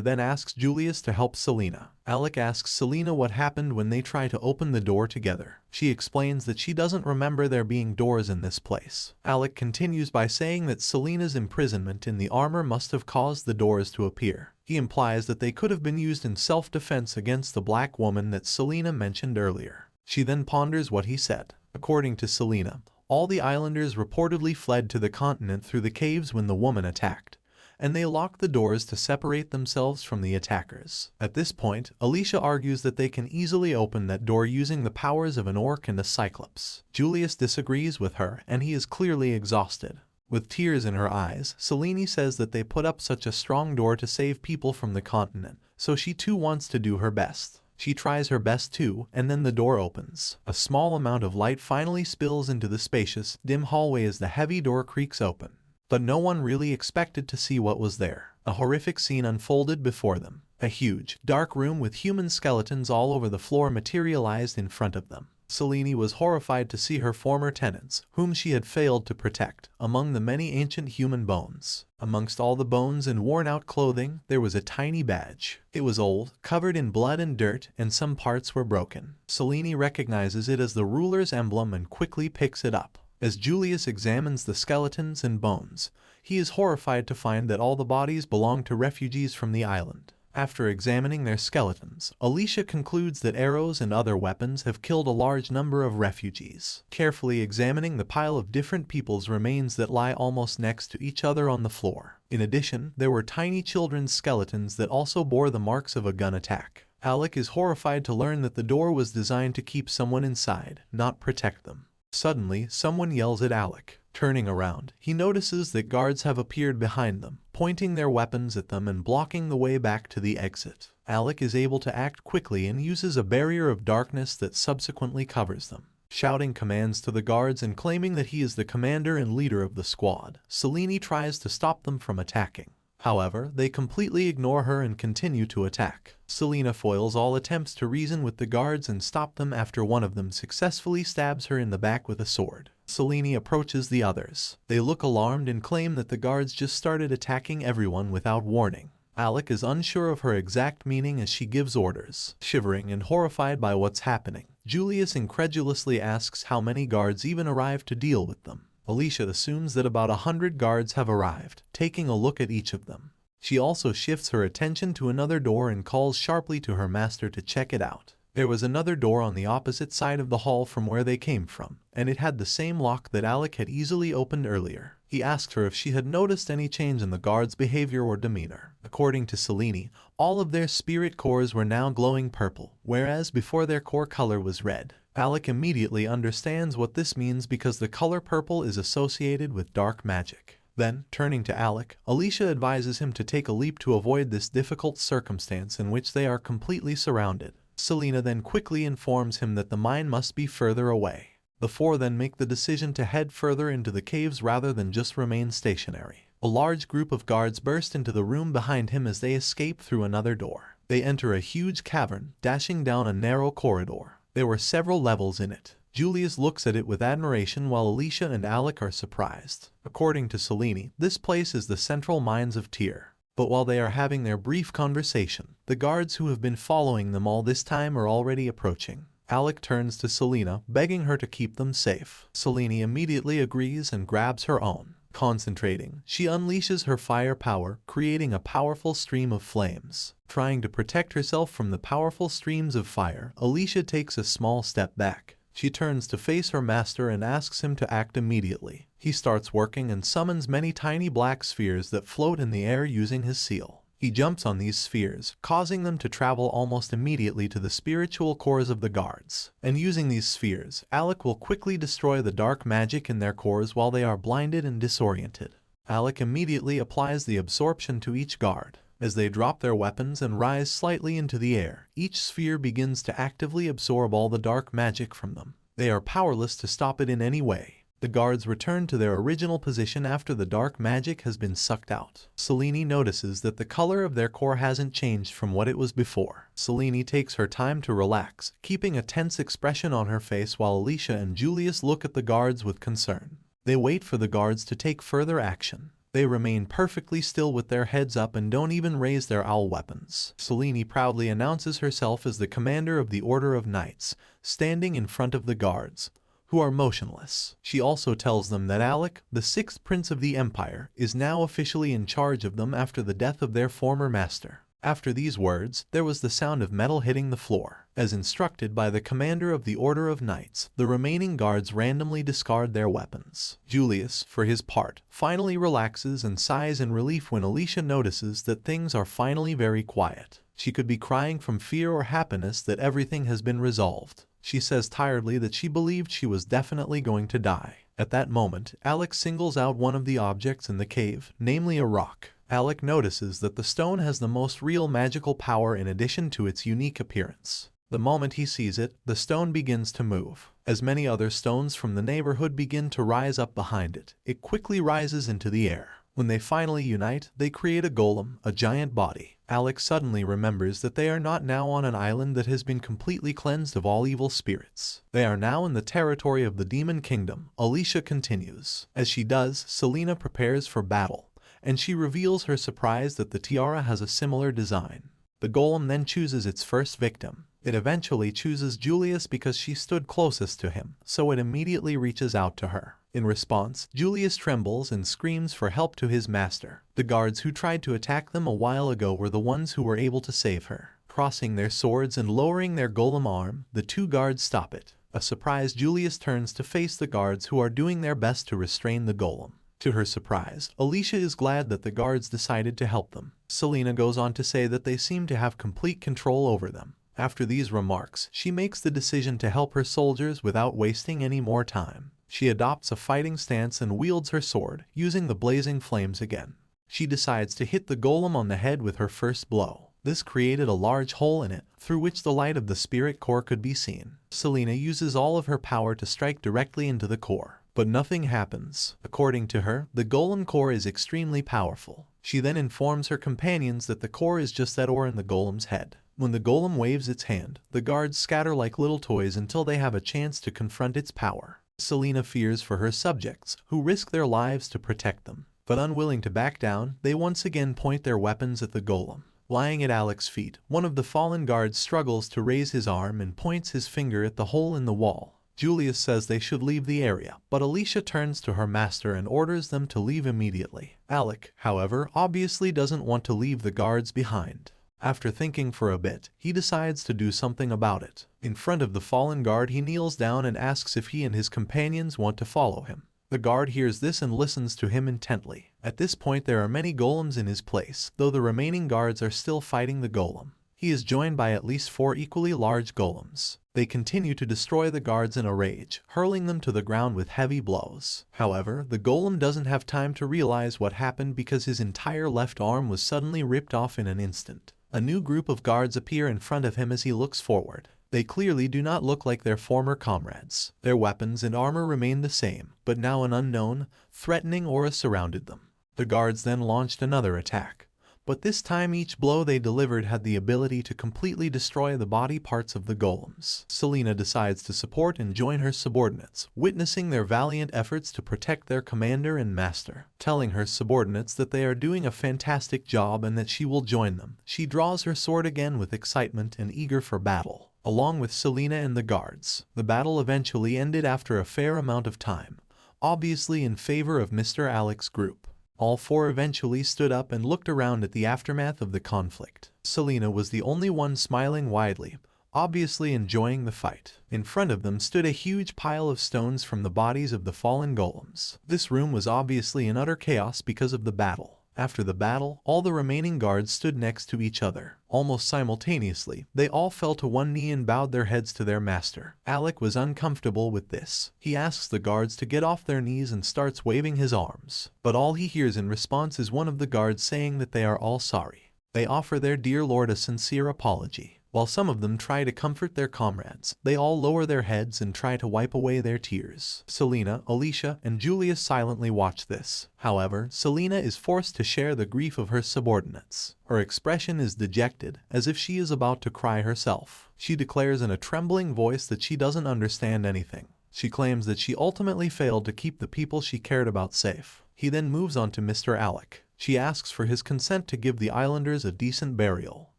S1: then asks Julius to help Selena. Alec asks Selena what happened when they try to open the door together. She explains that she doesn't remember there being doors in this place. Alec continues by saying that Selena's imprisonment in the armor must have caused the doors to appear. He implies that they could have been used in self-defense against the black woman that Selena mentioned earlier. She then ponders what he said. According to Selena, all the islanders reportedly fled to the continent through the caves when the woman attacked, and they locked the doors to separate themselves from the attackers. At this point, Alicia argues that they can easily open that door using the powers of an orc and a Cyclops. Julius disagrees with her, and he is clearly exhausted. With tears in her eyes, Selena says that they put up such a strong door to save people from the continent, so she too wants to do her best. She tries her best too, and then the door opens. A small amount of light finally spills into the spacious, dim hallway as the heavy door creaks open. But no one really expected to see what was there. A horrific scene unfolded before them. A huge, dark room with human skeletons all over the floor materialized in front of them. Selena was horrified to see her former tenants, whom she had failed to protect, among the many ancient human bones. Amongst all the bones and worn-out clothing, there was a tiny badge. It was old, covered in blood and dirt, and some parts were broken. Selena recognizes it as the ruler's emblem and quickly picks it up. As Julius examines the skeletons and bones, he is horrified to find that all the bodies belong to refugees from the island. After examining their skeletons, Alicia concludes that arrows and other weapons have killed a large number of refugees. Carefully examining the pile of different people's remains that lie almost next to each other on the floor. In addition, there were tiny children's skeletons that also bore the marks of a gun attack. Alec is horrified to learn that the door was designed to keep someone inside, not protect them. Suddenly, someone yells at Alec. Turning around, he notices that guards have appeared behind them, pointing their weapons at them and blocking the way back to the exit. Alec is able to act quickly and uses a barrier of darkness that subsequently covers them. Shouting commands to the guards and claiming that he is the commander and leader of the squad, Selena tries to stop them from attacking. However, they completely ignore her and continue to attack. Selena foils all attempts to reason with the guards and stop them after one of them successfully stabs her in the back with a sword. Selena approaches the others. They look alarmed and claim that the guards just started attacking everyone without warning. Alec is unsure of her exact meaning as she gives orders. Shivering and horrified by what's happening, Julius incredulously asks how many guards even arrived to deal with them. Alicia assumes that about 100 guards have arrived, taking a look at each of them. She also shifts her attention to another door and calls sharply to her master to check it out. There was another door on the opposite side of the hall from where they came from, and it had the same lock that Alec had easily opened earlier. He asked her if she had noticed any change in the guards' behavior or demeanor. According to Selena, all of their spirit cores were now glowing purple, whereas before their core color was red. Alec immediately understands what this means because the color purple is associated with dark magic. Then, turning to Alec, Alicia advises him to take a leap to avoid this difficult circumstance in which they are completely surrounded. Selena then quickly informs him that the mine must be further away. The four then make the decision to head further into the caves rather than just remain stationary. A large group of guards burst into the room behind him as they escape through another door. They enter a huge cavern, dashing down a narrow corridor. There were several levels in it. Julius looks at it with admiration while Alicia and Alec are surprised. According to Selena, this place is the central mines of Tyr. But while they are having their brief conversation, the guards who have been following them all this time are already approaching. Alec turns to Selena, begging her to keep them safe. Selena immediately agrees and grabs her own. Concentrating, she unleashes her fire power, creating a powerful stream of flames. Trying to protect herself from the powerful streams of fire, Alicia takes a small step back. She turns to face her master and asks him to act immediately. He starts working and summons many tiny black spheres that float in the air using his seal. He jumps on these spheres, causing them to travel almost immediately to the spiritual cores of the guards. And using these spheres, Alec will quickly destroy the dark magic in their cores while they are blinded and disoriented. Alec immediately applies the absorption to each guard. As they drop their weapons and rise slightly into the air, each sphere begins to actively absorb all the dark magic from them. They are powerless to stop it in any way. The guards return to their original position after the dark magic has been sucked out. Selena notices that the color of their core hasn't changed from what it was before. Selena takes her time to relax, keeping a tense expression on her face while Alicia and Julius look at the guards with concern. They wait for the guards to take further action. They remain perfectly still with their heads up and don't even raise their owl weapons. Selena proudly announces herself as the commander of the Order of Knights, standing in front of the guards, who are motionless. She also tells them that Alec, the sixth prince of the Empire, is now officially in charge of them after the death of their former master. After these words, there was the sound of metal hitting the floor. As instructed by the commander of the Order of Knights, the remaining guards randomly discard their weapons. Julius, for his part, finally relaxes and sighs in relief when Alicia notices that things are finally very quiet. She could be crying from fear or happiness that everything has been resolved. She says tiredly that she believed she was definitely going to die. At that moment, Alec singles out one of the objects in the cave, namely a rock. Alec notices that the stone has the most real magical power in addition to its unique appearance. The moment he sees it, the stone begins to move. As many other stones from the neighborhood begin to rise up behind it, it quickly rises into the air. When they finally unite, they create a golem, a giant body. Alec suddenly remembers that they are not now on an island that has been completely cleansed of all evil spirits. They are now in the territory of the Demon Kingdom. Alicia continues. As she does, Selena prepares for battle, and she reveals her surprise that the tiara has a similar design. The golem then chooses its first victim. It eventually chooses Julius because she stood closest to him, so it immediately reaches out to her. In response, Julius trembles and screams for help to his master. The guards who tried to attack them a while ago were the ones who were able to save her. Crossing their swords and lowering their golem arm, the two guards stop it. A surprised Julius turns to face the guards who are doing their best to restrain the golem. To her surprise, Alicia is glad that the guards decided to help them. Selena goes on to say that they seem to have complete control over them. After these remarks, she makes the decision to help her soldiers without wasting any more time. She adopts a fighting stance and wields her sword, using the blazing flames again. She decides to hit the golem on the head with her first blow. This created a large hole in it, through which the light of the spirit core could be seen. Selena uses all of her power to strike directly into the core, but nothing happens. According to her, the golem core is extremely powerful. She then informs her companions that the core is just that ore in the golem's head. When the golem waves its hand, the guards scatter like little toys until they have a chance to confront its power. Selena fears for her subjects, who risk their lives to protect them. But unwilling to back down, they once again point their weapons at the golem. Lying at Alec's feet, one of the fallen guards struggles to raise his arm and points his finger at the hole in the wall. Julius says they should leave the area, but Alicia turns to her master and orders them to leave immediately. Alec, however, obviously doesn't want to leave the guards behind. After thinking for a bit, he decides to do something about it. In front of the fallen guard, he kneels down and asks if he and his companions want to follow him. The guard hears this and listens to him intently. At this point, there are many golems in his place, though the remaining guards are still fighting the golem. He is joined by at least 4 equally large golems. They continue to destroy the guards in a rage, hurling them to the ground with heavy blows. However, the golem doesn't have time to realize what happened because his entire left arm was suddenly ripped off in an instant. A new group of guards appear in front of him as he looks forward. They clearly do not look like their former comrades. Their weapons and armor remain the same, but now an unknown, threatening aura surrounded them. The guards then launched another attack, but this time each blow they delivered had the ability to completely destroy the body parts of the golems. Selena decides to support and join her subordinates, witnessing their valiant efforts to protect their commander and master. Telling her subordinates that they are doing a fantastic job and that she will join them, she draws her sword again with excitement and eager for battle. Along with Selena and the guards, the battle eventually ended after a fair amount of time, obviously in favor of Mr. Alec's group. All four eventually stood up and looked around at the aftermath of the conflict. Selena was the only one smiling widely, obviously enjoying the fight. In front of them stood a huge pile of stones from the bodies of the fallen golems. This room was obviously in utter chaos because of the battle. After the battle, all the remaining guards stood next to each other. Almost simultaneously, they all fell to one knee and bowed their heads to their master. Alec was uncomfortable with this. He asks the guards to get off their knees and starts waving his arms. But all he hears in response is one of the guards saying that they are all sorry. They offer their dear lord a sincere apology. While some of them try to comfort their comrades, they all lower their heads and try to wipe away their tears. Selena, Alicia, and Julius silently watch this. However, Selena is forced to share the grief of her subordinates. Her expression is dejected, as if she is about to cry herself. She declares in a trembling voice that she doesn't understand anything. She claims that she ultimately failed to keep the people she cared about safe. He then moves on to Mr. Alec. She asks for his consent to give the islanders a decent burial.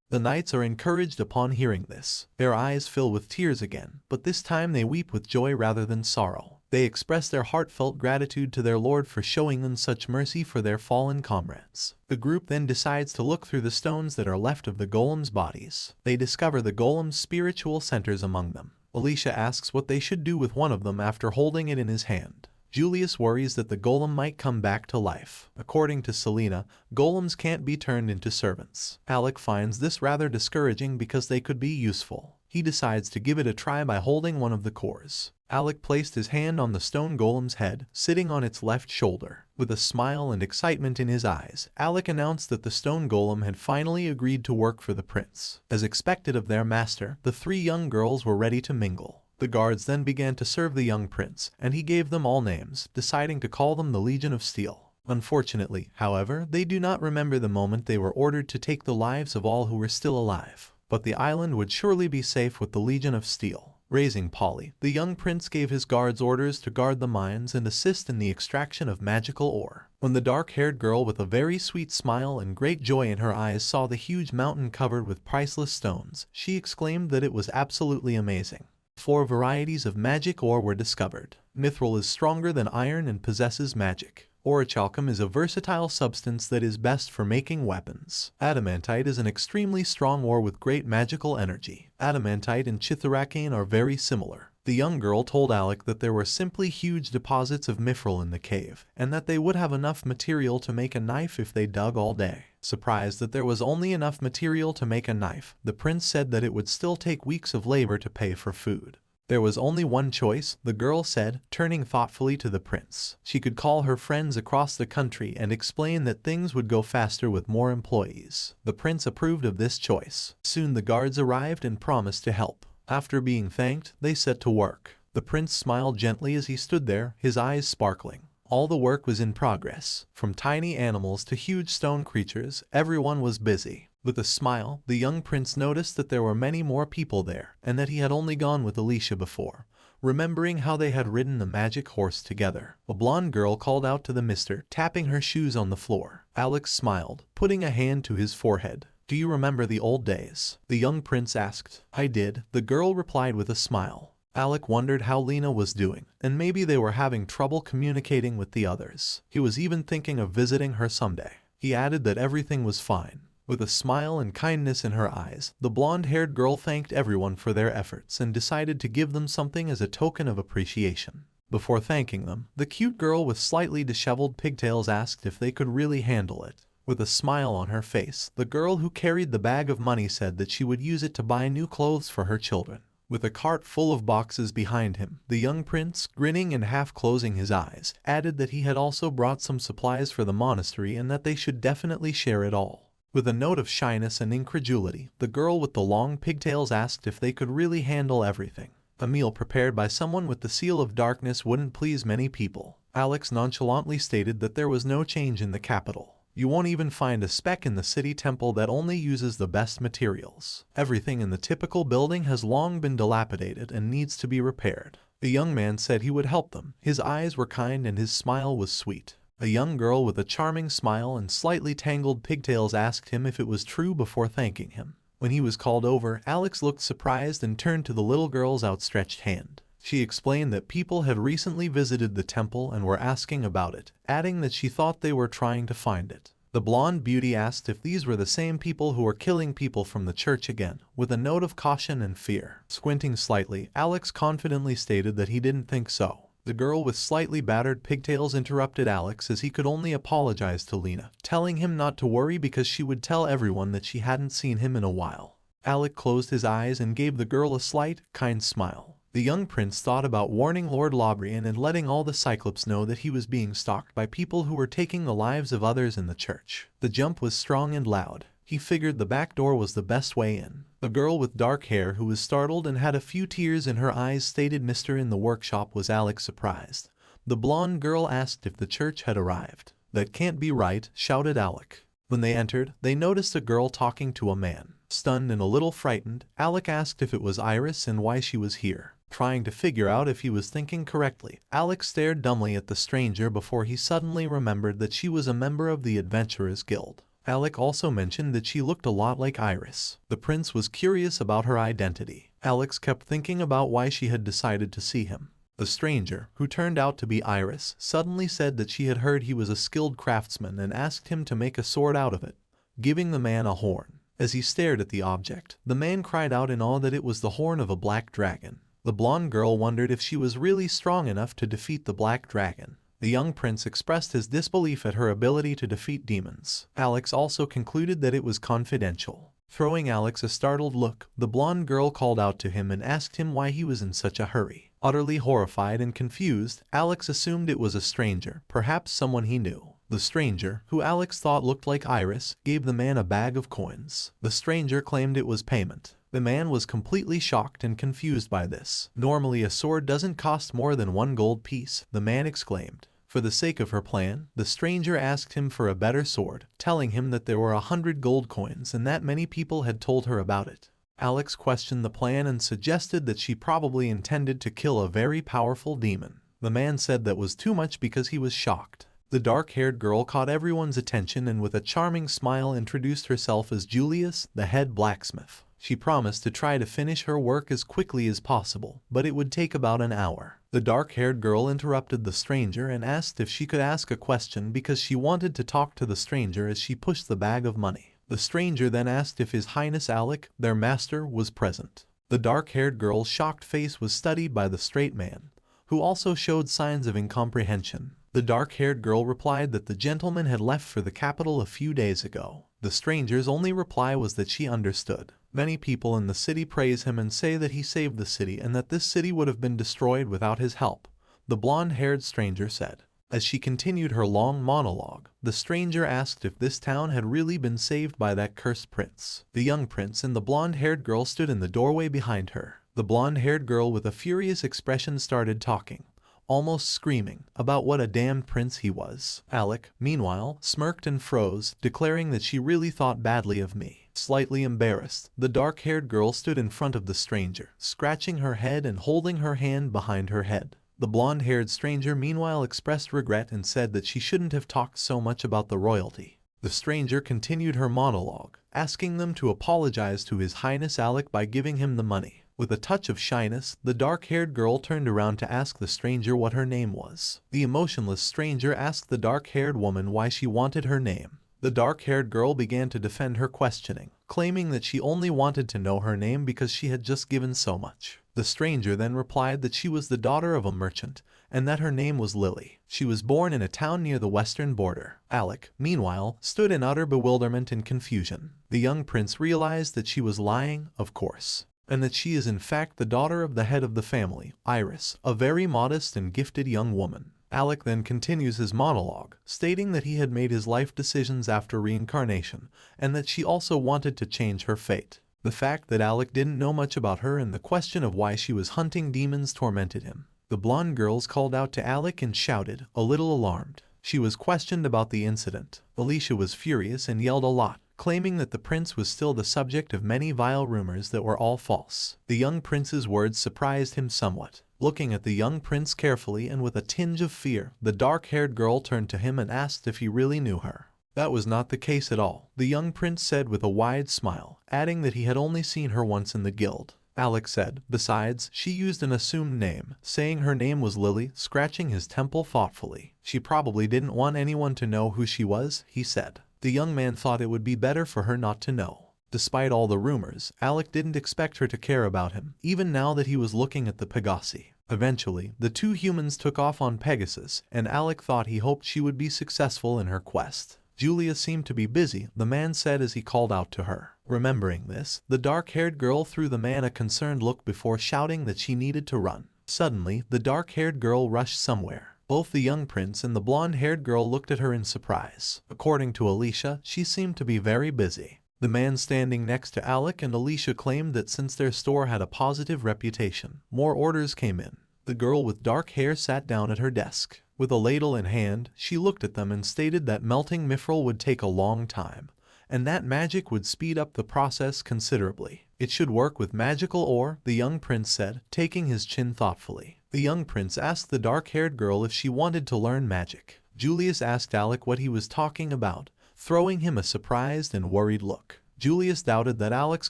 S1: The knights are encouraged upon hearing this. Their eyes fill with tears again, but this time they weep with joy rather than sorrow. They express their heartfelt gratitude to their lord for showing them such mercy for their fallen comrades. The group then decides to look through the stones that are left of the golems' bodies. They discover the golems' spiritual centers among them. Alicia asks what they should do with one of them after holding it in his hand. Julius worries that the golem might come back to life. According to Selena, golems can't be turned into servants. Alec finds this rather discouraging because they could be useful. He decides to give it a try by holding one of the cores. Alec placed his hand on the stone golem's head, sitting on its left shoulder. With a smile and excitement in his eyes, Alec announced that the stone golem had finally agreed to work for the prince. As expected of their master, the three young girls were ready to mingle. The guards then began to serve the young prince, and he gave them all names, deciding to call them the Legion of Steel. Unfortunately, however, they do not remember the moment they were ordered to take the lives of all who were still alive. But the island would surely be safe with the Legion of Steel. Raising Polly, the young prince gave his guards orders to guard the mines and assist in the extraction of magical ore. When the dark-haired girl with a very sweet smile and great joy in her eyes saw the huge mountain covered with priceless stones, she exclaimed that it was absolutely amazing. 4 varieties of magic ore were discovered. Mithril is stronger than iron and possesses magic. Orichalcum is a versatile substance that is best for making weapons. Adamantite is an extremely strong ore with great magical energy. Adamantite and chitharacane are very similar. The young girl told Alec that there were simply huge deposits of mithril in the cave, and that they would have enough material to make a knife if they dug all day. Surprised that there was only enough material to make a knife, the prince said that it would still take weeks of labor to pay for food. There was only one choice, the girl said, turning thoughtfully to the prince. She could call her friends across the country and explain that things would go faster with more employees. The prince approved of this choice. Soon the guards arrived and promised to help. After being thanked, they set to work. The prince smiled gently as he stood there, his eyes sparkling. All the work was in progress. From tiny animals to huge stone creatures, everyone was busy. With a smile, the young prince noticed that there were many more people there, and that he had only gone with Alicia before, remembering how they had ridden the magic horse together. A blonde girl called out to the mister, tapping her shoes on the floor. Alex smiled, putting a hand to his forehead. "Do you remember the old days?" the young prince asked. "I did," the girl replied with a smile. Alec wondered how Lena was doing, and maybe they were having trouble communicating with the others. He was even thinking of visiting her someday. He added that everything was fine. With a smile and kindness in her eyes, the blonde-haired girl thanked everyone for their efforts and decided to give them something as a token of appreciation. Before thanking them, the cute girl with slightly disheveled pigtails asked if they could really handle it. With a smile on her face, the girl who carried the bag of money said that she would use it to buy new clothes for her children. With a cart full of boxes behind him, the young prince, grinning and half closing his eyes, added that he had also brought some supplies for the monastery and that they should definitely share it all. With a note of shyness and incredulity, the girl with the long pigtails asked if they could really handle everything. A meal prepared by someone with the seal of darkness wouldn't please many people. Alex nonchalantly stated that there was no change in the capital. You won't even find a speck in the city temple that only uses the best materials. Everything in the typical building has long been dilapidated and needs to be repaired. The young man said he would help them. His eyes were kind and his smile was sweet. A young girl with a charming smile and slightly tangled pigtails asked him if it was true before thanking him. When he was called over, Alex looked surprised and turned to the little girl's outstretched hand. She explained that people had recently visited the temple and were asking about it, adding that she thought they were trying to find it. The blonde beauty asked if these were the same people who were killing people from the church again, with a note of caution and fear. Squinting slightly, Alex confidently stated that he didn't think so. The girl with slightly battered pigtails interrupted Alex as he could only apologize to Lena, telling him not to worry because she would tell everyone that she hadn't seen him in a while. Alex closed his eyes and gave the girl a slight, kind smile. The young prince thought about warning Lord Lobrian and letting all the Cyclops know that he was being stalked by people who were taking the lives of others in the church. The jump was strong and loud. He figured the back door was the best way in. The girl with dark hair who was startled and had a few tears in her eyes stated Mr. in the workshop was Alex surprised. The blonde girl asked if the church had arrived. That can't be right, shouted Alex. When they entered, they noticed a girl talking to a man. Stunned and a little frightened, Alex asked if it was Iris and why she was here. Trying to figure out if he was thinking correctly, Alex stared dumbly at the stranger before he suddenly remembered that she was a member of the Adventurers Guild. Alex also mentioned that she looked a lot like Iris. The prince was curious about her identity. Alex kept thinking about why she had decided to see him. The stranger, who turned out to be Iris, suddenly said that she had heard he was a skilled craftsman and asked him to make a sword out of it, giving the man a horn. As he stared at the object, the man cried out in awe that it was the horn of a black dragon. The blonde girl wondered if she was really strong enough to defeat the black dragon. The young prince expressed his disbelief at her ability to defeat demons. Alex also concluded that it was confidential. Throwing Alex a startled look, the blonde girl called out to him and asked him why he was in such a hurry. Utterly horrified and confused, Alex assumed it was a stranger, perhaps someone he knew. The stranger, who Alex thought looked like Iris, gave the man a bag of coins. The stranger claimed it was payment. The man was completely shocked and confused by this. Normally a sword doesn't cost more than 1 gold piece, the man exclaimed. For the sake of her plan, the stranger asked him for a better sword, telling him that there were 100 gold coins and that many people had told her about it. Alex questioned the plan and suggested that she probably intended to kill a very powerful demon. The man said that was too much because he was shocked. The dark-haired girl caught everyone's attention and with a charming smile introduced herself as Julius, the head blacksmith. She promised to try to finish her work as quickly as possible, but it would take about an hour. The dark-haired girl interrupted the stranger and asked if she could ask a question because she wanted to talk to the stranger as she pushed the bag of money. The stranger then asked if His Highness Alex, their master, was present. The dark-haired girl's shocked face was studied by the straight man, who also showed signs of incomprehension. The dark-haired girl replied that the gentleman had left for the capital a few days ago. The stranger's only reply was that she understood. Many people in the city praise him and say that he saved the city and that this city would have been destroyed without his help, the blonde-haired stranger said. As she continued her long monologue, the stranger asked if this town had really been saved by that cursed prince. The young prince and the blonde-haired girl stood in the doorway behind her. The blonde-haired girl with a furious expression started talking, almost screaming, about what a damned prince he was. Alex, meanwhile, smirked and froze, declaring that she really thought badly of me. Slightly embarrassed, the dark-haired girl stood in front of the stranger, scratching her head and holding her hand behind her head. The blonde-haired stranger meanwhile expressed regret and said that she shouldn't have talked so much about the royalty. The stranger continued her monologue, asking them to apologize to His Highness Alex by giving him the money. With a touch of shyness, the dark-haired girl turned around to ask the stranger what her name was. The emotionless stranger asked the dark-haired woman why she wanted her name. The dark-haired girl began to defend her questioning, claiming that she only wanted to know her name because she had just given so much. The stranger then replied that she was the daughter of a merchant, and that her name was Lily. She was born in a town near the western border. Alex, meanwhile, stood in utter bewilderment and confusion. The young prince realized that she was lying, of course, and that she is in fact the daughter of the head of the family, Iris, a very modest and gifted young woman. Alex then continues his monologue, stating that he had made his life decisions after reincarnation, and that she also wanted to change her fate. The fact that Alex didn't know much about her and the question of why she was hunting demons tormented him. The blonde girls called out to Alex and shouted, a little alarmed, She was questioned about the incident. Alicia was furious and yelled a lot, claiming that the prince was still the subject of many vile rumors that were all false. The young prince's words surprised him somewhat. Looking at the young prince carefully and with a tinge of fear, the dark-haired girl turned to him and asked if he really knew her. That was not the case at all, the young prince said with a wide smile, adding that he had only seen her once in the guild. Alex said, besides, she used an assumed name, saying her name was Lily, scratching his temple thoughtfully. She probably didn't want anyone to know who she was, he said. The young man thought it would be better for her not to know. Despite all the rumors, Alec didn't expect her to care about him, even now that he was looking at the Pegasi. Eventually, the two humans took off on Pegasus, and Alec thought he hoped she would be successful in her quest. Julia seemed to be busy, the man said as he called out to her. Remembering this, the dark-haired girl threw the man a concerned look before shouting that she needed to run. Suddenly, the dark-haired girl rushed somewhere. Both the young prince and the blonde-haired girl looked at her in surprise. According to Alicia, she seemed to be very busy. The man standing next to Alec and Alicia claimed that since their store had a positive reputation, more orders came in. The girl with dark hair sat down at her desk. With a ladle in hand, she looked at them and stated that melting mithril would take a long time, and that magic would speed up the process considerably. It should work with magical ore, the young prince said, taking his chin thoughtfully. The young prince asked the dark-haired girl if she wanted to learn magic. Julius asked Alec what he was talking about, throwing him a surprised and worried look. Julius doubted that Alec's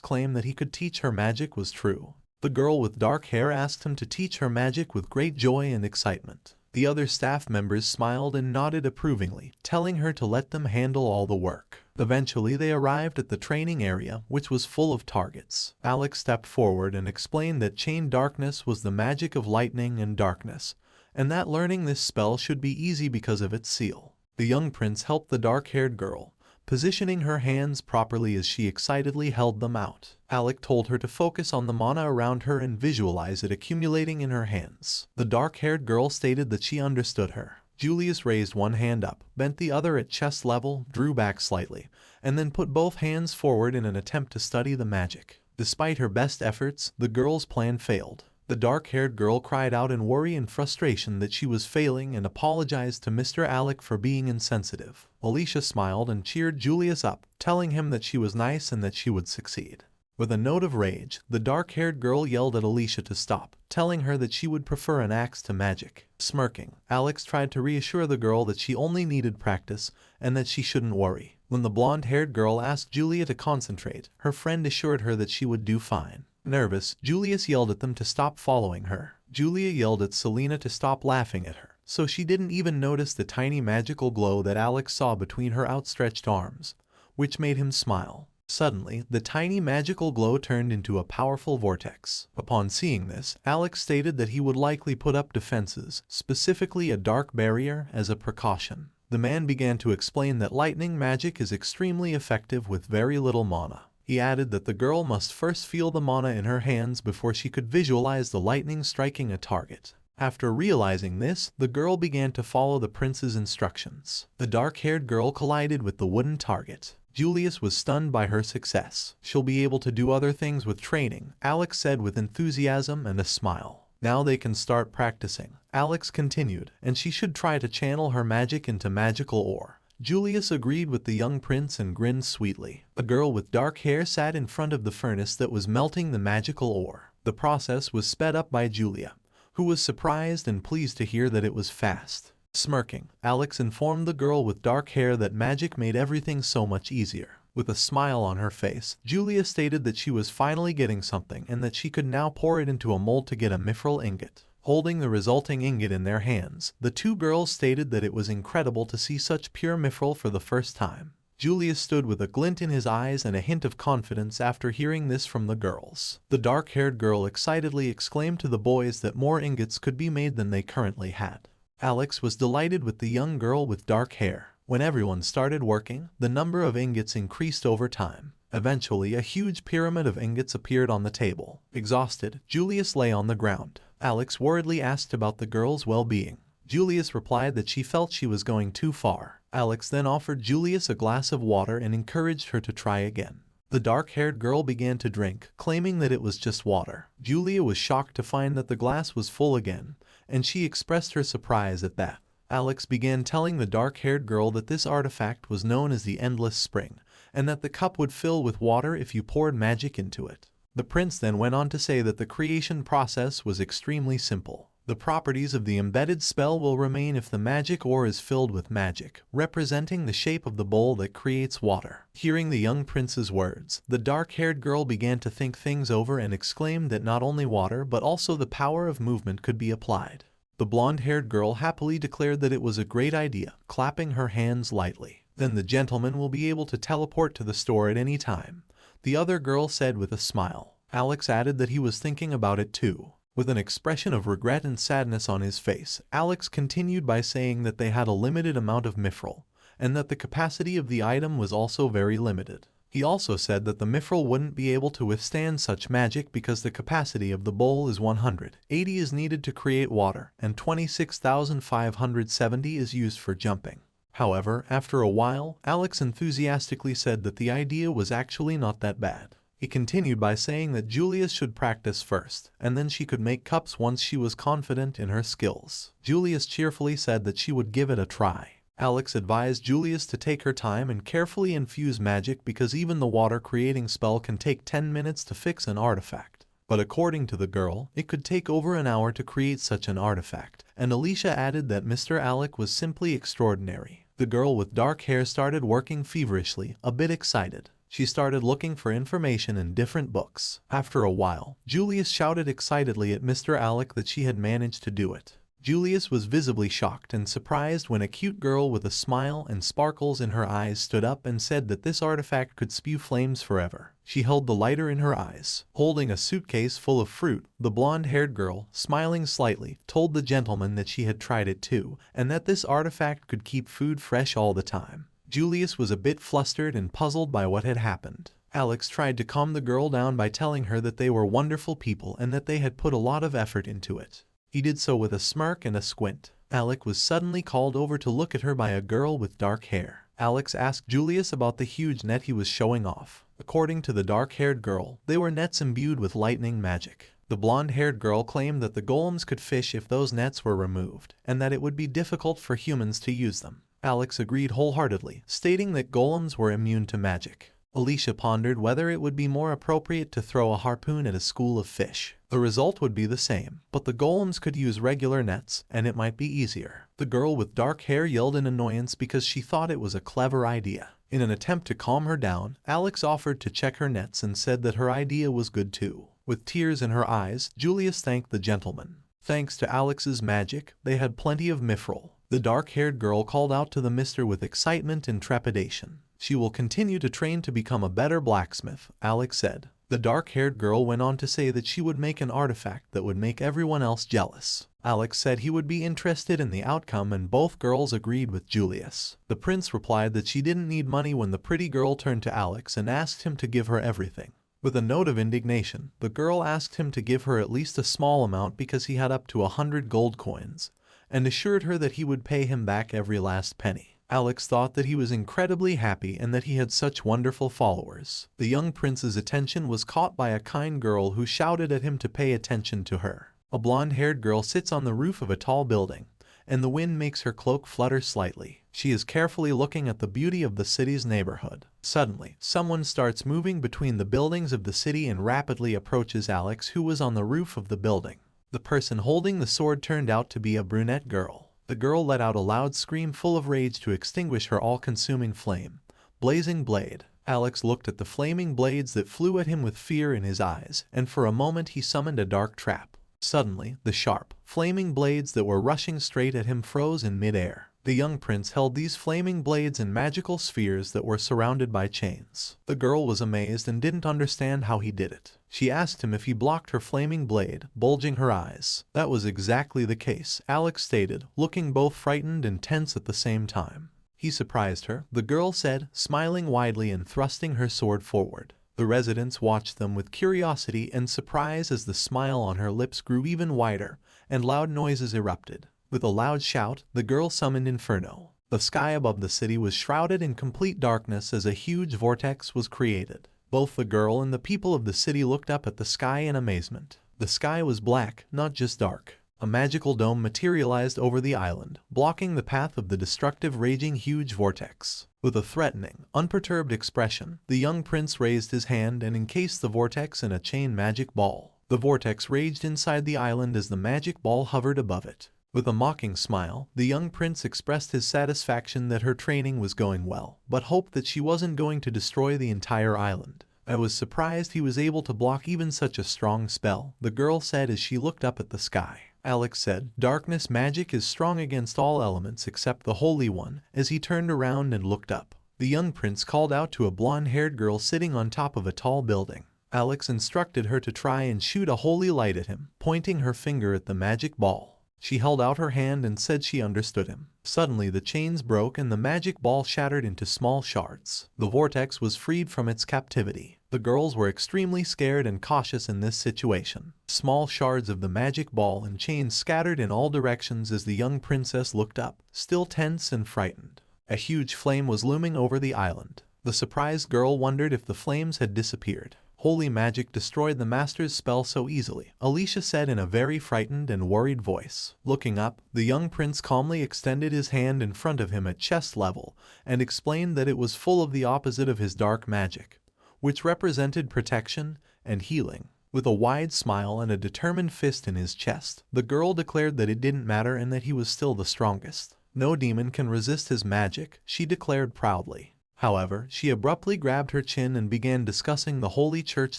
S1: claim that he could teach her magic was true. The girl with dark hair asked him to teach her magic with great joy and excitement. The other staff members smiled and nodded approvingly, telling her to let them handle all the work. Eventually they arrived at the training area, which was full of targets. Alex stepped forward and explained that chain darkness was the magic of lightning and darkness, and that learning this spell should be easy because of its seal. The young prince helped the dark-haired girl, positioning her hands properly as she excitedly held them out. Alec told her to focus on the mana around her and visualize it accumulating in her hands. The dark-haired girl stated that she understood her. Julius raised one hand up, bent the other at chest level, drew back slightly, and then put both hands forward in an attempt to study the magic. Despite her best efforts, the girl's plan failed. The dark-haired girl cried out in worry and frustration that she was failing and apologized to Mr. Alec for being insensitive. Alicia smiled and cheered Julius up, telling him that she was nice and that she would succeed. With a note of rage, the dark-haired girl yelled at Alicia to stop, telling her that she would prefer an axe to magic. Smirking, Alex tried to reassure the girl that she only needed practice and that she shouldn't worry. When the blonde-haired girl asked Julia to concentrate, her friend assured her that she would do fine. Nervous, Julius yelled at them to stop following her. Julia yelled at Selena to stop laughing at her, so she didn't even notice the tiny magical glow that Alex saw between her outstretched arms, which made him smile. Suddenly, the tiny magical glow turned into a powerful vortex. Upon seeing this, Alex stated that he would likely put up defenses, specifically a dark barrier, as a precaution. The man began to explain that lightning magic is extremely effective with very little mana. He added that the girl must first feel the mana in her hands before she could visualize the lightning striking a target. After realizing this, the girl began to follow the prince's instructions. The dark-haired girl collided with the wooden target. Julius was stunned by her success. She'll be able to do other things with training, Alex said with enthusiasm and a smile. Now they can start practicing, Alex continued, and she should try to channel her magic into magical ore. Julius agreed with the young prince and grinned sweetly. A girl with dark hair sat in front of the furnace that was melting the magical ore. The process was sped up by Julia, who was surprised and pleased to hear that it was fast. Smirking, Alex informed the girl with dark hair that magic made everything so much easier. With a smile on her face, Julia stated that she was finally getting something and that she could now pour it into a mold to get a mithril ingot. Holding the resulting ingot in their hands, the two girls stated that it was incredible to see such pure mithril for the first time. Julius stood with a glint in his eyes and a hint of confidence after hearing this from the girls. The dark-haired girl excitedly exclaimed to the boys that more ingots could be made than they currently had. Alex was delighted with the young girl with dark hair. When everyone started working, the number of ingots increased over time. Eventually, a huge pyramid of ingots appeared on the table. Exhausted, Julius lay on the ground. Alex worriedly asked about the girl's well-being. Julius replied that she felt she was going too far. Alex then offered Julius a glass of water and encouraged her to try again. The dark-haired girl began to drink, claiming that it was just water. Julia was shocked to find that the glass was full again, and she expressed her surprise at that. Alex began telling the dark-haired girl that this artifact was known as the Endless Spring, and that the cup would fill with water if you poured magic into it. The prince then went on to say that the creation process was extremely simple. The properties of the embedded spell will remain if the magic ore is filled with magic, representing the shape of the bowl that creates water. Hearing the young prince's words, the dark-haired girl began to think things over and exclaimed that not only water but also the power of movement could be applied. The blonde-haired girl happily declared that it was a great idea, clapping her hands lightly. Then the gentleman will be able to teleport to the store at any time, the other girl said with a smile. Alex added that he was thinking about it too. With an expression of regret and sadness on his face, Alex continued by saying that they had a limited amount of mithril, and that the capacity of the item was also very limited. He also said that the mithril wouldn't be able to withstand such magic because the capacity of the bowl is 180 is needed to create water, and 26,570 is used for jumping. However, after a while, Alex enthusiastically said that the idea was actually not that bad. He continued by saying that Julius should practice first, and then she could make cups once she was confident in her skills. Julius cheerfully said that she would give it a try. Alex advised Julius to take her time and carefully infuse magic because even the water-creating spell can take 10 minutes to fix an artifact. But according to the girl, it could take over an hour to create such an artifact, and Alicia added that Mr. Alec was simply extraordinary. The girl with dark hair started working feverishly, a bit excited. She started looking for information in different books. After a while, Julius shouted excitedly at Mr. Alec that she had managed to do it. Julius was visibly shocked and surprised when a cute girl with a smile and sparkles in her eyes stood up and said that this artifact could spew flames forever. She held the lighter in her eyes. Holding a suitcase full of fruit, the blonde-haired girl, smiling slightly, told the gentleman that she had tried it too, and that this artifact could keep food fresh all the time. Julius was a bit flustered and puzzled by what had happened. Alex tried to calm the girl down by telling her that they were wonderful people and that they had put a lot of effort into it. He did so with a smirk and a squint. Alec was suddenly called over to look at her by a girl with dark hair. Alex asked Julius about the huge net he was showing off. According to the dark-haired girl, they were nets imbued with lightning magic. The blonde-haired girl claimed that the golems could fish if those nets were removed, and that it would be difficult for humans to use them. Alex agreed wholeheartedly, stating that golems were immune to magic. Alicia pondered whether it would be more appropriate to throw a harpoon at a school of fish. The result would be the same, but the golems could use regular nets, and it might be easier. The girl with dark hair yelled in annoyance because she thought it was a clever idea. In an attempt to calm her down, Alex offered to check her nets and said that her idea was good too. With tears in her eyes, Julius thanked the gentleman. Thanks to Alex's magic, they had plenty of mithril. The dark-haired girl called out to the mister with excitement and trepidation. She will continue to train to become a better blacksmith, Alex said. The dark-haired girl went on to say that she would make an artifact that would make everyone else jealous. Alex said he would be interested in the outcome and both girls agreed with Julius. The prince replied that she didn't need money when the pretty girl turned to Alex and asked him to give her everything. With a note of indignation, the girl asked him to give her at least a small amount because he had up to 100 gold coins, and assured her that he would pay him back every last penny. Alex thought that he was incredibly happy and that he had such wonderful followers. The young prince's attention was caught by a kind girl who shouted at him to pay attention to her. A blonde-haired girl sits on the roof of a tall building, and the wind makes her cloak flutter slightly. She is carefully looking at the beauty of the city's neighborhood. Suddenly, someone starts moving between the buildings of the city and rapidly approaches Alex, who was on the roof of the building. The person holding the sword turned out to be a brunette girl. The girl let out a loud scream full of rage to extinguish her all-consuming flame. Blazing blade. Alex looked at the flaming blades that flew at him with fear in his eyes, and for a moment he summoned a dark trap. Suddenly, the sharp, flaming blades that were rushing straight at him froze in mid-air. The young prince held these flaming blades in magical spheres that were surrounded by chains. The girl was amazed and didn't understand how he did it. She asked him if he blocked her flaming blade, bulging her eyes. That was exactly the case, Alex stated, looking both frightened and tense at the same time. He surprised her, the girl said, smiling widely and thrusting her sword forward. The residents watched them with curiosity and surprise as the smile on her lips grew even wider, and loud noises erupted. With a loud shout, the girl summoned Inferno. The sky above the city was shrouded in complete darkness as a huge vortex was created. Both the girl and the people of the city looked up at the sky in amazement. The sky was black, not just dark. A magical dome materialized over the island, blocking the path of the destructive raging huge vortex. With a threatening, unperturbed expression, the young prince raised his hand and encased the vortex in a chain magic ball. The vortex raged inside the island as the magic ball hovered above it. With a mocking smile, the young prince expressed his satisfaction that her training was going well, but hoped that she wasn't going to destroy the entire island. "I was surprised he was able to block even such a strong spell," the girl said as she looked up at the sky. Alex said, "Darkness magic is strong against all elements except the Holy One," as he turned around and looked up. The young prince called out to a blonde-haired girl sitting on top of a tall building. Alex instructed her to try and shoot a holy light at him, pointing her finger at the magic ball. She held out her hand and said she understood him. Suddenly the chains broke and the magic ball shattered into small shards. The vortex was freed from its captivity. The girls were extremely scared and cautious in this situation. Small shards of the magic ball and chains scattered in all directions as the young princess looked up, still tense and frightened. A huge flame was looming over the island. The surprised girl wondered if the flames had disappeared. "Holy magic destroyed the master's spell so easily," Alicia said in a very frightened and worried voice. Looking up, the young prince calmly extended his hand in front of him at chest level and explained that it was full of the opposite of his dark magic, which represented protection and healing. With a wide smile and a determined fist in his chest, the girl declared that it didn't matter and that he was still the strongest. "No demon can resist his magic," she declared proudly. However, she abruptly grabbed her chin and began discussing the Holy Church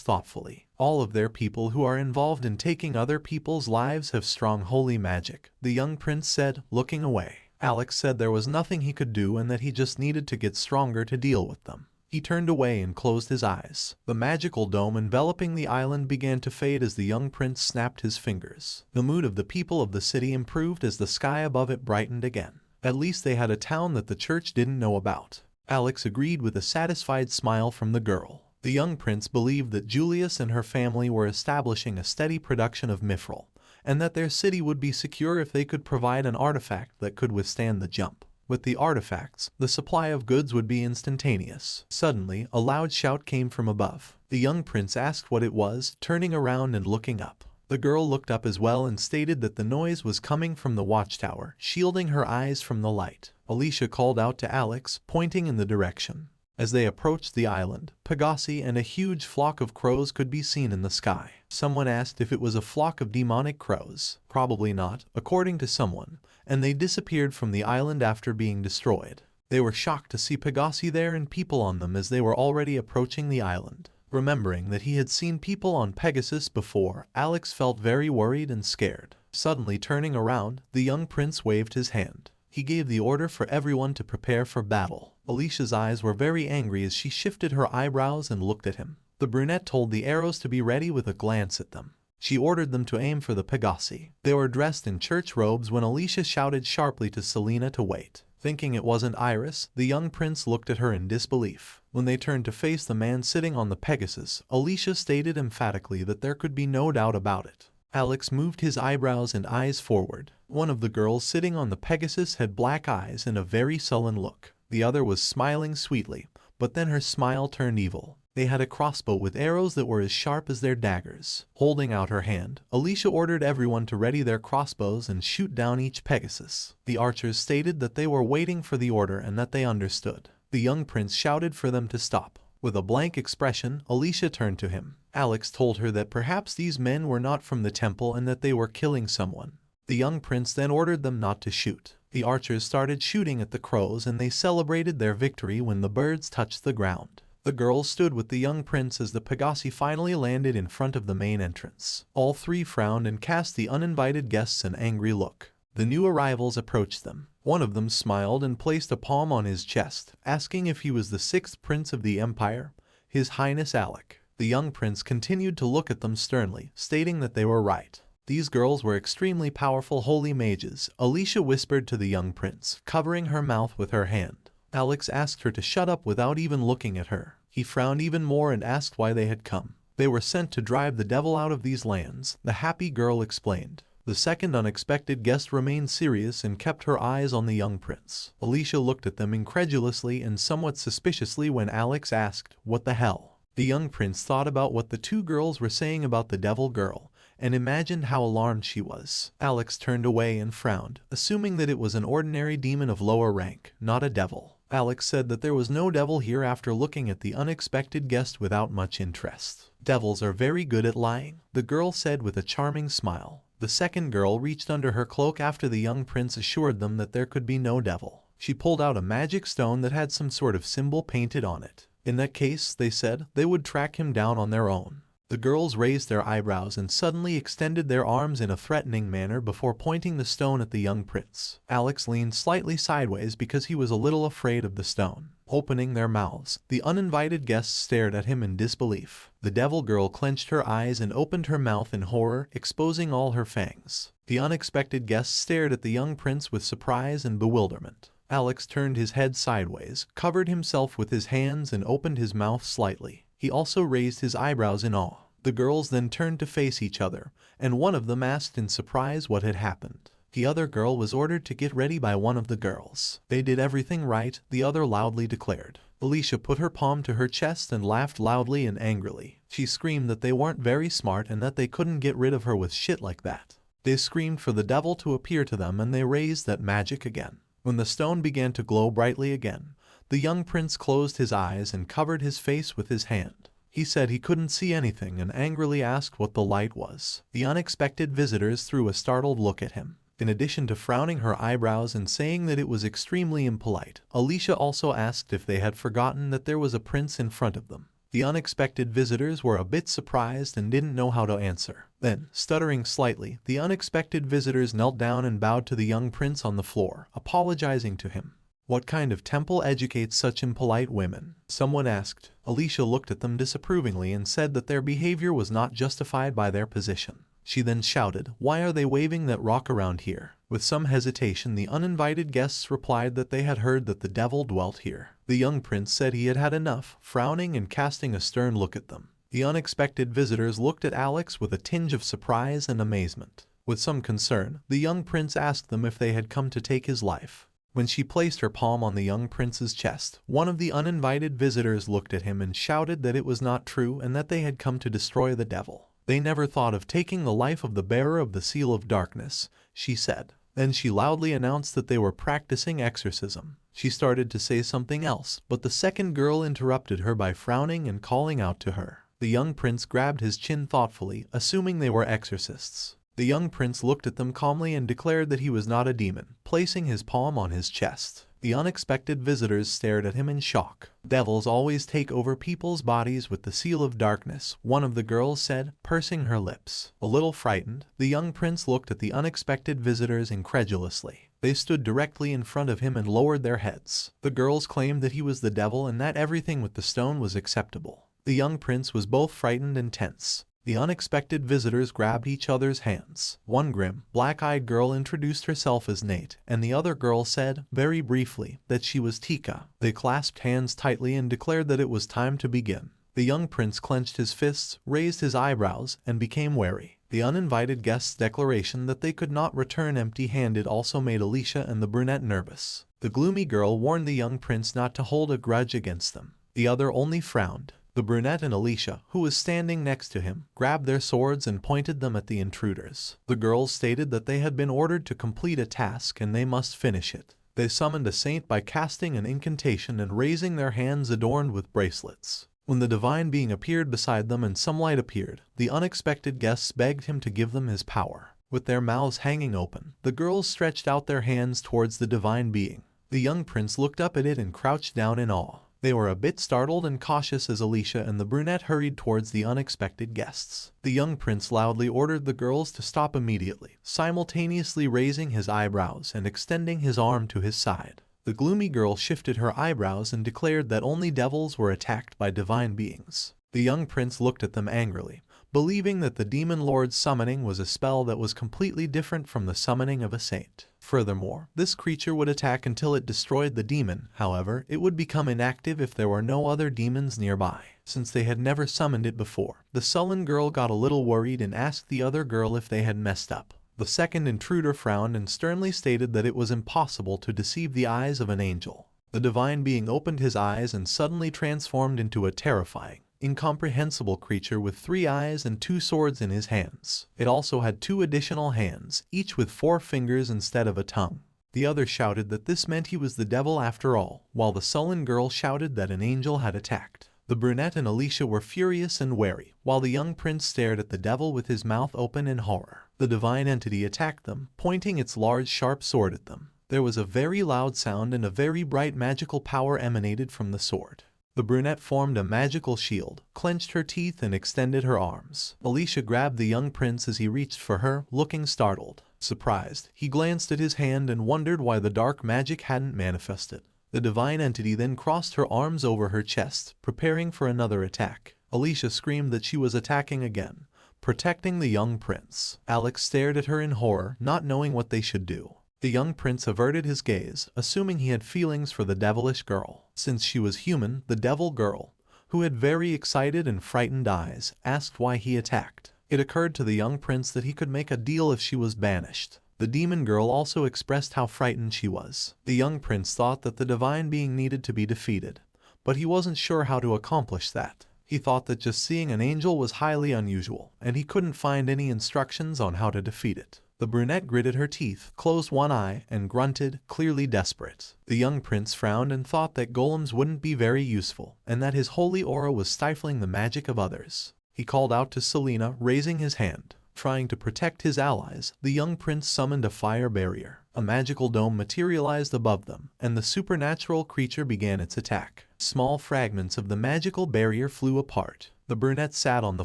S1: thoughtfully. "All of their people who are involved in taking other people's lives have strong holy magic," the young prince said, looking away. Alex said there was nothing he could do and that he just needed to get stronger to deal with them. He turned away and closed his eyes. The magical dome enveloping the island began to fade as the young prince snapped his fingers. The mood of the people of the city improved as the sky above it brightened again. At least they had a town that the church didn't know about. Alex agreed with a satisfied smile from the girl. The young prince believed that Julius and her family were establishing a steady production of mithril, and that their city would be secure if they could provide an artifact that could withstand the jump. With the artifacts, the supply of goods would be instantaneous. Suddenly, a loud shout came from above. The young prince asked what it was, turning around and looking up. The girl looked up as well and stated that the noise was coming from the watchtower, shielding her eyes from the light. Alicia called out to Alex, pointing in the direction. As they approached the island, Pegasi and a huge flock of crows could be seen in the sky. Someone asked if it was a flock of demonic crows. Probably not, according to someone, and they disappeared from the island after being destroyed. They were shocked to see Pegasi there and people on them as they were already approaching the island. Remembering that he had seen people on Pegasus before, Alex felt very worried and scared. Suddenly turning around, the young prince waved his hand. He gave the order for everyone to prepare for battle. Alicia's eyes were very angry as she shifted her eyebrows and looked at him. The brunette told the arrows to be ready with a glance at them. She ordered them to aim for the Pegasi. They were dressed in church robes when Alicia shouted sharply to Selena to wait. Thinking it wasn't Iris, the young prince looked at her in disbelief. When they turned to face the man sitting on the Pegasus, Alicia stated emphatically that there could be no doubt about it. Alex moved his eyebrows and eyes forward. One of the girls sitting on the Pegasus had black eyes and a very sullen look. The other was smiling sweetly, but then her smile turned evil. They had a crossbow with arrows that were as sharp as their daggers. Holding out her hand, Alicia ordered everyone to ready their crossbows and shoot down each Pegasus. The archers stated that they were waiting for the order and that they understood. The young prince shouted for them to stop. With a blank expression, Alicia turned to him. Alex told her that perhaps these men were not from the temple and that they were killing someone. The young prince then ordered them not to shoot. The archers started shooting at the crows and they celebrated their victory when the birds touched the ground. The girls stood with the young prince as the Pegasi finally landed in front of the main entrance. All three frowned and cast the uninvited guests an angry look. The new arrivals approached them. One of them smiled and placed a palm on his chest, asking if he was the sixth prince of the empire, His Highness Alec. The young prince continued to look at them sternly, stating that they were right. These girls were extremely powerful holy mages, Alicia whispered to the young prince, covering her mouth with her hand. Alex asked her to shut up without even looking at her. He frowned even more and asked why they had come. They were sent to drive the devil out of these lands, the happy girl explained. The second unexpected guest remained serious and kept her eyes on the young prince. Alicia looked at them incredulously and somewhat suspiciously when Alex asked, "What the hell?" The young prince thought about what the two girls were saying about the devil girl, and imagined how alarmed she was. Alex turned away and frowned, assuming that it was an ordinary demon of lower rank, not a devil. Alex said that there was no devil here after looking at the unexpected guest without much interest. Devils are very good at lying, the girl said with a charming smile. The second girl reached under her cloak after the young prince assured them that there could be no devil. She pulled out a magic stone that had some sort of symbol painted on it. In that case, they said, they would track him down on their own. The girls raised their eyebrows and suddenly extended their arms in a threatening manner before pointing the stone at the young prince. Alex leaned slightly sideways because he was a little afraid of the stone. Opening their mouths, the uninvited guests stared at him in disbelief. The devil girl clenched her eyes and opened her mouth in horror, exposing all her fangs. The unexpected guests stared at the young prince with surprise and bewilderment. Alex turned his head sideways, covered himself with his hands and opened his mouth slightly. He also raised his eyebrows in awe. The girls then turned to face each other, and one of them asked in surprise what had happened. The other girl was ordered to get ready by one of the girls. They did everything right, the other loudly declared. Alicia put her palm to her chest and laughed loudly and angrily. She screamed that they weren't very smart and that they couldn't get rid of her with shit like that. They screamed for the devil to appear to them and they raised that magic again. When the stone began to glow brightly again, the young prince closed his eyes and covered his face with his hand. He said he couldn't see anything and angrily asked what the light was. The unexpected visitors threw a startled look at him. In addition to frowning her eyebrows and saying that it was extremely impolite, Alicia also asked if they had forgotten that there was a prince in front of them. The unexpected visitors were a bit surprised and didn't know how to answer. Then, stuttering slightly, the unexpected visitors knelt down and bowed to the young prince on the floor, apologizing to him. What kind of temple educates such impolite women? Someone asked. Alicia looked at them disapprovingly and said that their behavior was not justified by their position. She then shouted, "Why are they waving that rock around here?" With some hesitation, the uninvited guests replied that they had heard that the devil dwelt here. The young prince said he had had enough, frowning and casting a stern look at them. The unexpected visitors looked at Alex with a tinge of surprise and amazement. With some concern, the young prince asked them if they had come to take his life. When she placed her palm on the young prince's chest, one of the uninvited visitors looked at him and shouted that it was not true and that they had come to destroy the devil. They never thought of taking the life of the bearer of the seal of darkness, she said. Then she loudly announced that they were practicing exorcism. She started to say something else, but the second girl interrupted her by frowning and calling out to her. The young prince grabbed his chin thoughtfully, assuming they were exorcists. The young prince looked at them calmly and declared that he was not a demon, placing his palm on his chest. The unexpected visitors stared at him in shock. "Devils always take over people's bodies with the seal of darkness," one of the girls said, pursing her lips. A little frightened, the young prince looked at the unexpected visitors incredulously. They stood directly in front of him and lowered their heads. The girls claimed that he was the devil and that everything with the stone was acceptable. The young prince was both frightened and tense. The unexpected visitors grabbed each other's hands. One grim, black-eyed girl introduced herself as Nate, and the other girl said, very briefly, that she was Tika. They clasped hands tightly and declared that it was time to begin. The young prince clenched his fists, raised his eyebrows, and became wary. The uninvited guests' declaration that they could not return empty-handed also made Alicia and the brunette nervous. The gloomy girl warned the young prince not to hold a grudge against them. The other only frowned. The brunette and Alicia, who was standing next to him, grabbed their swords and pointed them at the intruders. The girls stated that they had been ordered to complete a task and they must finish it. They summoned a saint by casting an incantation and raising their hands adorned with bracelets. When the divine being appeared beside them and some light appeared, the unexpected guests begged him to give them his power. With their mouths hanging open, the girls stretched out their hands towards the divine being. The young prince looked up at it and crouched down in awe. They were a bit startled and cautious as Alicia and the brunette hurried towards the unexpected guests. The young prince loudly ordered the girls to stop immediately, simultaneously raising his eyebrows and extending his arm to his side. The gloomy girl shifted her eyebrows and declared that only devils were attacked by divine beings. The young prince looked at them angrily, believing that the demon lord's summoning was a spell that was completely different from the summoning of a saint. Furthermore, this creature would attack until it destroyed the demon. However, it would become inactive if there were no other demons nearby, since they had never summoned it before. The sullen girl got a little worried and asked the other girl if they had messed up. The second intruder frowned and sternly stated that it was impossible to deceive the eyes of an angel. The divine being opened his eyes and suddenly transformed into a terrifying, incomprehensible creature with 3 eyes and 2 swords in his hands. It also had 2 additional hands, each with 4 fingers instead of a tongue. The other shouted that this meant he was the devil after all, while the sullen girl shouted that an angel had attacked. The brunette and Alicia were furious and wary, while the young prince stared at the devil with his mouth open in horror. The divine entity attacked them, pointing its large sharp sword at them. There was a very loud sound and a very bright magical power emanated from the sword. The brunette formed a magical shield, clenched her teeth and extended her arms. Alicia grabbed the young prince as he reached for her, looking startled. Surprised, he glanced at his hand and wondered why the dark magic hadn't manifested. The divine entity then crossed her arms over her chest, preparing for another attack. Alicia screamed that she was attacking again, protecting the young prince. Alex stared at her in horror, not knowing what they should do. The young prince averted his gaze, assuming he had feelings for the devilish girl. Since she was human, the devil girl, who had very excited and frightened eyes, asked why he attacked. It occurred to the young prince that he could make a deal if she was banished. The demon girl also expressed how frightened she was. The young prince thought that the divine being needed to be defeated, but he wasn't sure how to accomplish that. He thought that just seeing an angel was highly unusual, and he couldn't find any instructions on how to defeat it. The brunette gritted her teeth, closed one eye, and grunted, clearly desperate. The young prince frowned and thought that golems wouldn't be very useful, and that his holy aura was stifling the magic of others. He called out to Selena, raising his hand. Trying to protect his allies, the young prince summoned a fire barrier. A magical dome materialized above them, and the supernatural creature began its attack. Small fragments of the magical barrier flew apart. The brunette sat on the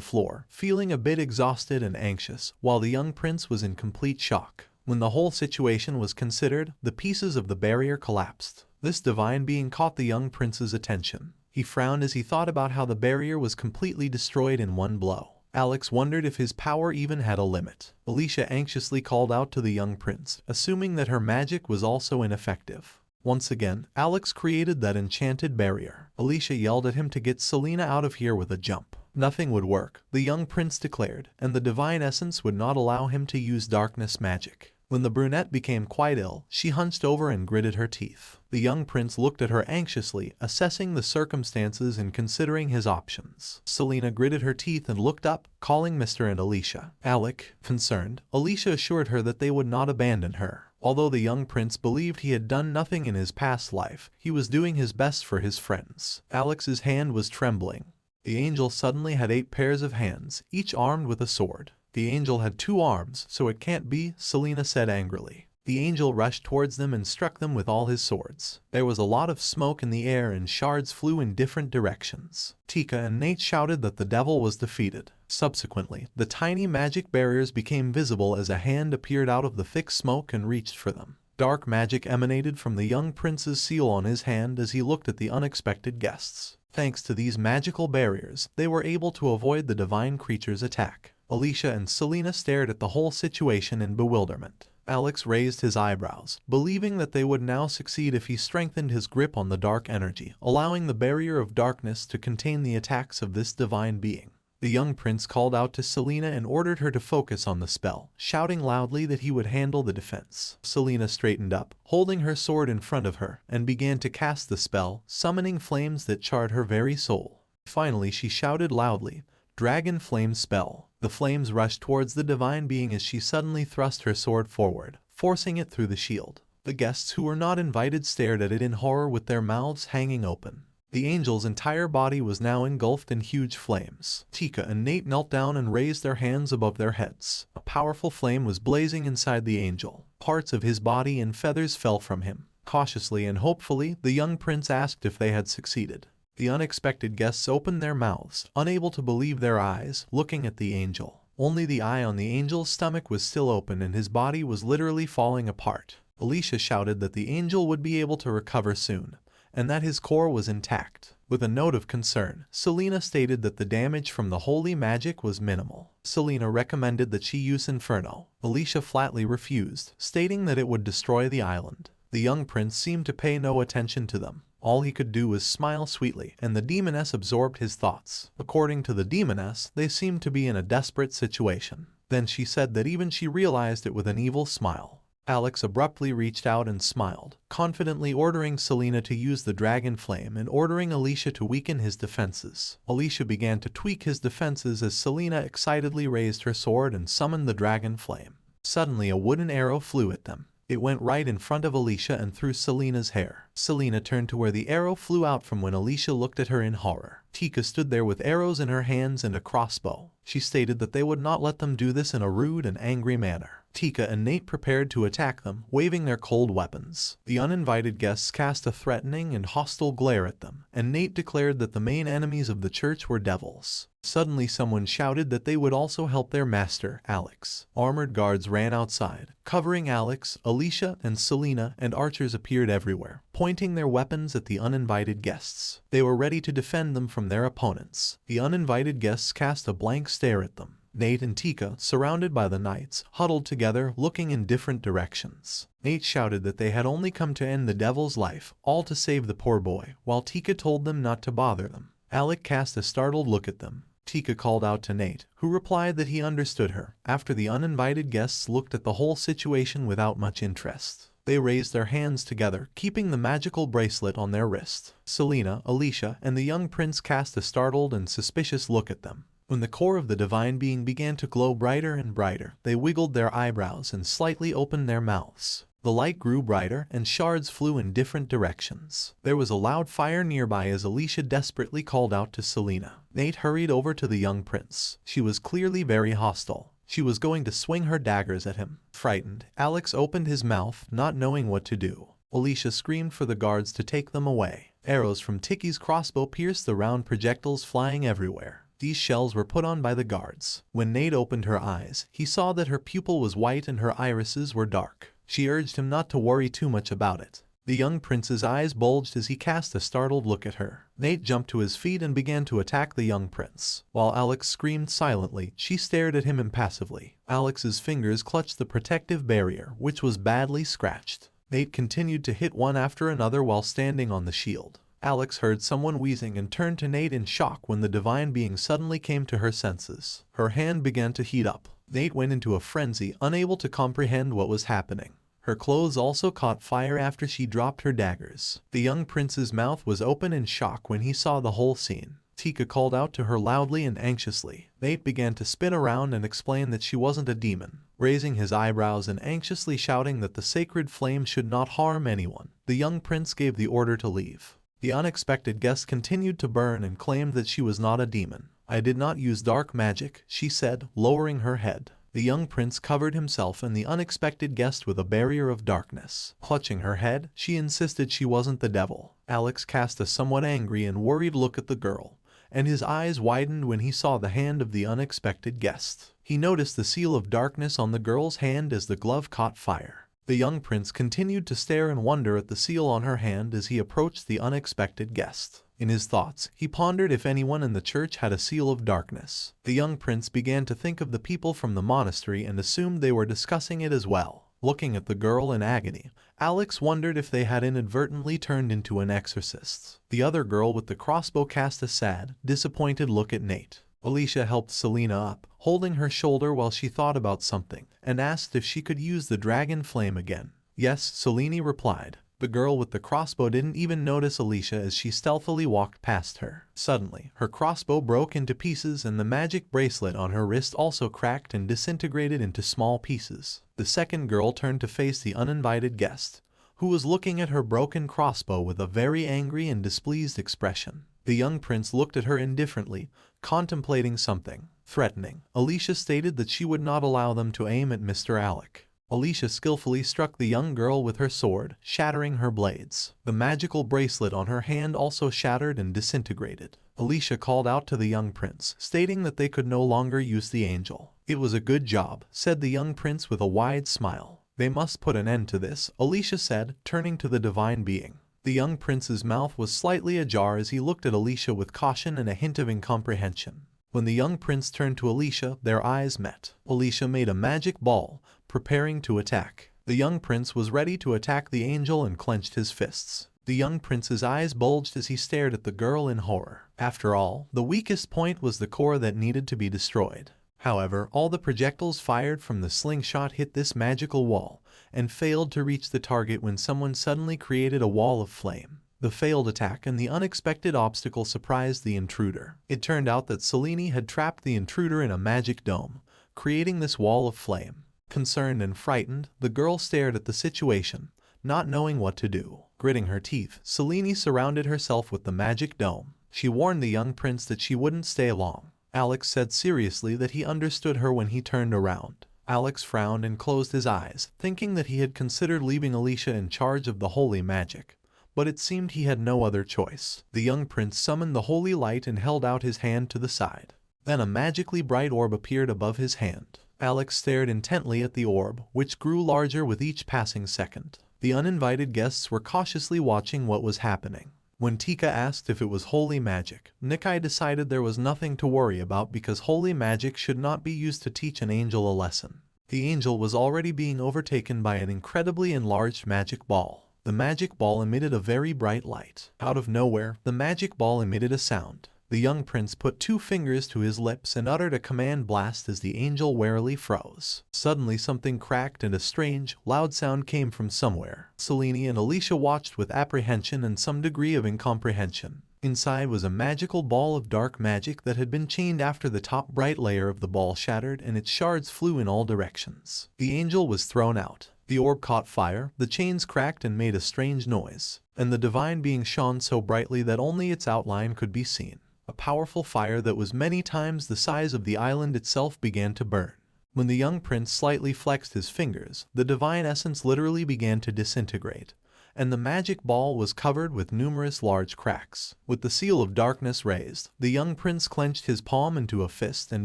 S1: floor, feeling a bit exhausted and anxious, while the young prince was in complete shock. When the whole situation was considered, the pieces of the barrier collapsed. This divine being caught the young prince's attention. He frowned as he thought about how the barrier was completely destroyed in one blow. Alex wondered if his power even had a limit. Alicia anxiously called out to the young prince, assuming that her magic was also ineffective. Once again, Alex created that enchanted barrier. Alicia yelled at him to get Selena out of here with a jump. Nothing would work, the young prince declared, and the divine essence would not allow him to use darkness magic. When the brunette became quite ill, she hunched over and gritted her teeth. The young prince looked at her anxiously, assessing the circumstances and considering his options. Selena gritted her teeth and looked up, calling Mr. and Alicia. Alec, concerned, Alicia assured her that they would not abandon her. Although the young prince believed he had done nothing in his past life, he was doing his best for his friends. Alex's hand was trembling. The angel suddenly had 8 pairs of hands, each armed with a sword. The angel had 2 arms, so it can't be, Selena said angrily. The angel rushed towards them and struck them with all his swords. There was a lot of smoke in the air and shards flew in different directions. Tika and Nate shouted that the devil was defeated. Subsequently, the tiny magic barriers became visible as a hand appeared out of the thick smoke and reached for them. Dark magic emanated from the young prince's seal on his hand as he looked at the unexpected guests. Thanks to these magical barriers, they were able to avoid the divine creature's attack. Alicia and Selena stared at the whole situation in bewilderment. Alex raised his eyebrows, believing that they would now succeed if he strengthened his grip on the dark energy, allowing the barrier of darkness to contain the attacks of this divine being. The young prince called out to Selena and ordered her to focus on the spell, shouting loudly that he would handle the defense. Selena straightened up, holding her sword in front of her, and began to cast the spell, summoning flames that charred her very soul. Finally, she shouted loudly, "Dragon Flame Spell." The flames rushed towards the divine being as she suddenly thrust her sword forward, forcing it through the shield. The guests who were not invited stared at it in horror with their mouths hanging open. The angel's entire body was now engulfed in huge flames. Tika and Nate knelt down and raised their hands above their heads. A powerful flame was blazing inside the angel. Parts of his body and feathers fell from him. Cautiously and hopefully, the young prince asked if they had succeeded. The unexpected guests opened their mouths, unable to believe their eyes, looking at the angel. Only the eye on the angel's stomach was still open and his body was literally falling apart. Alicia shouted that the angel would be able to recover soon, and that his core was intact. With a note of concern, Selena stated that the damage from the holy magic was minimal. Selena recommended that she use Inferno. Alicia flatly refused, stating that it would destroy the island. The young prince seemed to pay no attention to them. All he could do was smile sweetly, and the demoness absorbed his thoughts. According to the demoness, they seemed to be in a desperate situation. Then she said that even she realized it with an evil smile. Alex abruptly reached out and smiled, confidently ordering Selena to use the dragon flame and ordering Alicia to weaken his defenses. Alicia began to tweak his defenses as Selena excitedly raised her sword and summoned the dragon flame. Suddenly a wooden arrow flew at them. It went right in front of Alicia and through Selena's hair. Selena turned to where the arrow flew out from when Alicia looked at her in horror. Tika stood there with arrows in her hands and a crossbow. She stated that they would not let them do this in a rude and angry manner. Tika and Nate prepared to attack them, waving their cold weapons. The uninvited guests cast a threatening and hostile glare at them, and Nate declared that the main enemies of the church were devils. Suddenly someone shouted that they would also help their master, Alex. Armored guards ran outside, covering Alex, Alicia, and Selena, and archers appeared everywhere, pointing their weapons at the uninvited guests. They were ready to defend them from their opponents. The uninvited guests cast a blank stare at them. Nate and Tika, surrounded by the knights, huddled together, looking in different directions. Nate shouted that they had only come to end the devil's life, all to save the poor boy, while Tika told them not to bother them. Alec cast a startled look at them. Tika called out to Nate, who replied that he understood her. After the uninvited guests looked at the whole situation without much interest. They raised their hands together, keeping the magical bracelet on their wrist. Selena, Alicia, and the young prince cast a startled and suspicious look at them. When the core of the divine being began to glow brighter and brighter, they wiggled their eyebrows and slightly opened their mouths. The light grew brighter, and shards flew in different directions. There was a loud fire nearby as Alicia desperately called out to Selena. Nate hurried over to the young prince. She was clearly very hostile. She was going to swing her daggers at him. Frightened, Alex opened his mouth, not knowing what to do. Alicia screamed for the guards to take them away. Arrows from Tiki's crossbow pierced the round projectiles flying everywhere. These shells were put on by the guards. When Nate opened her eyes, he saw that her pupil was white and her irises were dark. She urged him not to worry too much about it. The young prince's eyes bulged as he cast a startled look at her. Nate jumped to his feet and began to attack the young prince. While Alex screamed silently, she stared at him impassively. Alex's fingers clutched the protective barrier, which was badly scratched. Nate continued to hit one after another while standing on the shield. Alex heard someone wheezing and turned to Nate in shock when the divine being suddenly came to her senses. Her hand began to heat up. Nate went into a frenzy, unable to comprehend what was happening. Her clothes also caught fire after she dropped her daggers. The young prince's mouth was open in shock when he saw the whole scene. Tika called out to her loudly and anxiously. Nate began to spin around and explain that she wasn't a demon, raising his eyebrows and anxiously shouting that the sacred flame should not harm anyone. The young prince gave the order to leave. The unexpected guest continued to burn and claimed that she was not a demon. "I did not use dark magic," she said, lowering her head. The young prince covered himself and the unexpected guest with a barrier of darkness. Clutching her head, she insisted she wasn't the devil. Alex cast a somewhat angry and worried look at the girl, and his eyes widened when he saw the hand of the unexpected guest. He noticed the seal of darkness on the girl's hand as the glove caught fire. The young prince continued to stare and wonder at the seal on her hand as he approached the unexpected guest. In his thoughts, he pondered if anyone in the church had a seal of darkness. The young prince began to think of the people from the monastery and assumed they were discussing it as well. Looking at the girl in agony, Alex wondered if they had inadvertently turned into an exorcist. The other girl with the crossbow cast a sad, disappointed look at Nate. Alicia helped Selena up, holding her shoulder while she thought about something, and asked if she could use the dragon flame again. "Yes," Selena replied. The girl with the crossbow didn't even notice Alicia as she stealthily walked past her. Suddenly, her crossbow broke into pieces and the magic bracelet on her wrist also cracked and disintegrated into small pieces. The second girl turned to face the uninvited guest, who was looking at her broken crossbow with a very angry and displeased expression. The young prince looked at her indifferently, contemplating something threatening. Alicia stated that she would not allow them to aim at Mr. Alec. Alicia skillfully struck the young girl with her sword, shattering her blades. The magical bracelet on her hand also shattered and disintegrated. Alicia called out to the young prince, stating that they could no longer use the angel. "It was a good job," said the young prince with a wide smile. "They must put an end to this," Alicia said, turning to the divine being. The young prince's mouth was slightly ajar as he looked at Alicia with caution and a hint of incomprehension. When the young prince turned to Alicia, their eyes met. Alicia made a magic ball, preparing to attack. The young prince was ready to attack the angel and clenched his fists. The young prince's eyes bulged as he stared at the girl in horror. After all, the weakest point was the core that needed to be destroyed. However, all the projectiles fired from the slingshot hit this magical wall, and failed to reach the target when someone suddenly created a wall of flame. The failed attack and the unexpected obstacle surprised the intruder. It turned out that Selena had trapped the intruder in a magic dome, creating this wall of flame. Concerned and frightened, the girl stared at the situation, not knowing what to do. Gritting her teeth, Selena surrounded herself with the magic dome. She warned the young prince that she wouldn't stay long. Alex said seriously that he understood her when he turned around. Alex frowned and closed his eyes, thinking that he had considered leaving Alicia in charge of the holy magic. But it seemed he had no other choice. The young prince summoned the holy light and held out his hand to the side. Then a magically bright orb appeared above his hand. Alex stared intently at the orb, which grew larger with each passing second. The uninvited guests were cautiously watching what was happening. When Tika asked if it was holy magic, Nikai decided there was nothing to worry about because holy magic should not be used to teach an angel a lesson. The angel was already being overtaken by an incredibly enlarged magic ball. The magic ball emitted a very bright light. Out of nowhere, the magic ball emitted a sound. The young prince put 2 fingers to his lips and uttered a command blast as the angel warily froze. Suddenly something cracked and a strange, loud sound came from somewhere. Selena and Alicia watched with apprehension and some degree of incomprehension. Inside was a magical ball of dark magic that had been chained after the top bright layer of the ball shattered and its shards flew in all directions. The angel was thrown out. The orb caught fire, the chains cracked and made a strange noise, and the divine being shone so brightly that only its outline could be seen. A powerful fire that was many times the size of the island itself began to burn. When the young prince slightly flexed his fingers, the divine essence literally began to disintegrate, and the magic ball was covered with numerous large cracks. With the seal of darkness raised, the young prince clenched his palm into a fist and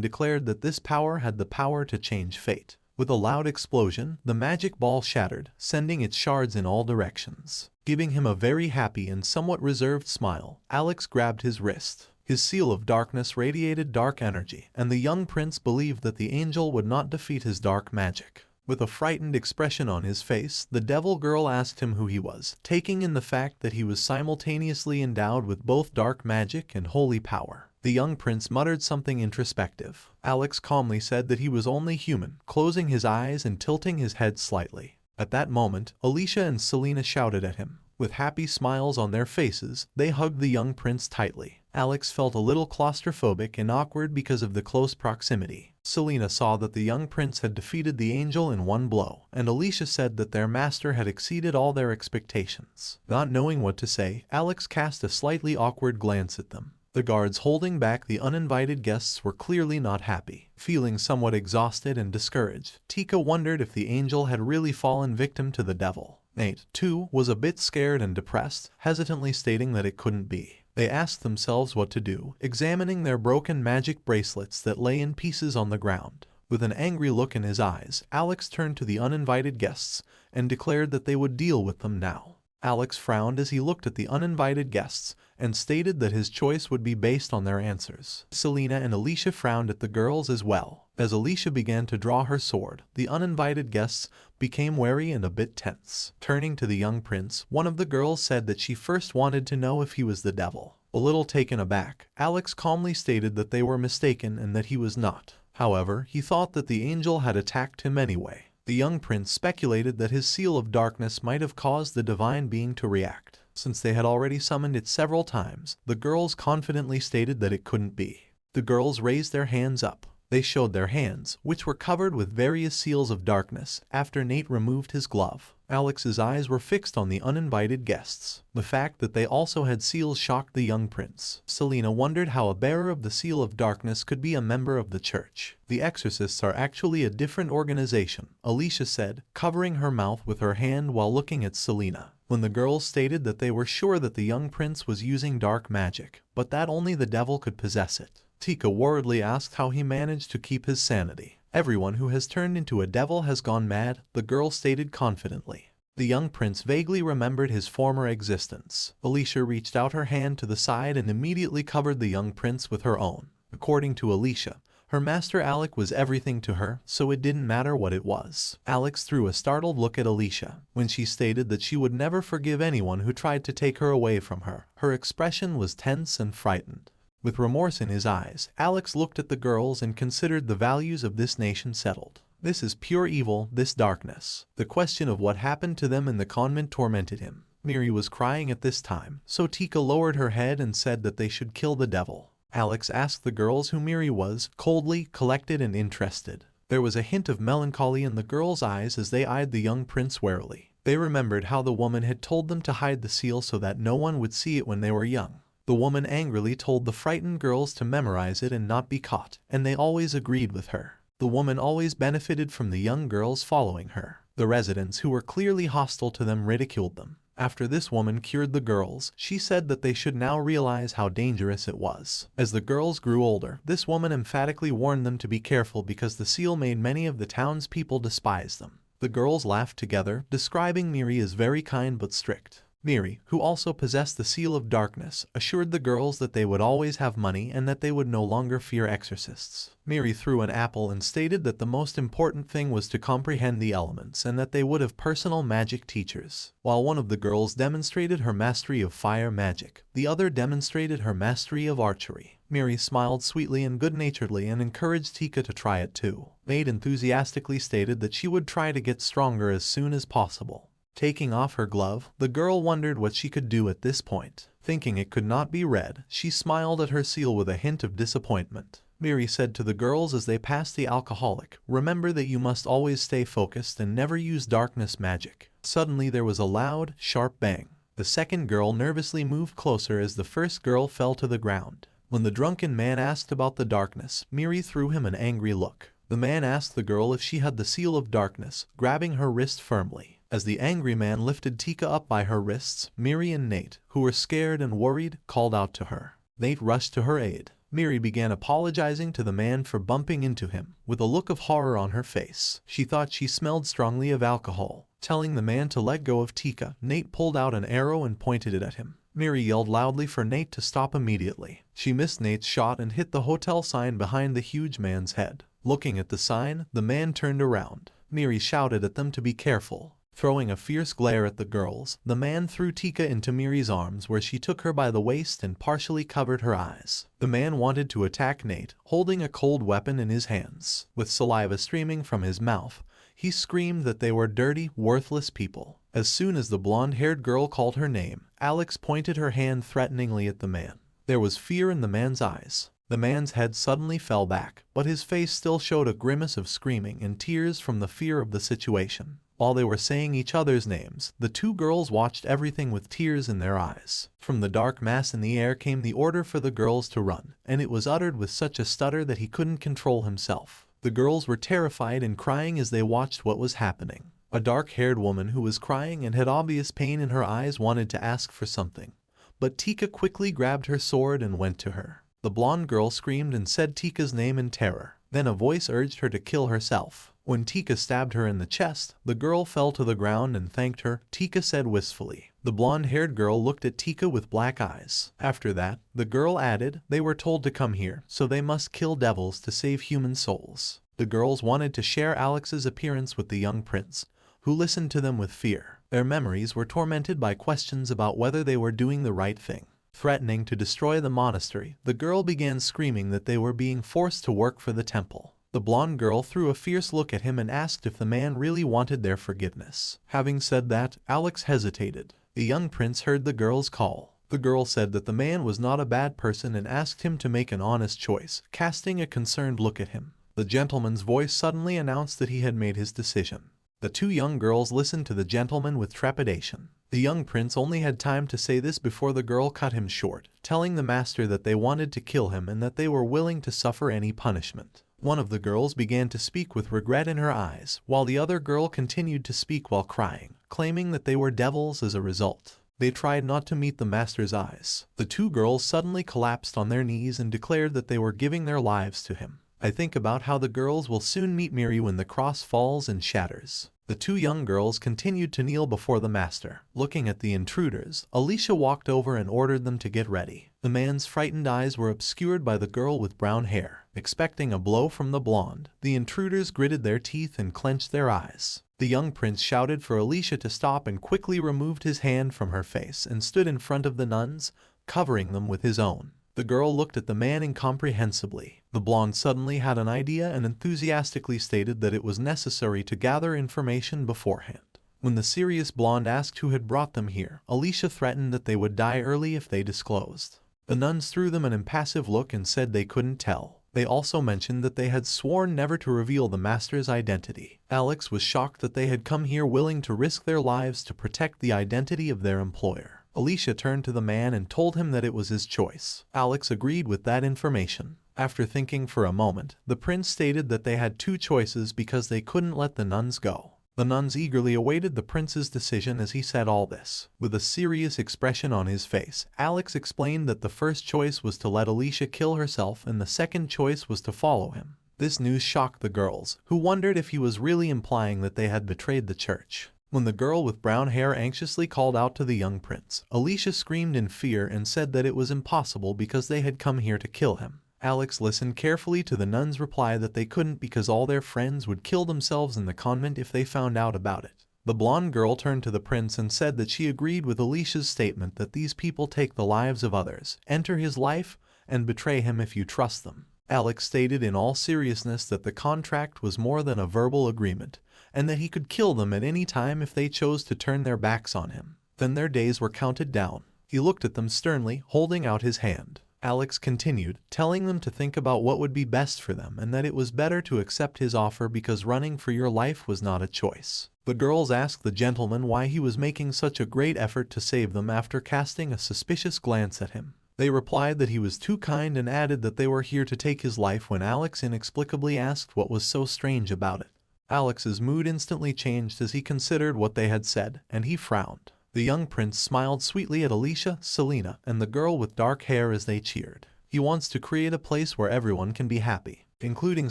S1: declared that this power had the power to change fate. With a loud explosion, the magic ball shattered, sending its shards in all directions. Giving him a very happy and somewhat reserved smile, Alex grabbed his wrist. His seal of darkness radiated dark energy, and the young prince believed that the angel would not defeat his dark magic. With a frightened expression on his face, the devil girl asked him who he was, taking in the fact that he was simultaneously endowed with both dark magic and holy power. The young prince muttered something introspective. Alex calmly said that he was only human, closing his eyes and tilting his head slightly. At that moment, Alicia and Selena shouted at him. With happy smiles on their faces, they hugged the young prince tightly. Alex felt a little claustrophobic and awkward because of the close proximity. Selena saw that the young prince had defeated the angel in one blow, and Alicia said that their master had exceeded all their expectations. Not knowing what to say, Alex cast a slightly awkward glance at them. The guards holding back the uninvited guests were clearly not happy. Feeling somewhat exhausted and discouraged, Tika wondered if the angel had really fallen victim to the devil. Nate, too, was a bit scared and depressed, hesitantly stating that it couldn't be. They asked themselves what to do, examining their broken magic bracelets that lay in pieces on the ground. With an angry look in his eyes, Alex turned to the uninvited guests and declared that they would deal with them now. Alex frowned as he looked at the uninvited guests and stated that his choice would be based on their answers. Selena and Alicia frowned at the girls as well. As Alicia began to draw her sword, the uninvited guests became wary and a bit tense. Turning to the young prince, one of the girls said that she first wanted to know if he was the devil. A little taken aback, Alex calmly stated that they were mistaken and that he was not. However, he thought that the angel had attacked him anyway. The young prince speculated that his seal of darkness might have caused the divine being to react. Since they had already summoned it several times, the girls confidently stated that it couldn't be. The girls raised their hands up. They showed their hands, which were covered with various seals of darkness, after Nate removed his glove. Alex's eyes were fixed on the uninvited guests. The fact that they also had seals shocked the young prince. Selena wondered how a bearer of the seal of darkness could be a member of the church. The exorcists are actually a different organization, Alicia said, covering her mouth with her hand while looking at Selena. When the girls stated that they were sure that the young prince was using dark magic, but that only the devil could possess it. Tika worriedly asked how he managed to keep his sanity. Everyone who has turned into a devil has gone mad, the girl stated confidently. The young prince vaguely remembered his former existence. Alicia reached out her hand to the side and immediately covered the young prince with her own. According to Alicia, her master Alec was everything to her, so it didn't matter what it was. Alex threw a startled look at Alicia. When she stated that she would never forgive anyone who tried to take her away from her, her expression was tense and frightened. With remorse in his eyes, Alex looked at the girls and considered the values of this nation settled. This is pure evil, this darkness. The question of what happened to them in the convent tormented him. Miri was crying at this time, so Tika lowered her head and said that they should kill the devil. Alex asked the girls who Miri was, coldly, collected and interested. There was a hint of melancholy in the girls' eyes as they eyed the young prince warily. They remembered how the woman had told them to hide the seal so that no one would see it when they were young. The woman angrily told the frightened girls to memorize it and not be caught, and they always agreed with her. The woman always benefited from the young girls following her. The residents who were clearly hostile to them ridiculed them. After this woman cured the girls, she said that they should now realize how dangerous it was. As the girls grew older, this woman emphatically warned them to be careful because the seal made many of the townspeople despise them. The girls laughed together, describing Miri as very kind but strict. Miri, who also possessed the seal of darkness, assured the girls that they would always have money and that they would no longer fear exorcists. Miri threw an apple and stated that the most important thing was to comprehend the elements and that they would have personal magic teachers. While one of the girls demonstrated her mastery of fire magic, the other demonstrated her mastery of archery. Miri smiled sweetly and good-naturedly and encouraged Tika to try it too. Maid enthusiastically stated that she would try to get stronger as soon as possible. Taking off her glove, the girl wondered what she could do at this point. Thinking it could not be red, she smiled at her seal with a hint of disappointment. Miri said to the girls as they passed the alcoholic, "Remember that you must always stay focused and never use darkness magic." Suddenly there was a loud, sharp bang. The second girl nervously moved closer as the first girl fell to the ground. When the drunken man asked about the darkness, Miri threw him an angry look. The man asked the girl if she had the seal of darkness, grabbing her wrist firmly. As the angry man lifted Tika up by her wrists, Miri and Nate, who were scared and worried, called out to her. Nate rushed to her aid. Miri began apologizing to the man for bumping into him, with a look of horror on her face. She thought she smelled strongly of alcohol. Telling the man to let go of Tika, Nate pulled out an arrow and pointed it at him. Miri yelled loudly for Nate to stop immediately. She missed Nate's shot and hit the hotel sign behind the huge man's head. Looking at the sign, the man turned around. Miri shouted at them to be careful. Throwing a fierce glare at the girls, the man threw Tika into Miri's arms where she took her by the waist and partially covered her eyes. The man wanted to attack Nate, holding a cold weapon in his hands. With saliva streaming from his mouth, he screamed that they were dirty, worthless people. As soon as the blonde-haired girl called her name, Alex pointed her hand threateningly at the man. There was fear in the man's eyes. The man's head suddenly fell back, but his face still showed a grimace of screaming and tears from the fear of the situation. While they were saying each other's names, the two girls watched everything with tears in their eyes. From the dark mass in the air came the order for the girls to run, and it was uttered with such a stutter that he couldn't control himself. The girls were terrified and crying as they watched what was happening. A dark-haired woman who was crying and had obvious pain in her eyes wanted to ask for something, but Tika quickly grabbed her sword and went to her. The blonde girl screamed and said Tika's name in terror. Then a voice urged her to kill herself. When Tika stabbed her in the chest, the girl fell to the ground and thanked her, Tika said wistfully. The blonde-haired girl looked at Tika with black eyes. After that, the girl added, "They were told to come here, so they must kill devils to save human souls." The girls wanted to share Alex's appearance with the young prince, who listened to them with fear. Their memories were tormented by questions about whether they were doing the right thing. Threatening to destroy the monastery, the girl began screaming that they were being forced to work for the temple. The blonde girl threw a fierce look at him and asked if the man really wanted their forgiveness. Having said that, Alex hesitated. The young prince heard the girl's call. The girl said that the man was not a bad person and asked him to make an honest choice, casting a concerned look at him. The gentleman's voice suddenly announced that he had made his decision. The two young girls listened to the gentleman with trepidation. The young prince only had time to say this before the girl cut him short, telling the master that they wanted to kill him and that they were willing to suffer any punishment. One of the girls began to speak with regret in her eyes, while the other girl continued to speak while crying, claiming that they were devils as a result. They tried not to meet the master's eyes. The two girls suddenly collapsed on their knees and declared that they were giving their lives to him. I think about how the girls will soon meet Miri when the cross falls and shatters. The two young girls continued to kneel before the master. Looking at the intruders, Alicia walked over and ordered them to get ready. The man's frightened eyes were obscured by the girl with brown hair. Expecting a blow from the blonde, the intruders gritted their teeth and clenched their eyes. The young prince shouted for Alicia to stop and quickly removed his hand from her face and stood in front of the nuns, covering them with his own. The girl looked at the man incomprehensibly. The blonde suddenly had an idea and enthusiastically stated that it was necessary to gather information beforehand. When the serious blonde asked who had brought them here, Alicia threatened that they would die early if they disclosed. The nuns threw them an impassive look and said they couldn't tell. They also mentioned that they had sworn never to reveal the master's identity. Alex was shocked that they had come here willing to risk their lives to protect the identity of their employer. Alicia turned to the man and told him that it was his choice. Alex agreed with that information. After thinking for a moment, the prince stated that they had two choices because they couldn't let the nuns go. The nuns eagerly awaited the prince's decision as he said all this. With a serious expression on his face, Alex explained that the first choice was to let Alicia kill herself and the second choice was to follow him. This news shocked the girls, who wondered if he was really implying that they had betrayed the church. When the girl with brown hair anxiously called out to the young prince, Alicia screamed in fear and said that it was impossible because they had come here to kill him. Alex listened carefully to the nuns' reply that they couldn't because all their friends would kill themselves in the convent if they found out about it. The blonde girl turned to the prince and said that she agreed with Alicia's statement that these people take the lives of others, enter his life, and betray him if you trust them. Alex stated in all seriousness that the contract was more than a verbal agreement, and that he could kill them at any time if they chose to turn their backs on him. Then their days were counted down. He looked at them sternly, holding out his hand. Alex continued, telling them to think about what would be best for them and that it was better to accept his offer because running for your life was not a choice. The girls asked the gentleman why he was making such a great effort to save them after casting a suspicious glance at him. They replied that he was too kind and added that they were here to take his life when Alex inexplicably asked what was so strange about it. Alex's mood instantly changed as he considered what they had said, and he frowned. The young prince smiled sweetly at Alicia, Selena, and the girl with dark hair as they cheered. He wants to create a place where everyone can be happy, including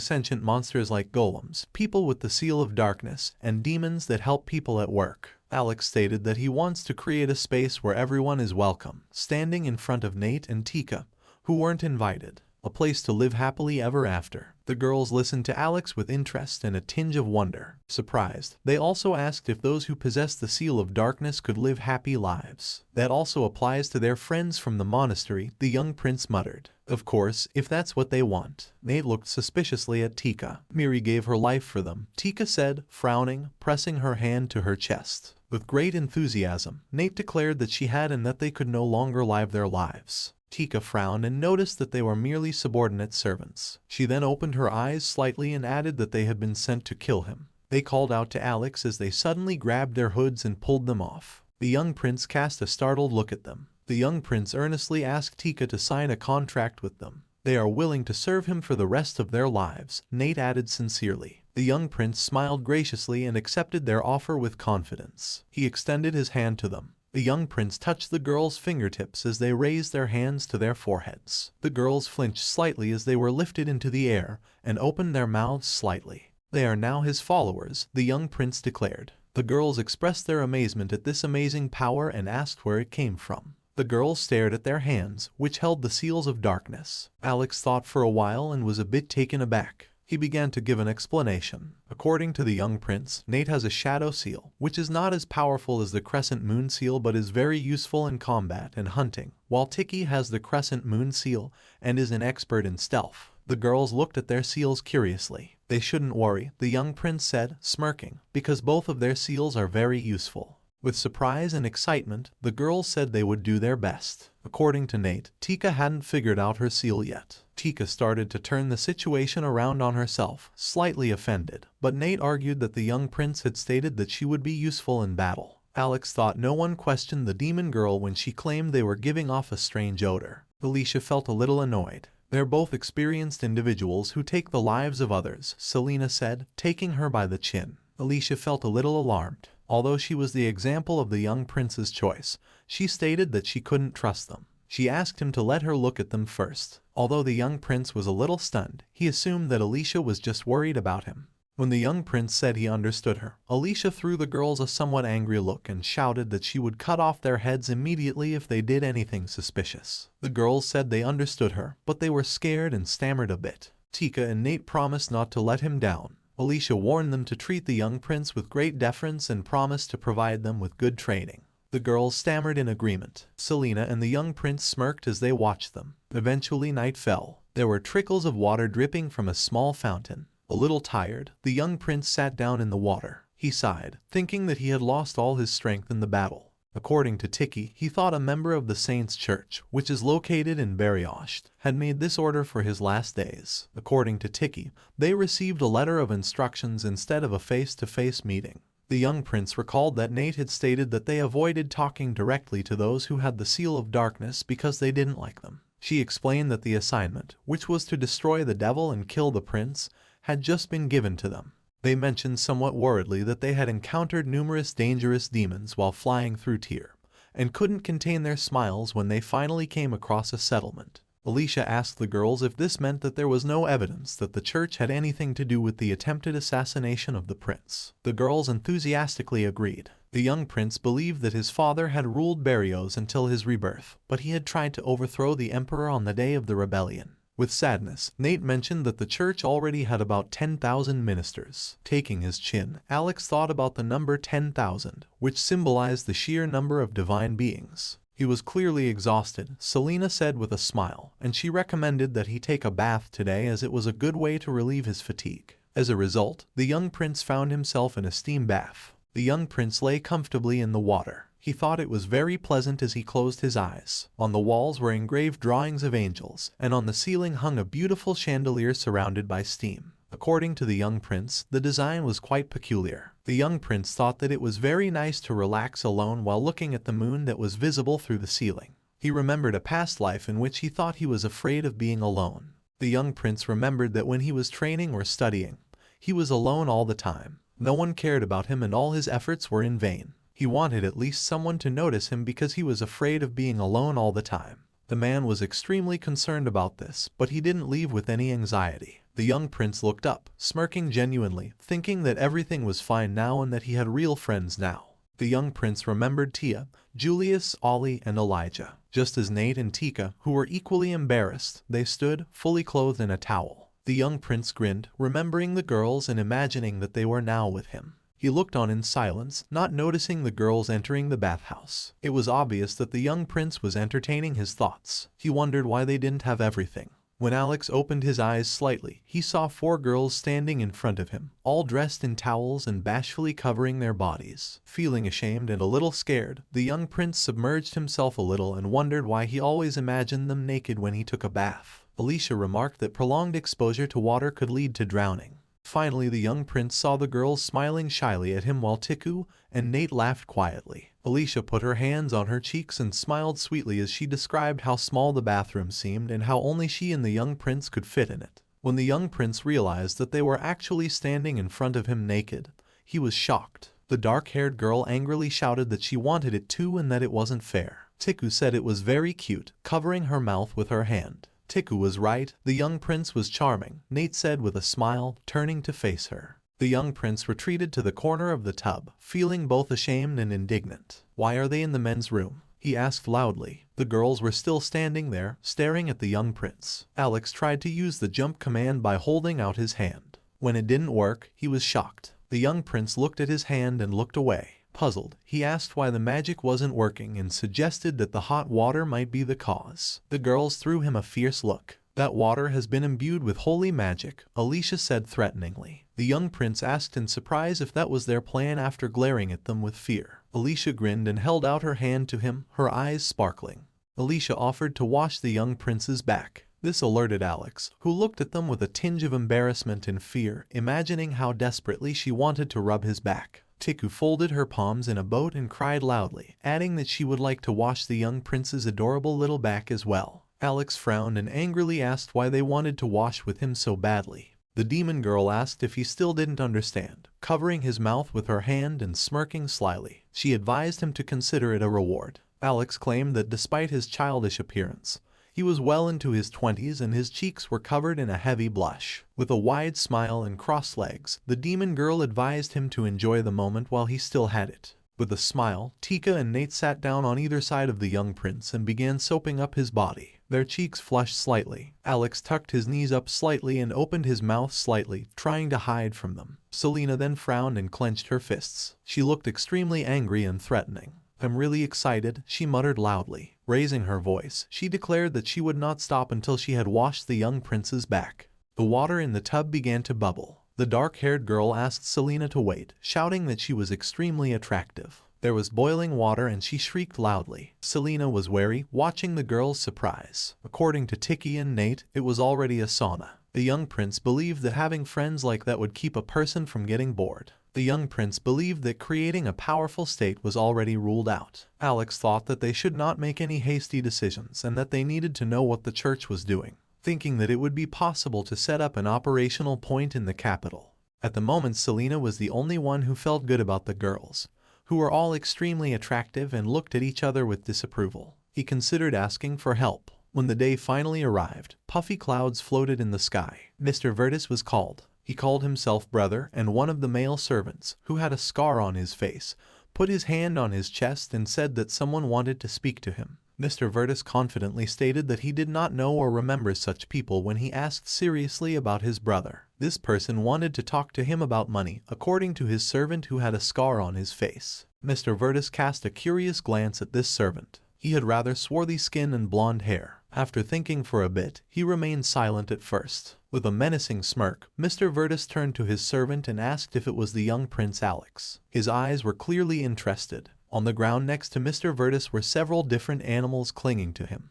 S1: sentient monsters like golems, people with the seal of darkness, and demons that help people at work. Alex stated that he wants to create a space where everyone is welcome, standing in front of Nate and Tika, who weren't invited. A place to live happily ever after. The girls listened to Alex with interest and a tinge of wonder. Surprised, they also asked if those who possess the seal of darkness could live happy lives. That also applies to their friends from the monastery, the young prince muttered. Of course, if that's what they want. Nate looked suspiciously at Tika. Miri gave her life for them, Tika said, frowning, pressing her hand to her chest. With great enthusiasm, Nate declared that she had and that they could no longer live their lives. Tika frowned and noticed that they were merely subordinate servants. She then opened her eyes slightly and added that they had been sent to kill him. They called out to Alex as they suddenly grabbed their hoods and pulled them off. The young prince cast a startled look at them. The young prince earnestly asked Tika to sign a contract with them. They are willing to serve him for the rest of their lives, Nate added sincerely. The young prince smiled graciously and accepted their offer with confidence. He extended his hand to them. The young prince touched the girls' fingertips as they raised their hands to their foreheads. The girls flinched slightly as they were lifted into the air and opened their mouths slightly. They are now his followers, the young prince declared. The girls expressed their amazement at this amazing power and asked where it came from. The girls stared at their hands, which held the seals of darkness. Alex thought for a while and was a bit taken aback. He began to give an explanation. According to the young prince, Nate has a shadow seal, which is not as powerful as the crescent moon seal but is very useful in combat and hunting, while Tiki has the crescent moon seal and is an expert in stealth. The girls looked at their seals curiously. They shouldn't worry, the young prince said, smirking, because both of their seals are very useful. With surprise and excitement, the girls said they would do their best. According to Nate, Tika hadn't figured out her seal yet. Tika started to turn the situation around on herself, slightly offended, but Nate argued that the young prince had stated that she would be useful in battle. Alex thought no one questioned the demon girl when she claimed they were giving off a strange odor. Alicia felt a little annoyed. They're both experienced individuals who take the lives of others, Selena said, taking her by the chin. Alicia felt a little alarmed. Although she was the example of the young prince's choice, she stated that she couldn't trust them. She asked him to let her look at them first. Although the young prince was a little stunned, he assumed that Alicia was just worried about him. When the young prince said he understood her, Alicia threw the girls a somewhat angry look and shouted that she would cut off their heads immediately if they did anything suspicious. The girls said they understood her, but they were scared and stammered a bit. Tika and Nate promised not to let him down. Alicia warned them to treat the young prince with great deference and promised to provide them with good training. The girls stammered in agreement. Selena and the young prince smirked as they watched them. Eventually night fell. There were trickles of water dripping from a small fountain. A little tired, the young prince sat down in the water. He sighed, thinking that he had lost all his strength in the battle. According to Tiki, he thought a member of the Saints' Church, which is located in Banished, had made this order for his last days. According to Tiki, they received a letter of instructions instead of a face-to-face meeting. The young prince recalled that Nate had stated that they avoided talking directly to those who had the seal of darkness because they didn't like them. She explained that the assignment, which was to destroy the devil and kill the prince, had just been given to them. They mentioned somewhat worriedly that they had encountered numerous dangerous demons while flying through Tyr, and couldn't contain their smiles when they finally came across a settlement. Alicia asked the girls if this meant that there was no evidence that the church had anything to do with the attempted assassination of the prince. The girls enthusiastically agreed. The young prince believed that his father had ruled Barrios until his rebirth, but he had tried to overthrow the emperor on the day of the rebellion. With sadness, Nate mentioned that the church already had about 10,000 ministers. Taking his chin, Alex thought about the number 10,000, which symbolized the sheer number of divine beings. He was clearly exhausted, Selena said with a smile, and she recommended that he take a bath today as it was a good way to relieve his fatigue. As a result, the young prince found himself in a steam bath. The young prince lay comfortably in the water. He thought it was very pleasant as he closed his eyes. On the walls were engraved drawings of angels, and on the ceiling hung a beautiful chandelier surrounded by steam. According to the young prince, the design was quite peculiar. The young prince thought that it was very nice to relax alone while looking at the moon that was visible through the ceiling. He remembered a past life in which he thought he was afraid of being alone. The young prince remembered that when he was training or studying, he was alone all the time. No one cared about him and all his efforts were in vain. He wanted at least someone to notice him because he was afraid of being alone all the time. The man was extremely concerned about this, but he didn't leave with any anxiety. The young prince looked up, smirking genuinely, thinking that everything was fine now and that he had real friends now. The young prince remembered Tia, Julius, Ollie, and Elijah. Just as Nate and Tika, who were equally embarrassed, they stood, fully clothed in a towel. The young prince grinned, remembering the girls and imagining that they were now with him. He looked on in silence, not noticing the girls entering the bathhouse. It was obvious that the young prince was entertaining his thoughts. He wondered why they didn't have everything. When Alex opened his eyes slightly, he saw 4 girls standing in front of him, all dressed in towels and bashfully covering their bodies. Feeling ashamed and a little scared, the young prince submerged himself a little and wondered why he always imagined them naked when he took a bath. Alicia remarked that prolonged exposure to water could lead to drowning. Finally, the young prince saw the girls smiling shyly at him while Tiku and Nate laughed quietly. Alicia put her hands on her cheeks and smiled sweetly as she described how small the bathroom seemed and how only she and the young prince could fit in it. When the young prince realized that they were actually standing in front of him naked, he was shocked. The dark-haired girl angrily shouted that she wanted it too and that it wasn't fair. Tiku said it was very cute, covering her mouth with her hand. Tiku was right, the young prince was charming, Nate said with a smile, turning to face her. The young prince retreated to the corner of the tub, feeling both ashamed and indignant. "Why are they in the men's room?" he asked loudly. The girls were still standing there, staring at the young prince. Alex tried to use the jump command by holding out his hand. When it didn't work, he was shocked. The young prince looked at his hand and looked away. Puzzled, he asked why the magic wasn't working and suggested that the hot water might be the cause. The girls threw him a fierce look. "That water has been imbued with holy magic," Alicia said threateningly. The young prince asked in surprise if that was their plan after glaring at them with fear. Alicia grinned and held out her hand to him, her eyes sparkling. Alicia offered to wash the young prince's back. This alerted Alex, who looked at them with a tinge of embarrassment and fear, imagining how desperately she wanted to rub his back. Tiku folded her palms in a boat and cried loudly, adding that she would like to wash the young prince's adorable little back as well. Alex frowned and angrily asked why they wanted to wash with him so badly. The demon girl asked if he still didn't understand, covering his mouth with her hand and smirking slyly. She advised him to consider it a reward. Alex claimed that despite his childish appearance, he was well into his 20s and his cheeks were covered in a heavy blush. With a wide smile and crossed legs, the demon girl advised him to enjoy the moment while he still had it. With a smile, Tika and Nate sat down on either side of the young prince and began soaping up his body. Their cheeks flushed slightly. Alex tucked his knees up slightly and opened his mouth slightly, trying to hide from them. Selena then frowned and clenched her fists. She looked extremely angry and threatening. "I'm really excited," she muttered loudly. Raising her voice, she declared that she would not stop until she had washed the young prince's back. The water in the tub began to bubble. The dark-haired girl asked Selena to wait, shouting that she was extremely attractive. There was boiling water and she shrieked loudly. Selena was wary, watching the girl's surprise. According to Tiki and Nate, it was already a sauna. The young prince believed that having friends like that would keep a person from getting bored. The young prince believed that creating a powerful state was already ruled out. Alex thought that they should not make any hasty decisions and that they needed to know what the church was doing, thinking that it would be possible to set up an operational point in the capital. At the moment, Selena was the only one who felt good about the girls, who were all extremely attractive and looked at each other with disapproval. He considered asking for help. When the day finally arrived, puffy clouds floated in the sky. Mr. Virtus was called. He called himself brother, and one of the male servants, who had a scar on his face, put his hand on his chest and said that someone wanted to speak to him. Mr. Virtus confidently stated that he did not know or remember such people when he asked seriously about his brother. This person wanted to talk to him about money, according to his servant who had a scar on his face. Mr. Virtus cast a curious glance at this servant. He had rather swarthy skin and blonde hair. After thinking for a bit, he remained silent at first. With a menacing smirk, Mr. Virtus turned to his servant and asked if it was the young Prince Alex. His eyes were clearly interested. On the ground next to Mr. Virtus were several different animals clinging to him.